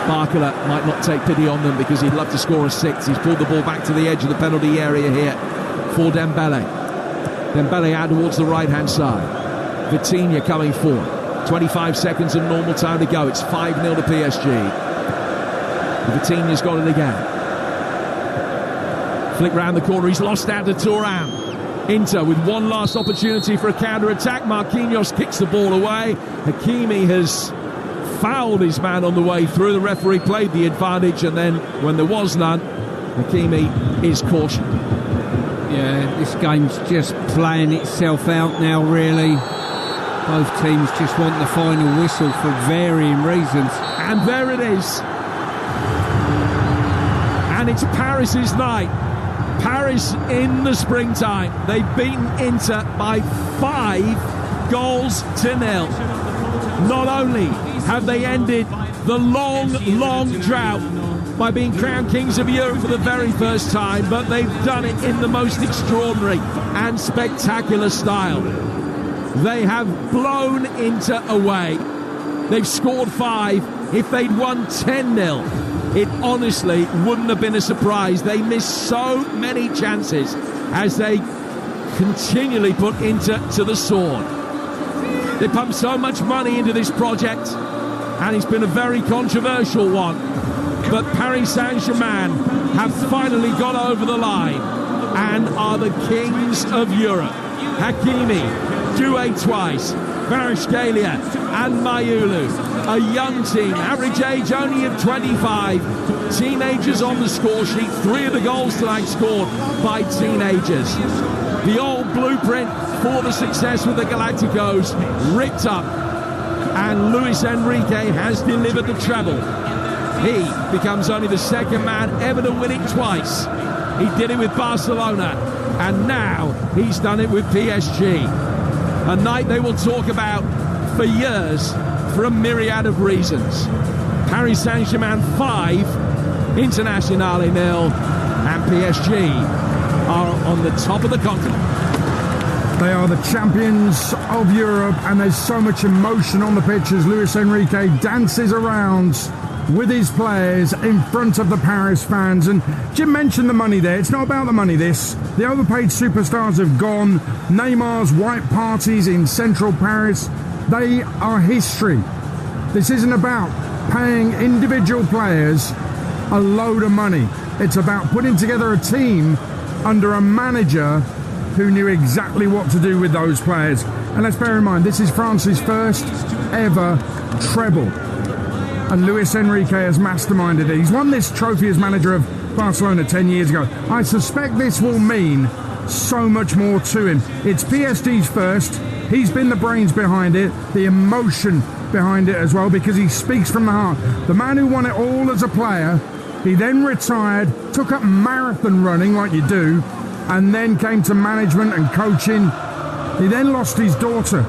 Barcola might not take pity on them because he'd love to score a 6th. He's pulled the ball back to the edge of the penalty area here for Dembele. Dembele out towards the right-hand side. Vitinha coming forward. 25 seconds of normal time to go. It's 5-0 to PSG. Vitinha's got it again. Flick round the corner. He's lost out to Thuram. Inter with one last opportunity for a counter-attack. Marquinhos kicks the ball away. Hakimi has fouled his man on the way through. The referee played the advantage, and then when there was none, Hakimi is cautioned. Yeah, this game's just playing itself out now, really. Both teams just want the final whistle for varying reasons. And there it is. And it's Paris's night. Paris in the springtime. They've beaten Inter by 5-0. Not only have they ended the long drought by being crowned kings of Europe for the very first time, but they've done it in the most extraordinary and spectacular style. They have blown Inter away. They've scored 5. If they'd won 10-0, it honestly wouldn't have been a surprise. They missed so many chances as they continually put into the sword. They pumped so much money into this project, and it's been a very controversial one. But Paris Saint-Germain have finally got over the line and are the kings of Europe. Hakimi, Doué twice, Kvaratskhelia and Mayulu. A young team, average age only of 25. Teenagers on the score sheet. 3 of the goals tonight scored by teenagers. The old blueprint for the success with the Galacticos ripped up, and Luis Enrique has delivered the treble. He becomes only the second man ever to win it twice. He did it with Barcelona, and now he's done it with PSG. A night they will talk about for years for a myriad of reasons. Paris Saint-Germain 5, Internazionale 0, and PSG are on the top of the continent. They are the champions of Europe, and there's so much emotion on the pitch as Luis Enrique dances around with his players in front of the Paris fans. And Jim mentioned the money there. It's not about the money, this. The overpaid superstars have gone. Neymar's white parties in central Paris, they are history. This isn't about paying individual players a load of money. It's about putting together a team under a manager who knew exactly what to do with those players. And let's bear in mind, this is France's first ever treble. And Luis Enrique has masterminded it. He's won this trophy as manager of Barcelona 10 years ago. I suspect this will mean so much more to him. It's PSG's first. He's been the brains behind it, the emotion behind it as well, because he speaks from the heart. The man who won it all as a player, he then retired, took up marathon running like you do, and then came to management and coaching. He then lost his daughter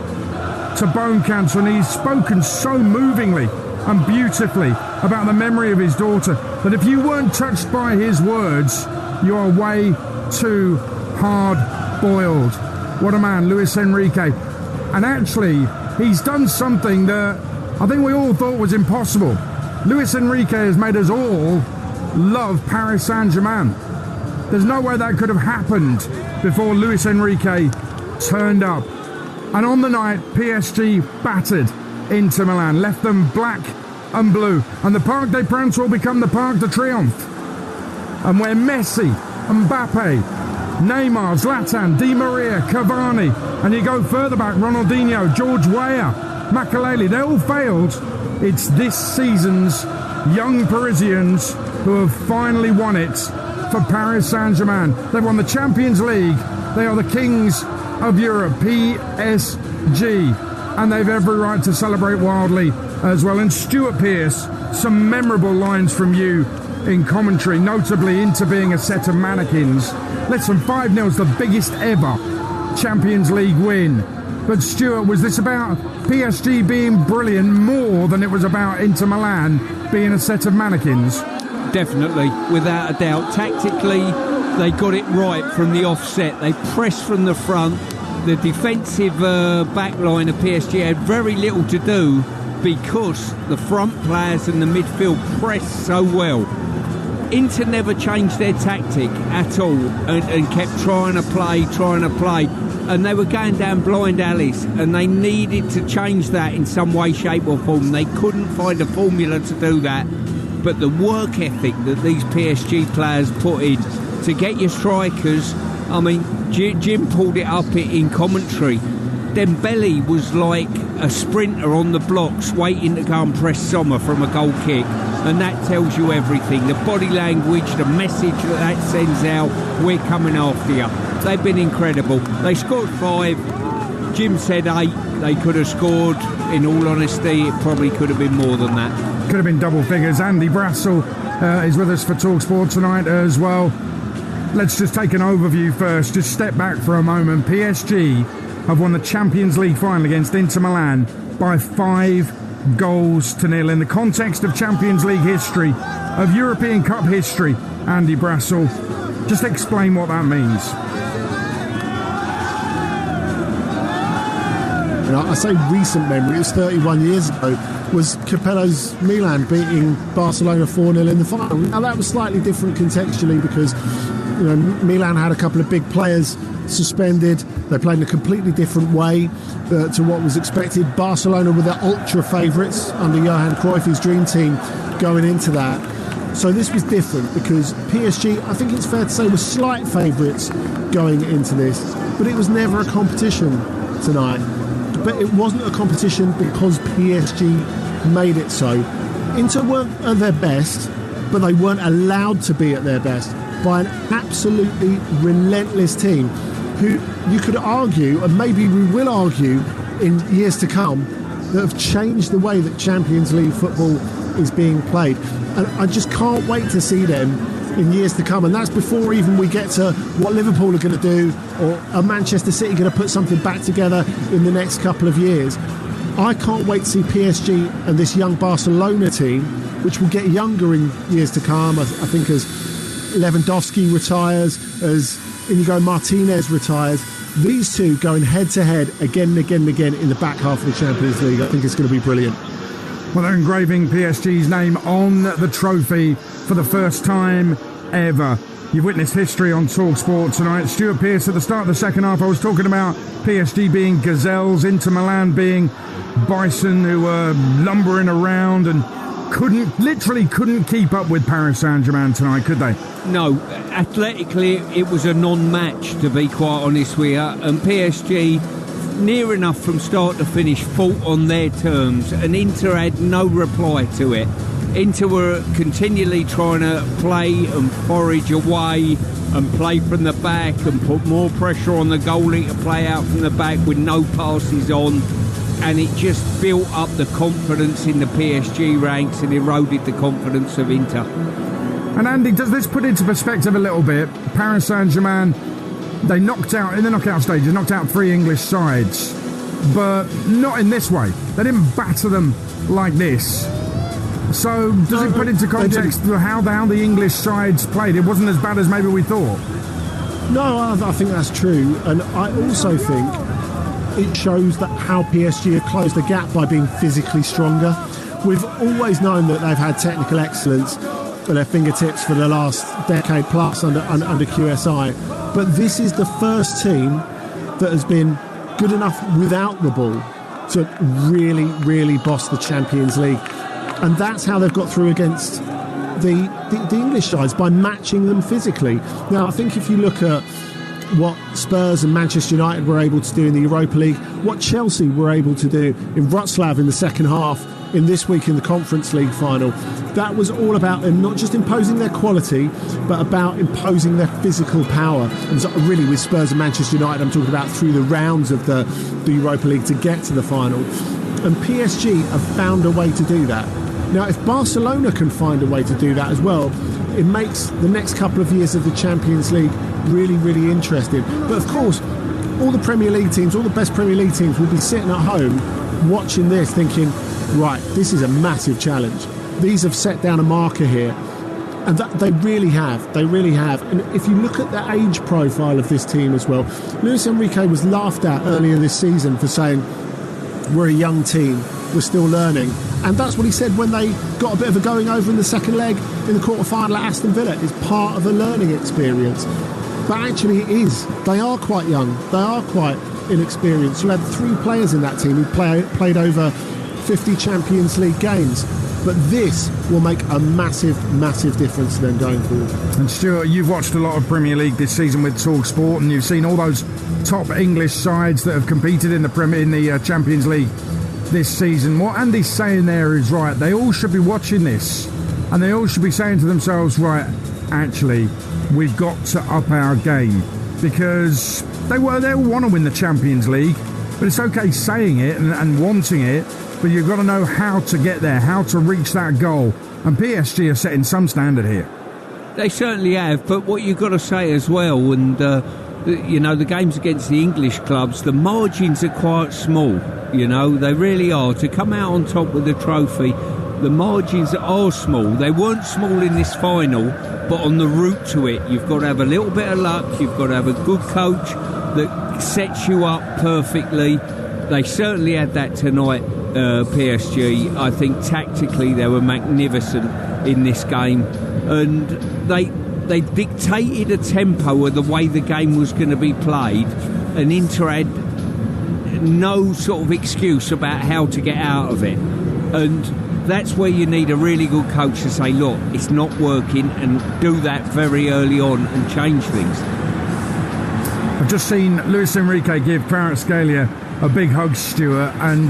to bone cancer, and he's spoken so movingly and beautifully about the memory of his daughter that if you weren't touched by his words, you are way too hard-boiled. What a man, Luis Enrique. And actually, he's done something that I think we all thought was impossible. Luis Enrique has made us all love Paris Saint-Germain. There's no way that could have happened before Luis Enrique turned up. And on the night, PSG battered Inter Milan, left them black and blue. And the Parc des Princes will become the Parc de Triomphe. And where Messi, Mbappe, Neymar, Zlatan, Di Maria, Cavani, and you go further back, Ronaldinho, George Weah, Makelele, they all failed. It's this season's young Parisians who have finally won it for Paris Saint-Germain. They've won the Champions League. They are the kings of Europe, PSG. And they've every right to celebrate wildly as well. And Stuart Pearce, some memorable lines from you in commentary, notably into being a set of mannequins. Listen, 5-0's the biggest ever Champions League win. But Stuart, was this about PSG being brilliant more than it was about Inter Milan being a set of mannequins? Definitely, without a doubt. Tactically, they got it right from the offset. They pressed from the front. The defensive back line of PSG had very little to do because the front players and the midfield pressed so well. Inter never changed their tactic at all and kept trying to play. And they were going down blind alleys, and they needed to change that in some way, shape or form. They couldn't find a formula to do that. But the work ethic that these PSG players put in to get your strikers, I mean, Jim pulled it up in commentary. Dembele was like a sprinter on the blocks waiting to go and press Sommer from a goal kick. And that tells you everything. The body language, the message that sends out, we're coming after you. They've been incredible. They scored 5. Jim said 8. They could have scored. In all honesty, it probably could have been more than that. Could have been double figures. Andy Brassel is with us for Talksport tonight as well. Let's just take an overview first. Just step back for a moment. PSG have won the Champions League final against Inter Milan by 5-0 in the context of Champions League history, of European Cup history. Andy Brassel, just explain what that means. and I say recent memory, it was 31 years ago, was Capello's Milan beating Barcelona 4-0 in the final. Now that was slightly different contextually because Milan had a couple of big players suspended. They played in a completely different way to what was expected. Barcelona were the ultra favourites under Johan Cruyff's dream team going into that. So this was different because PSG, I think it's fair to say, were slight favourites going into this, but it was never a competition tonight. But it wasn't a competition because PSG made it so. Inter weren't at their best, but they weren't allowed to be at their best by an absolutely relentless team who you could argue, and maybe we will argue in years to come, that have changed the way that Champions League football is being played. And I just can't wait to see them in years to come. And that's before even we get to what Liverpool are going to do, or are Manchester City going to put something back together in the next couple of years. I can't wait to see PSG and this young Barcelona team, which will get younger in years to come, I think, as Lewandowski retires, as Inigo Martinez retires. These two going head-to-head again and again and again in the back half of the Champions League. I think it's going to be brilliant. Well, they're engraving PSG's name on the trophy for the first time ever. You've witnessed history on Talksport tonight. Stuart Pearce at the start of the second half. I was talking about PSG being gazelles, Inter Milan being bison who were lumbering around and couldn't keep up with Paris Saint-Germain tonight, could they? No, athletically it was a non-match, to be quite honest with you, and PSG near enough from start to finish fought on their terms, and Inter had no reply to it. Inter were continually trying to play and forage away and play from the back and put more pressure on the goalie to play out from the back with no passes on, and it just built up the confidence in the PSG ranks and eroded the confidence of Inter. And Andy, does this put into perspective a little bit? Paris Saint-Germain, they knocked out, in the knockout stages, knocked out 3 English sides, but not in this way. They didn't batter them like this. So does it put into context how the English sides played? It wasn't as bad as maybe we thought. No, I think that's true. And I also think it shows that how PSG have closed the gap by being physically stronger. We've always known that they've had technical excellence at their fingertips for the last decade plus under QSI. But this is the first team that has been good enough without the ball to really, really boss the Champions League. And that's how they've got through against the English sides, by matching them physically. Now, I think if you look at what Spurs and Manchester United were able to do in the Europa League, what Chelsea were able to do in Wroclaw in the second half, in this week in the Conference League final, that was all about them not just imposing their quality, but about imposing their physical power. And so really with Spurs and Manchester United, I'm talking about through the rounds of the Europa League to get to the final. And PSG have found a way to do that. Now, if Barcelona can find a way to do that as well, it makes the next couple of years of the Champions League really, really interesting. But of course, all the Premier League teams, all the best Premier League teams will be sitting at home watching this thinking, right, this is a massive challenge. These have set down a marker here. And that they really have. They really have. And if you look at the age profile of this team as well, Luis Enrique was laughed at earlier this season for saying, we're a young team, we're still learning. And that's what he said when they got a bit of a going over in the second leg in the quarter-final at Aston Villa. It's part of a learning experience. But actually it is. They are quite young. They are quite inexperienced. You had 3 players in that team who played over 50 Champions League games. But this will make a massive, massive difference to them going forward. And Stuart, you've watched a lot of Premier League this season with Talksport, and you've seen all those top English sides that have competed in the Champions League this season. What Andy's saying there is right. They all should be watching this, and they all should be saying to themselves, right, actually, we've got to up our game, because they all want to win the Champions League, but it's okay saying it and wanting it. But you've got to know how to get there, how to reach that goal. And PSG are setting some standard here. They certainly have, but what you've got to say as well, and the games against the English clubs, the margins are quite small. They really are. To come out on top with the trophy, the margins are small. They weren't small in this final, but on the route to it, you've got to have a little bit of luck. You've got to have a good coach that sets you up perfectly. They certainly had that tonight, PSG. I think tactically they were magnificent in this game, and they dictated a tempo of the way the game was going to be played, and Inter had no sort of excuse about how to get out of it. And that's where you need a really good coach to say, look, it's not working, and do that very early on and change things. I've just seen Luis Enrique give Kvaratskhelia a big hug, Stuart, and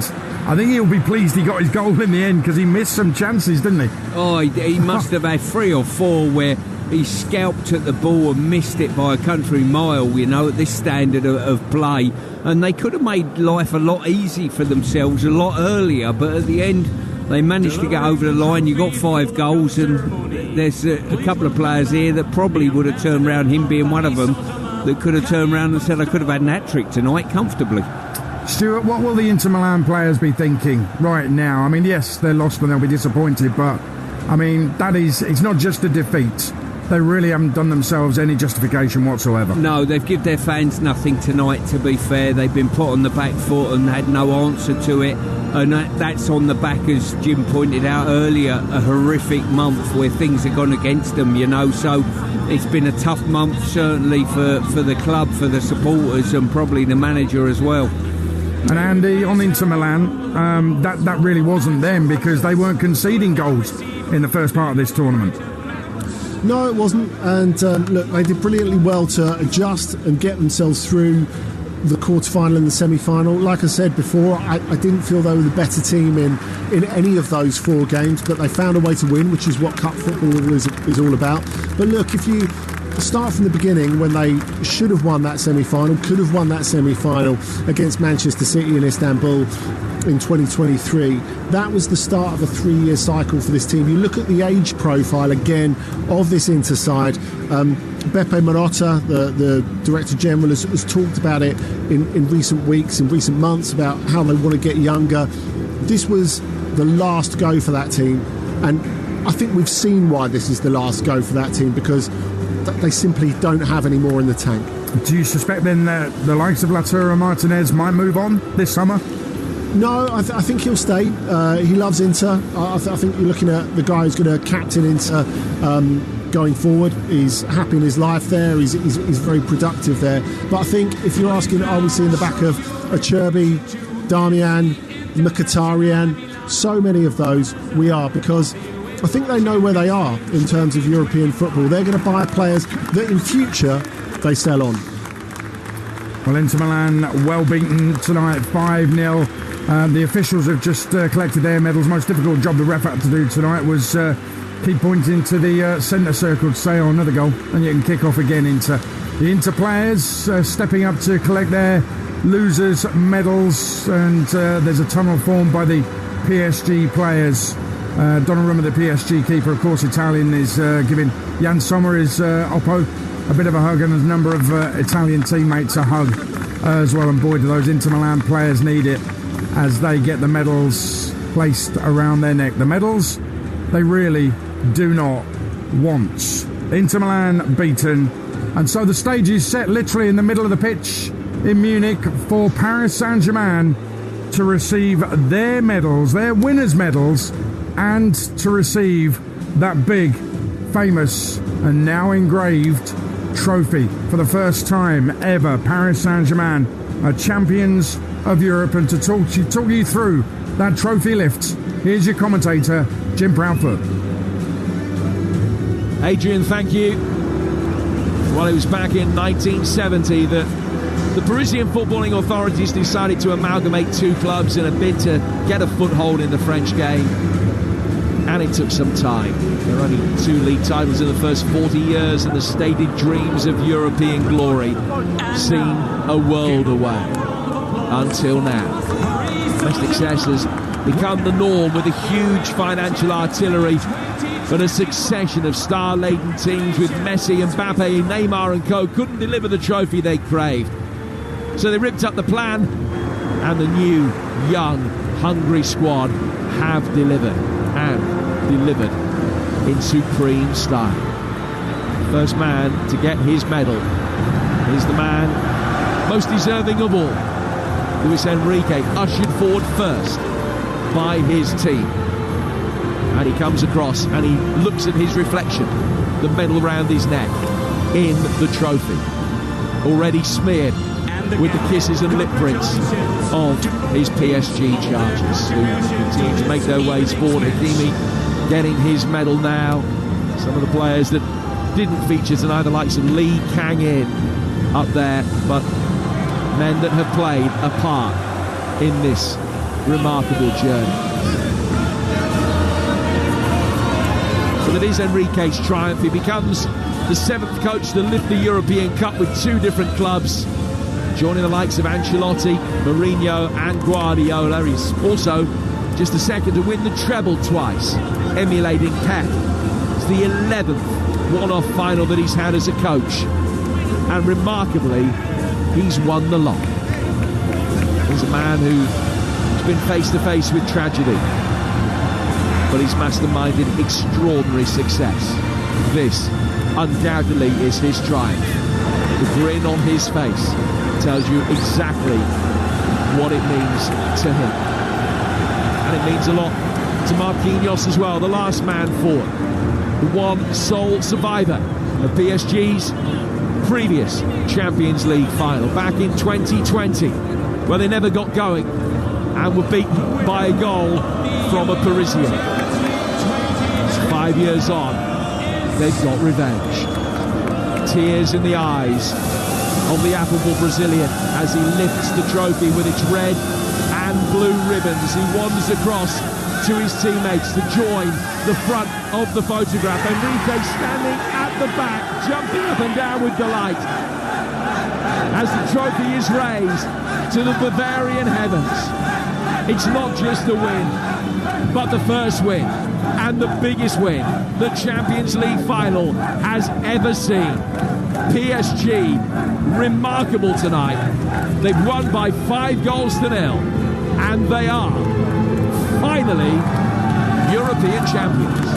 I think he'll be pleased he got his goal in the end, because he missed some chances, didn't he? Oh, he must have had 3 or 4 where he scalped at the ball and missed it by a country mile, you know, at this standard of play. And they could have made life a lot easy for themselves a lot earlier, but at the end they managed to get over the line. You got 5 goals, and there's a couple of players here that probably would have turned around, him being one of them, that could have turned around and said, I could have had an hat-trick tonight comfortably. Stuart, what will the Inter Milan players be thinking right now? I mean, yes, they're lost and they'll be disappointed, but I mean, it's not just a defeat. They really haven't done themselves any justification whatsoever. No, they've given their fans nothing tonight, to be fair. They've been put on the back foot and had no answer to it. And that's on the back, as Jim pointed out earlier, a horrific month where things have gone against them, you know. So it's been a tough month, certainly, for the club, for the supporters, and probably the manager as well. And Andy, on Inter Milan, that really wasn't them, because they weren't conceding goals in the first part of this tournament. No, it wasn't. And look, they did brilliantly well to adjust and get themselves through the quarter-final and the semi-final. Like I said before, I didn't feel they were the better team in any of those 4 games, but they found a way to win, which is what cup football is all about. But look, if you start from the beginning, when they should have won that semi-final, could have won that semi-final against Manchester City in Istanbul in 2023, that was the start of a 3-year cycle for this team. You look at the age profile again of this Inter side. Beppe Marotta, the Director General, has talked about it in recent weeks, in recent months, about how they want to get younger. This was the last go for that team, and I think we've seen why this is the last go for that team, because they simply don't have any more in the tank. Do you suspect then that the likes of Lautaro Martinez might move on this summer? No, I think he'll stay. He loves Inter. I think you're looking at the guy who's going to captain Inter going forward. He's happy in his life there. He's very productive there. But I think if you're asking, are we seeing the back of Acerbi, Darmian, Mkhitaryan, so many of those, we are, because I think they know where they are in terms of European football. They're going to buy players that in future they sell on. Well, Inter Milan well beaten tonight, 5-0. The officials have just collected their medals. Most difficult job the ref had to do tonight was keep pointing to the centre circle to say, oh, another goal, and you can kick off again. Inter. The Inter players stepping up to collect their losers' medals, and there's a tunnel formed by the PSG players. Donnarumma, the PSG keeper, of course, Italian, is giving Jan Sommer, his Oppo, a bit of a hug, and a number of Italian teammates a hug as well. And boy, do those Inter Milan players need it as they get the medals placed around their neck. The medals they really do not want. Inter Milan beaten, and so the stage is set literally in the middle of the pitch in Munich for Paris Saint-Germain to receive their medals, their winners' medals, and to receive that big, famous and now engraved trophy. For the first time ever, Paris Saint-Germain are champions of Europe. And to talk you through that trophy lift, here's your commentator, Jim Proudfoot. Adrian, thank you. Well, it was back in 1970 that the Parisian footballing authorities decided to amalgamate 2 clubs in a bid to get a foothold in the French game. And it took some time. There are only 2 league titles in the first 40 years, and the stated dreams of European glory seem a world away. Until now. Domestic success has become the norm, with a huge financial artillery but a succession of star-laden teams with Messi, Mbappe, Neymar and co couldn't deliver the trophy they craved. So they ripped up the plan, and the new, young, hungry squad have delivered, and delivered in supreme style. First man to get his medal is the man most deserving of all. Luis Enrique ushered forward first by his team. And he comes across and he looks at his reflection, the medal round his neck, in the trophy. Already smeared with the kisses and lip prints of his PSG charges, who continue to make their ways forward. Hakimi getting his medal now. Some of the players that didn't feature tonight, the likes of Lee Kang-in up there, but men that have played a part in this remarkable journey. So that is Enrique's triumph. He becomes the 7th coach to lift the European Cup with 2 different clubs, joining the likes of Ancelotti, Mourinho and Guardiola. He's also just the 2nd to win the treble twice, emulating Pep. It's the 11th one-off final that he's had as a coach, and remarkably, he's won the lot. He's a man who's been face-to-face with tragedy, but he's masterminded extraordinary success. This, undoubtedly, is his triumph. The grin on his face tells you exactly what it means to him. And it means a lot to Marquinhos as well, the last man forward, the one sole survivor of PSG's previous Champions League final back in 2020, where they never got going and were beaten by a goal from a Parisian. 5 years on, they've got revenge. Tears in the eyes of the affable Brazilian as he lifts the trophy with its red and blue ribbons. He wanders across to his teammates to join the front of the photograph. Enrique standing at the back, jumping up and down with delight as the trophy is raised to the Bavarian heavens. It's not just a win, but the first win and the biggest win the Champions League final has ever seen. PSG, remarkable tonight. They've won by 5 goals to 0, and they are finally European champions.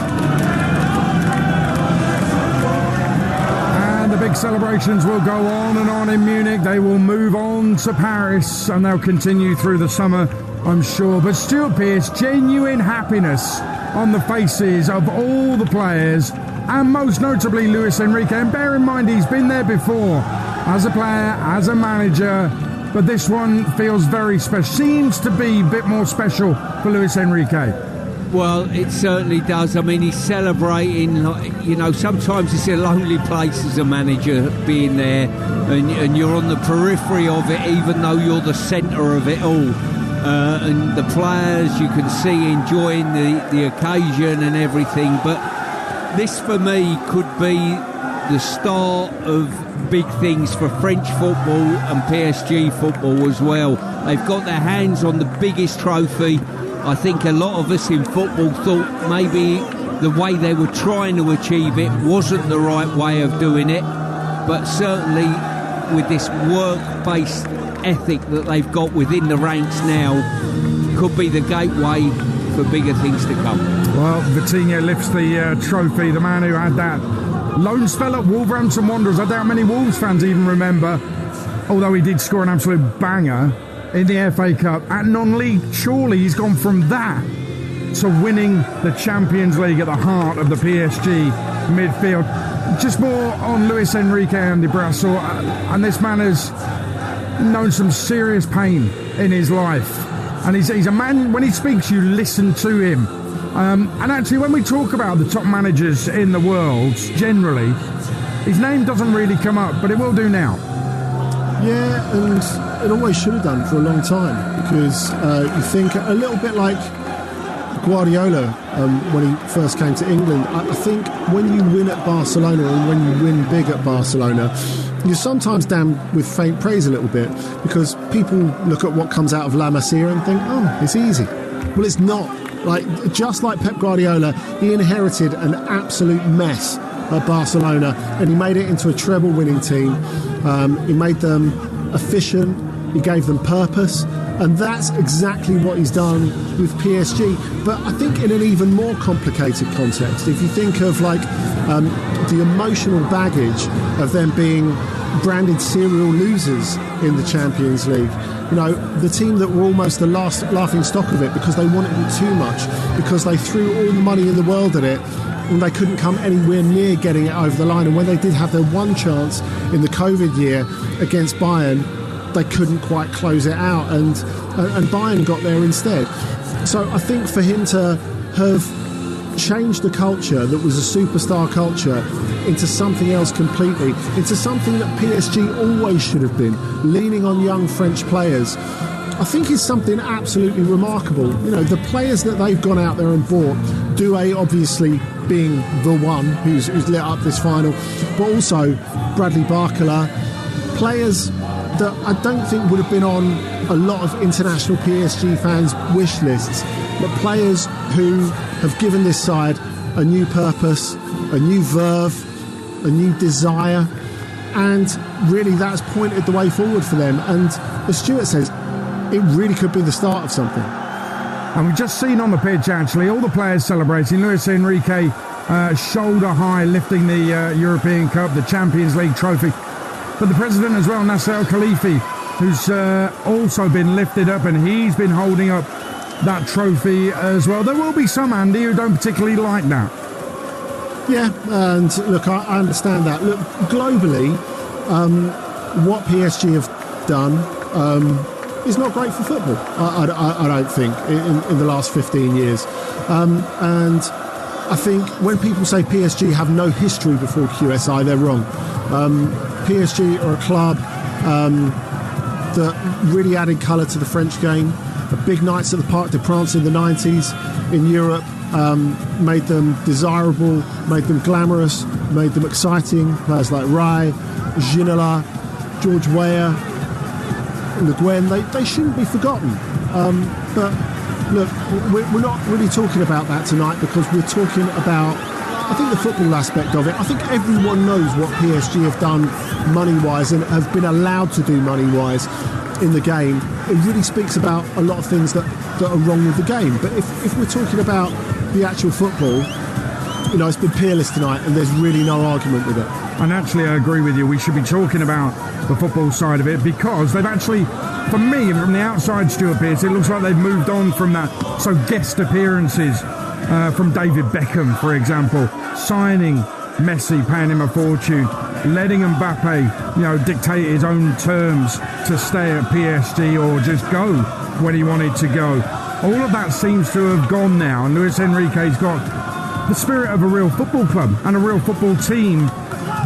And the big celebrations will go on and on in Munich. They will move on to Paris, and they'll continue through the summer, I'm sure. But Stuart Pearce, genuine happiness on the faces of all the players, and most notably Luis Enrique. And bear in mind, he's been there before as a player, as a manager, but this one feels very special. Seems to be a bit more special for Luis Enrique. Well, it certainly does. I mean, he's celebrating, you know, sometimes it's a lonely place as a manager being there, and you're on the periphery of it, even though you're the centre of it all. And the players, you can see, enjoying the occasion and everything. But this, for me, could be the start of big things for French football and PSG football as well. They've got their hands on the biggest trophy. I think a lot of us in football thought maybe the way they were trying to achieve it wasn't the right way of doing it. But certainly with this work-based ethic that they've got within the ranks now, could be the gateway for bigger things to come. Well, Vitinha lifts the trophy. The man who had that lone spell at Wolverhampton Wanderers. I doubt many Wolves fans even remember, although he did score an absolute banger in the FA Cup at non-league. Surely he's gone from that to winning the Champions League at the heart of the PSG midfield. Just more on Luis Enrique and de Brassel, and this man has known some serious pain in his life, and he's a man, when he speaks you listen to him, and actually when we talk about the top managers in the world generally, his name doesn't really come up, but it will do now. Yeah, and it always should have done for a long time, because you think a little bit like Guardiola when he first came to England. I think when you win at Barcelona and when you win big at Barcelona, you're sometimes damned with faint praise a little bit, because people look at what comes out of La Masia and think, oh, it's easy. Well, it's not. Like, just like Pep Guardiola, he inherited an absolute mess at Barcelona, and he made it into a treble-winning team. He made them efficient, he gave them purpose, and that's exactly what he's done with PSG. But I think in an even more complicated context, if you think of like the emotional baggage of them being branded serial losers in the Champions League. You know, the team that were almost the last laughing stock of it because they wanted it too much, because they threw all the money in the world at it, and they couldn't come anywhere near getting it over the line. And when they did have their one chance in the COVID year against Bayern, they couldn't quite close it out, and Bayern got there instead. So I think for him to have changed the culture that was a superstar culture into something else completely, into something that PSG always should have been, leaning on young French players, I think is something absolutely remarkable. You know, the players that they've gone out there and bought, Doué obviously being the one who's lit up this final, but also Bradley Barcola, players that I don't think would have been on a lot of international PSG fans' wish lists, but players who have given this side a new purpose, a new verve, a new desire, and really that's pointed the way forward for them. And as Stuart says, it really could be the start of something. And we've just seen on the pitch, actually, all the players celebrating. Luis Enrique shoulder high, lifting the European Cup, the Champions League trophy. But the president as well, Nasser Al-Khelaifi, who's also been lifted up, and he's been holding up that trophy as well. There will be some, Andy, who don't particularly like that. Yeah, and look, I understand that. Look, globally, what PSG have done is not great for football, I don't think, in the last 15 years. And I think when people say PSG have no history before QSI, they're wrong. PSG are a club that really added colour to the French game. The big nights at the Parc des Princes in the 90s in Europe made them desirable, made them glamorous, made them exciting. Players like Rai, Ginola, George Weah, Le Guen, they shouldn't be forgotten. But look, we're not really talking about that tonight, because we're talking about, I think, the football aspect of it. I think everyone knows what PSG have done money-wise and have been allowed to do money-wise in the game. It really speaks about a lot of things that are wrong with the game. But if we're talking about the actual football, you know, it's been peerless tonight, and there's really no argument with it. And actually, I agree with you. We should be talking about the football side of it, because they've actually, for me, from the outside, Stuart Pearce, it looks like they've moved on from that. So guest appearances from David Beckham, for example, signing Messi, paying him a fortune, letting Mbappe, you know, dictate his own terms to stay at PSG or just go when he wanted to go. All of that seems to have gone now, and Luis Enrique's got the spirit of a real football club and a real football team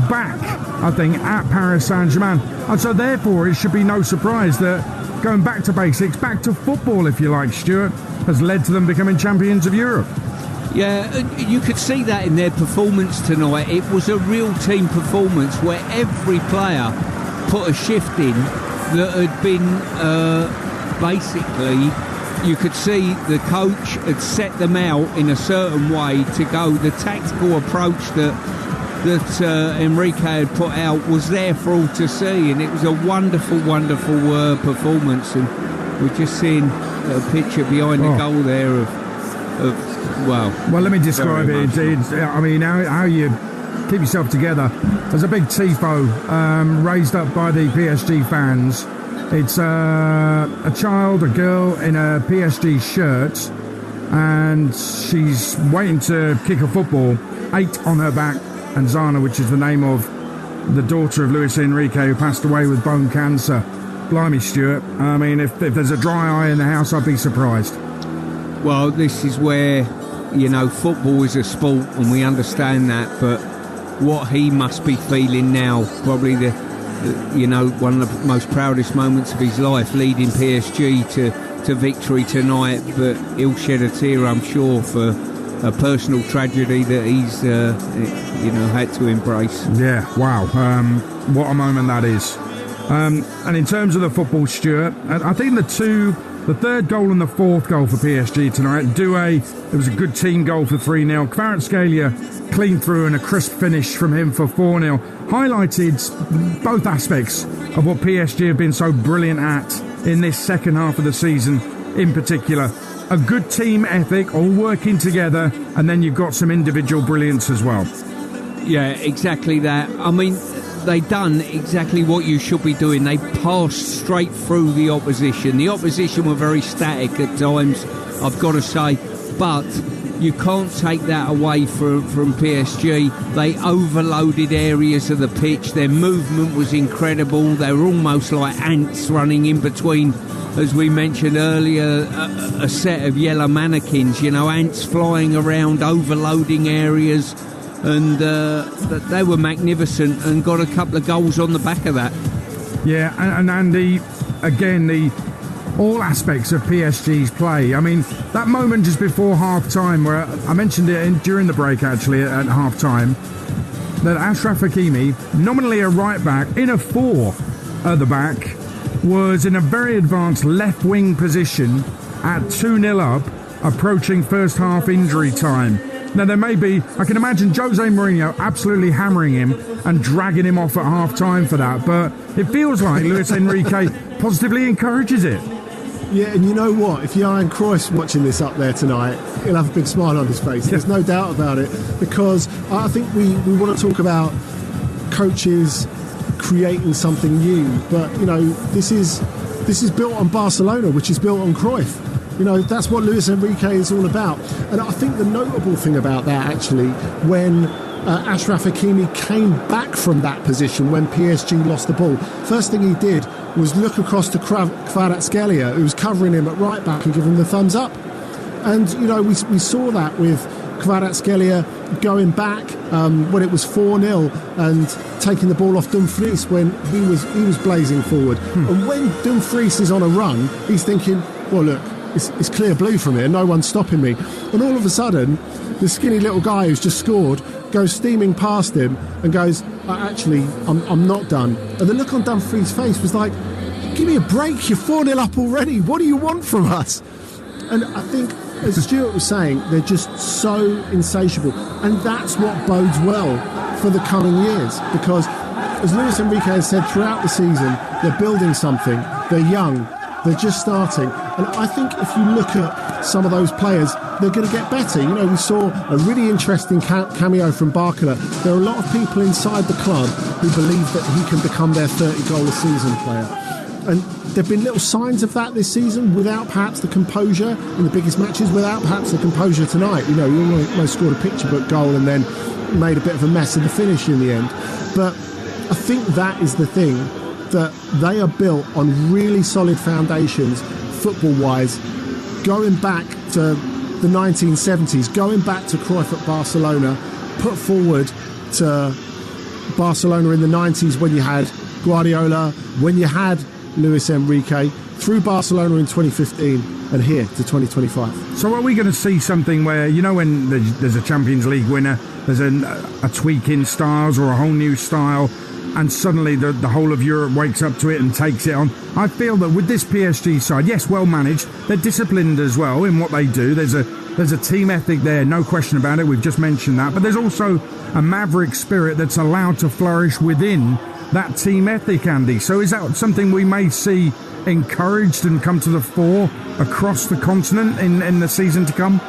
back, I think, at Paris Saint-Germain. And so therefore it should be no surprise that going back to basics, back to football, if you like, Stuart, has led to them becoming champions of Europe. Yeah, you could see that in their performance tonight. It was a real team performance where every player put a shift in that had been basically, you could see the coach had set them out in a certain way to go. The tactical approach that Enrique had put out was there for all to see, and it was a wonderful, wonderful performance. And we're just seeing a picture behind the goal there of wow. Well, let me describe it. I mean, how you keep yourself together. There's a big tifo raised up by the PSG fans. It's a child, a girl in a PSG shirt, and she's waiting to kick a football. 8 on her back, and Zana, which is the name of the daughter of Luis Enrique, who passed away with bone cancer. Blimey, Stuart. I mean, if there's a dry eye in the house, I'd be surprised. Well, this is where, you know, football is a sport, and we understand that, but what he must be feeling now, probably you know, one of the most proudest moments of his life, leading PSG to victory tonight, but he'll shed a tear, I'm sure, for a personal tragedy that he's, you know, had to embrace. Yeah, wow. What a moment that is. And in terms of the football, Stuart, I think the third goal and the fourth goal for PSG tonight, Doué, it was a good team goal for 3-0. Kvaratskhelia clean through and a crisp finish from him for 4-0. Highlighted both aspects of what PSG have been so brilliant at in this second half of the season in particular. A good team ethic, all working together, and then you've got some individual brilliance as well. Yeah, exactly that. I mean, they done exactly what you should be doing. They passed straight through the opposition. The opposition were very static at times, I've got to say, but you can't take that away from PSG. They overloaded areas of the pitch. Their movement was incredible. They were almost like ants running in between, as we mentioned earlier, a set of yellow mannequins, ants flying around, overloading areas. And they were magnificent and got a couple of goals on the back of that. Yeah, and Andy, again, all aspects of PSG's play. I mean, that moment just before half-time, where I mentioned it during the break, actually, at half-time, that Achraf Hakimi, nominally a right-back, in a 4 at the back, was in a very advanced left-wing position at 2-0 up, approaching first-half injury time. Now, there may be, I can imagine Jose Mourinho absolutely hammering him and dragging him off at half-time for that, but it feels like Luis Enrique positively encourages it. Yeah, and you know what? If Johan Cruyff's watching this up there tonight, he'll have a big smile on his face. There's no doubt about it, because I think we want to talk about coaches creating something new, but, this is built on Barcelona, which is built on Cruyff. That's what Luis Enrique is all about. And I think the notable thing about that, actually, when Achraf Hakimi came back from that position when PSG lost the ball, first thing he did was look across to Kvaratskhelia, who was covering him at right back, and give him the thumbs up. And, we saw that with Kvaratskhelia going back when it was 4-0 and taking the ball off Dumfries when he was blazing forward. And when Dumfries is on a run, he's thinking, well, look, it's clear blue from here, no one's stopping me. And all of a sudden, the skinny little guy who's just scored goes steaming past him and goes, actually, I'm not done. And the look on Dumfries' face was like, give me a break, you're 4-0 up already, what do you want from us? And I think, as Stuart was saying, they're just so insatiable. And that's what bodes well for the coming years, because, as Luis Enrique has said throughout the season, they're building something, they're young, they're just starting. And I think if you look at some of those players, they're going to get better. We saw a really interesting cameo from Barcola. There are a lot of people inside the club who believe that he can become their 30-goal-a-season player. And there have been little signs of that this season, without perhaps the composure in the biggest matches, without perhaps the composure tonight. He almost scored a picture-book goal and then made a bit of a mess of the finish in the end. But I think that is the thing, that they are built on really solid foundations, football-wise, going back to the 1970s, going back to Cruyff at Barcelona, put forward to Barcelona in the 90s when you had Guardiola, when you had Luis Enrique, through Barcelona in 2015 and here to 2025. So are we going to see something where, when there's a Champions League winner, there's a tweak in styles or a whole new style, and suddenly the whole of Europe wakes up to it and takes it on? I feel that with this PSG side, yes, well managed, they're disciplined as well in what they do. There's a team ethic there, no question about it. We've just mentioned that. But there's also a maverick spirit that's allowed to flourish within that team ethic, Andy. So is that something we may see encouraged and come to the fore across the continent in the season to come?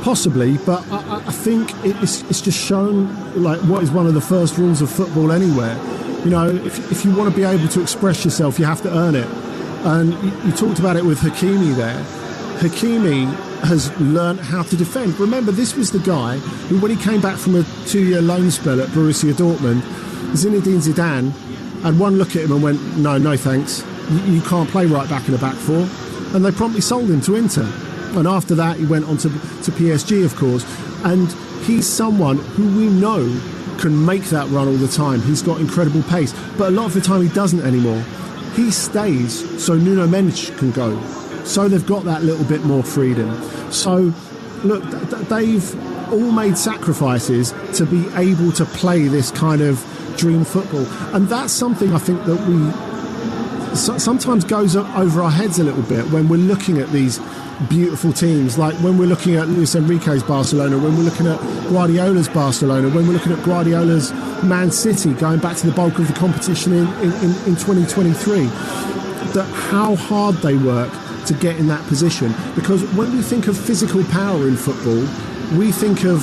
Possibly, but I think it's just shown like what is one of the first rules of football anywhere. If you want to be able to express yourself, you have to earn it. And you talked about it with Hakimi there. Hakimi has learned how to defend. Remember, this was the guy who, when he came back from a 2-year loan spell at Borussia Dortmund, Zinedine Zidane had one look at him and went, no thanks, you can't play right back in a back four. And they promptly sold him to Inter. And after that, he went on to PSG, of course. And he's someone who we know can make that run all the time. He's got incredible pace. But a lot of the time, he doesn't anymore. He stays so Nuno Mendes can go. So they've got that little bit more freedom. So, look, they've all made sacrifices to be able to play this kind of dream football. And that's something I think that we sometimes goes over our heads a little bit when we're looking at these beautiful teams, like when we're looking at Luis Enrique's Barcelona, when we're looking at Guardiola's Barcelona, when we're looking at Guardiola's Man City going back to the bulk of the competition in 2023, that how hard they work to get in that position. Because when we think of physical power in football, we think of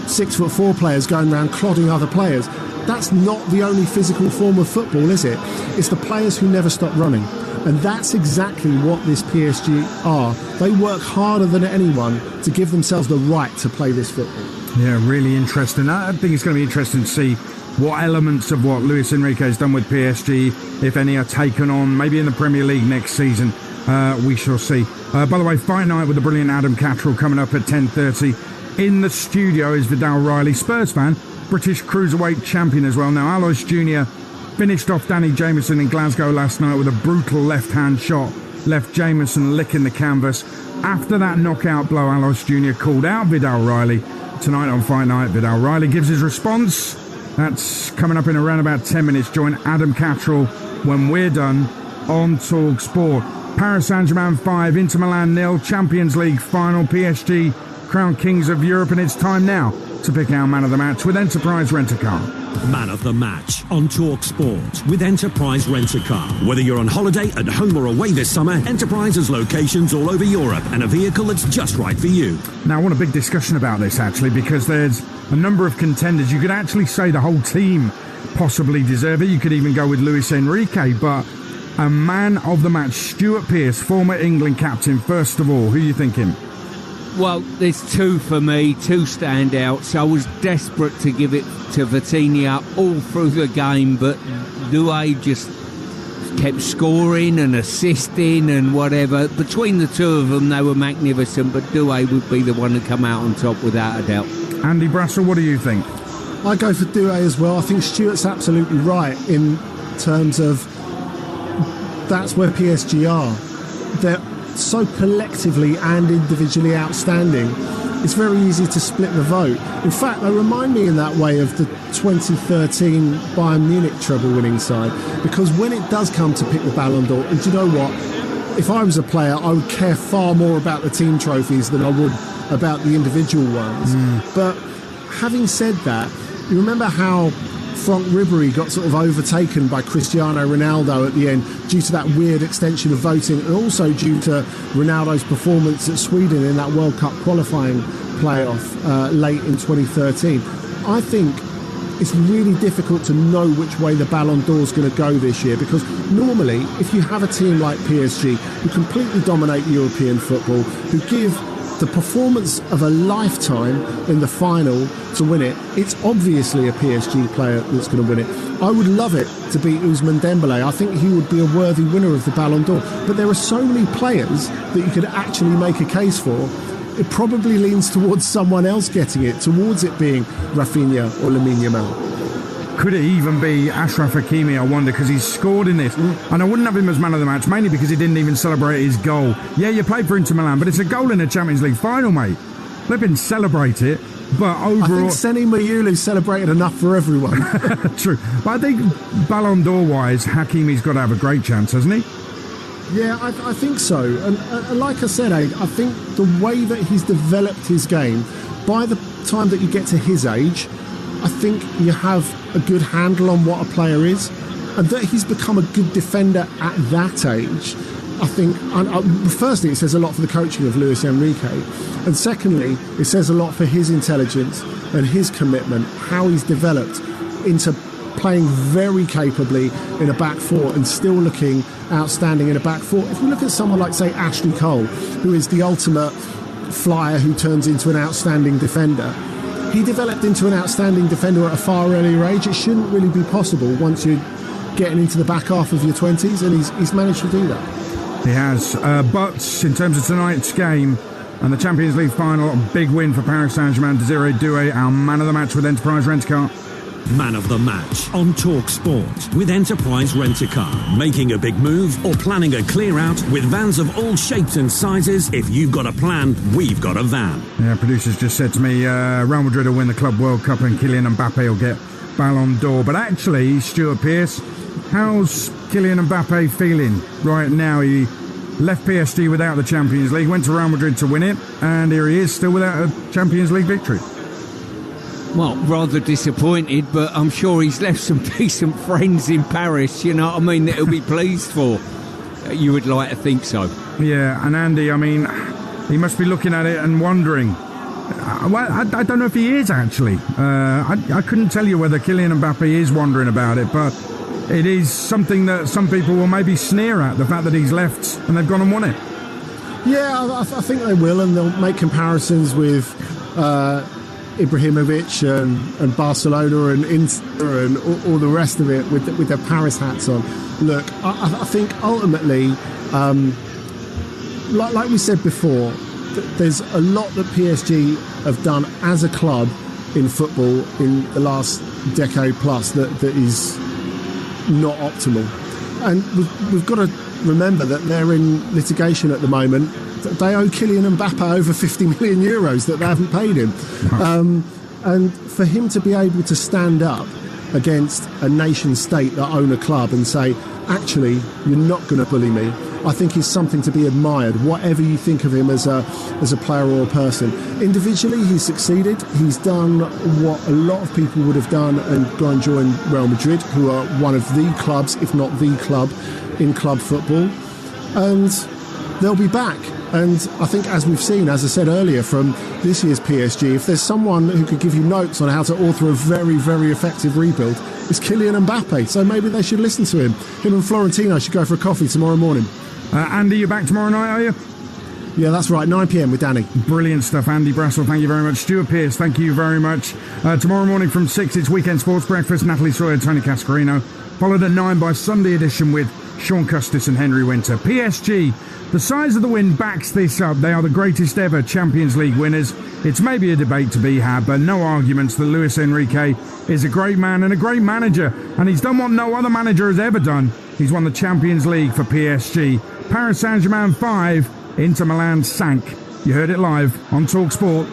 6'4" players going around clodding other players. that's not the only physical form of football, is it? It's the players who never stop running. And that's exactly what this PSG are. They work harder than anyone to give themselves the right to play this football. Yeah, really interesting. I think it's going to be interesting to see what elements of what Luis Enrique has done with PSG, if any, are taken on, maybe in the Premier League next season. We shall see. By the way, fight night with the brilliant Adam Cattrall coming up at 10:30. In the studio is Vidal Riley, Spurs fan, British Cruiserweight champion as well. Now, Alois Jr. finished off Danny Jameson in Glasgow last night with a brutal left-hand shot, left Jameson licking the canvas. After that knockout blow, Alois Jr. called out Vidal Riley. Tonight on Fight Night, Vidal Riley gives his response. That's coming up in around about 10 minutes. Join Adam Cattrall when we're done on Talksport. Paris Saint-Germain 5, Inter Milan 0, Champions League final, PSG crowned kings of Europe, and it's time now to pick our man of the match with Enterprise Rent-A-Car. Man of the match on Talksport with Enterprise Rent-A-Car. Whether you're on holiday, at home or away this summer, Enterprise has locations all over Europe and a vehicle that's just right for you. Now, I want a big discussion about this, actually, because there's a number of contenders. You could actually say the whole team possibly deserve it. You could even go with Luis Enrique, but a man of the match, Stuart Pearce, former England captain, first of all. Who are you thinking? Well, there's two for me, two standouts. I was desperate to give it to Vitinha all through the game, but Doué just kept scoring and assisting and whatever. Between the two of them, they were magnificent, but Doué would be the one to come out on top without a doubt. Andy Brassel, what do you think? I go for Doué as well. I think Stuart's absolutely right in terms of that's where PSG are. They're so collectively and individually outstanding, it's very easy to split the vote. In fact, they remind me in that way of the 2013 Bayern Munich treble-winning side, because when it does come to pick the Ballon d'Or, and do you know what? If I was a player, I would care far more about the team trophies than I would about the individual ones. But having said that, you remember how Franck Ribéry got sort of overtaken by Cristiano Ronaldo at the end due to that weird extension of voting, and also due to Ronaldo's performance at Sweden in that World Cup qualifying playoff late in 2013. I think it's really difficult to know which way the Ballon d'Or is going to go this year, because normally if you have a team like PSG who completely dominate European football, who give the performance of a lifetime in the final to win it, it's obviously a PSG player that's going to win it. I would love it to be Ousmane Dembélé. I think he would be a worthy winner of the Ballon d'Or. But there are so many players that you could actually make a case for. It probably leans towards someone else getting it, towards it being Rafinha or Lamine Yamal. Could it even be Achraf Hakimi, I wonder, because he's scored in this? And I wouldn't have him as man of the match, mainly because he didn't even celebrate his goal. Yeah, you played for Inter Milan, but it's a goal in a Champions League final, mate. Let him celebrate it, but overall... I think Seni Mayulu celebrated enough for everyone. True. But I think Ballon d'Or-wise, Hakimi's got to have a great chance, hasn't he? Yeah, I think so. And like I said, Aid, I think the way that he's developed his game, by the time that you get to his age, I think you have a good handle on what a player is, and that he's become a good defender at that age. I think, firstly, it says a lot for the coaching of Luis Enrique, and secondly, it says a lot for his intelligence and his commitment, how he's developed into playing very capably in a back four and still looking outstanding in a back four. If we look at someone like, say, Ashley Cole, who is the ultimate flyer who turns into an outstanding defender, he developed into an outstanding defender at a far earlier age. It shouldn't really be possible once you're getting into the back half of your 20s, and he's managed to do that. He has. But in terms of tonight's game and the Champions League final, a big win for Paris Saint-Germain. Desiree Doué, our man of the match with Enterprise Rent-A-Car. Man of the match on Talksport with Enterprise Rent-A-Car. Making a big move or planning a clear out with vans of all shapes and sizes. If you've got a plan, we've got a van. Yeah, producers just said to me, Real Madrid will win the Club World Cup and Kylian Mbappe will get Ballon d'Or. But actually, Stuart Pearce, how's Kylian Mbappe feeling right now? He left PSG without the Champions League, went to Real Madrid to win it, and here he is still without a Champions League victory. Well, rather disappointed, but I'm sure he's left some decent friends in Paris, you know what I mean, that he'll be pleased for. You would like to think so. Yeah, and Andy, I mean, he must be looking at it and wondering, Well, I don't know if he is, actually. I couldn't tell you whether Kylian Mbappe is wondering about it, but it is something that some people will maybe sneer at, the fact that he's left and they've gone and won it. Yeah, I think they will, and they'll make comparisons with Ibrahimovic and Barcelona and Inter and all the rest of it with their Paris hats on. Look, I think ultimately, like we said before, there's a lot that PSG have done as a club in football in the last decade plus that is not optimal. And we've got to remember that they're in litigation at the moment. They owe Kylian Mbappe over 50 million euros that they haven't paid him. And for him to be able to stand up against a nation state that own a club and say, actually, you're not going to bully me, I think is something to be admired, whatever you think of him as a player or a person. Individually, he's succeeded. He's done what a lot of people would have done and gone and joined Real Madrid, who are one of the clubs, if not the club, in club football. And they'll be back. And I think, as we've seen, as I said earlier, from this year's PSG, if there's someone who could give you notes on how to author a very, very effective rebuild, it's Kylian Mbappe. So maybe they should listen to him. Him and Florentino should go for a coffee tomorrow morning. Andy, you're back tomorrow night, are you? Yeah, that's right, 9 p.m. with Danny. Brilliant stuff. Andy Brassel, thank you very much. Stuart Pearce, thank you very much. Tomorrow morning from 6, it's Weekend Sports Breakfast. Natalie Sawyer, Tony Cascarino. Followed at 9 by Sunday edition with Sean Custis and Henry Winter. PSG, the size of the win backs this up. They are the greatest ever Champions League winners. It's maybe a debate to be had, but no arguments that Luis Enrique is a great man and a great manager. And he's done what no other manager has ever done. He's won the Champions League for PSG. Paris Saint-Germain 5, Inter Milan sank. You heard it live on Talksport.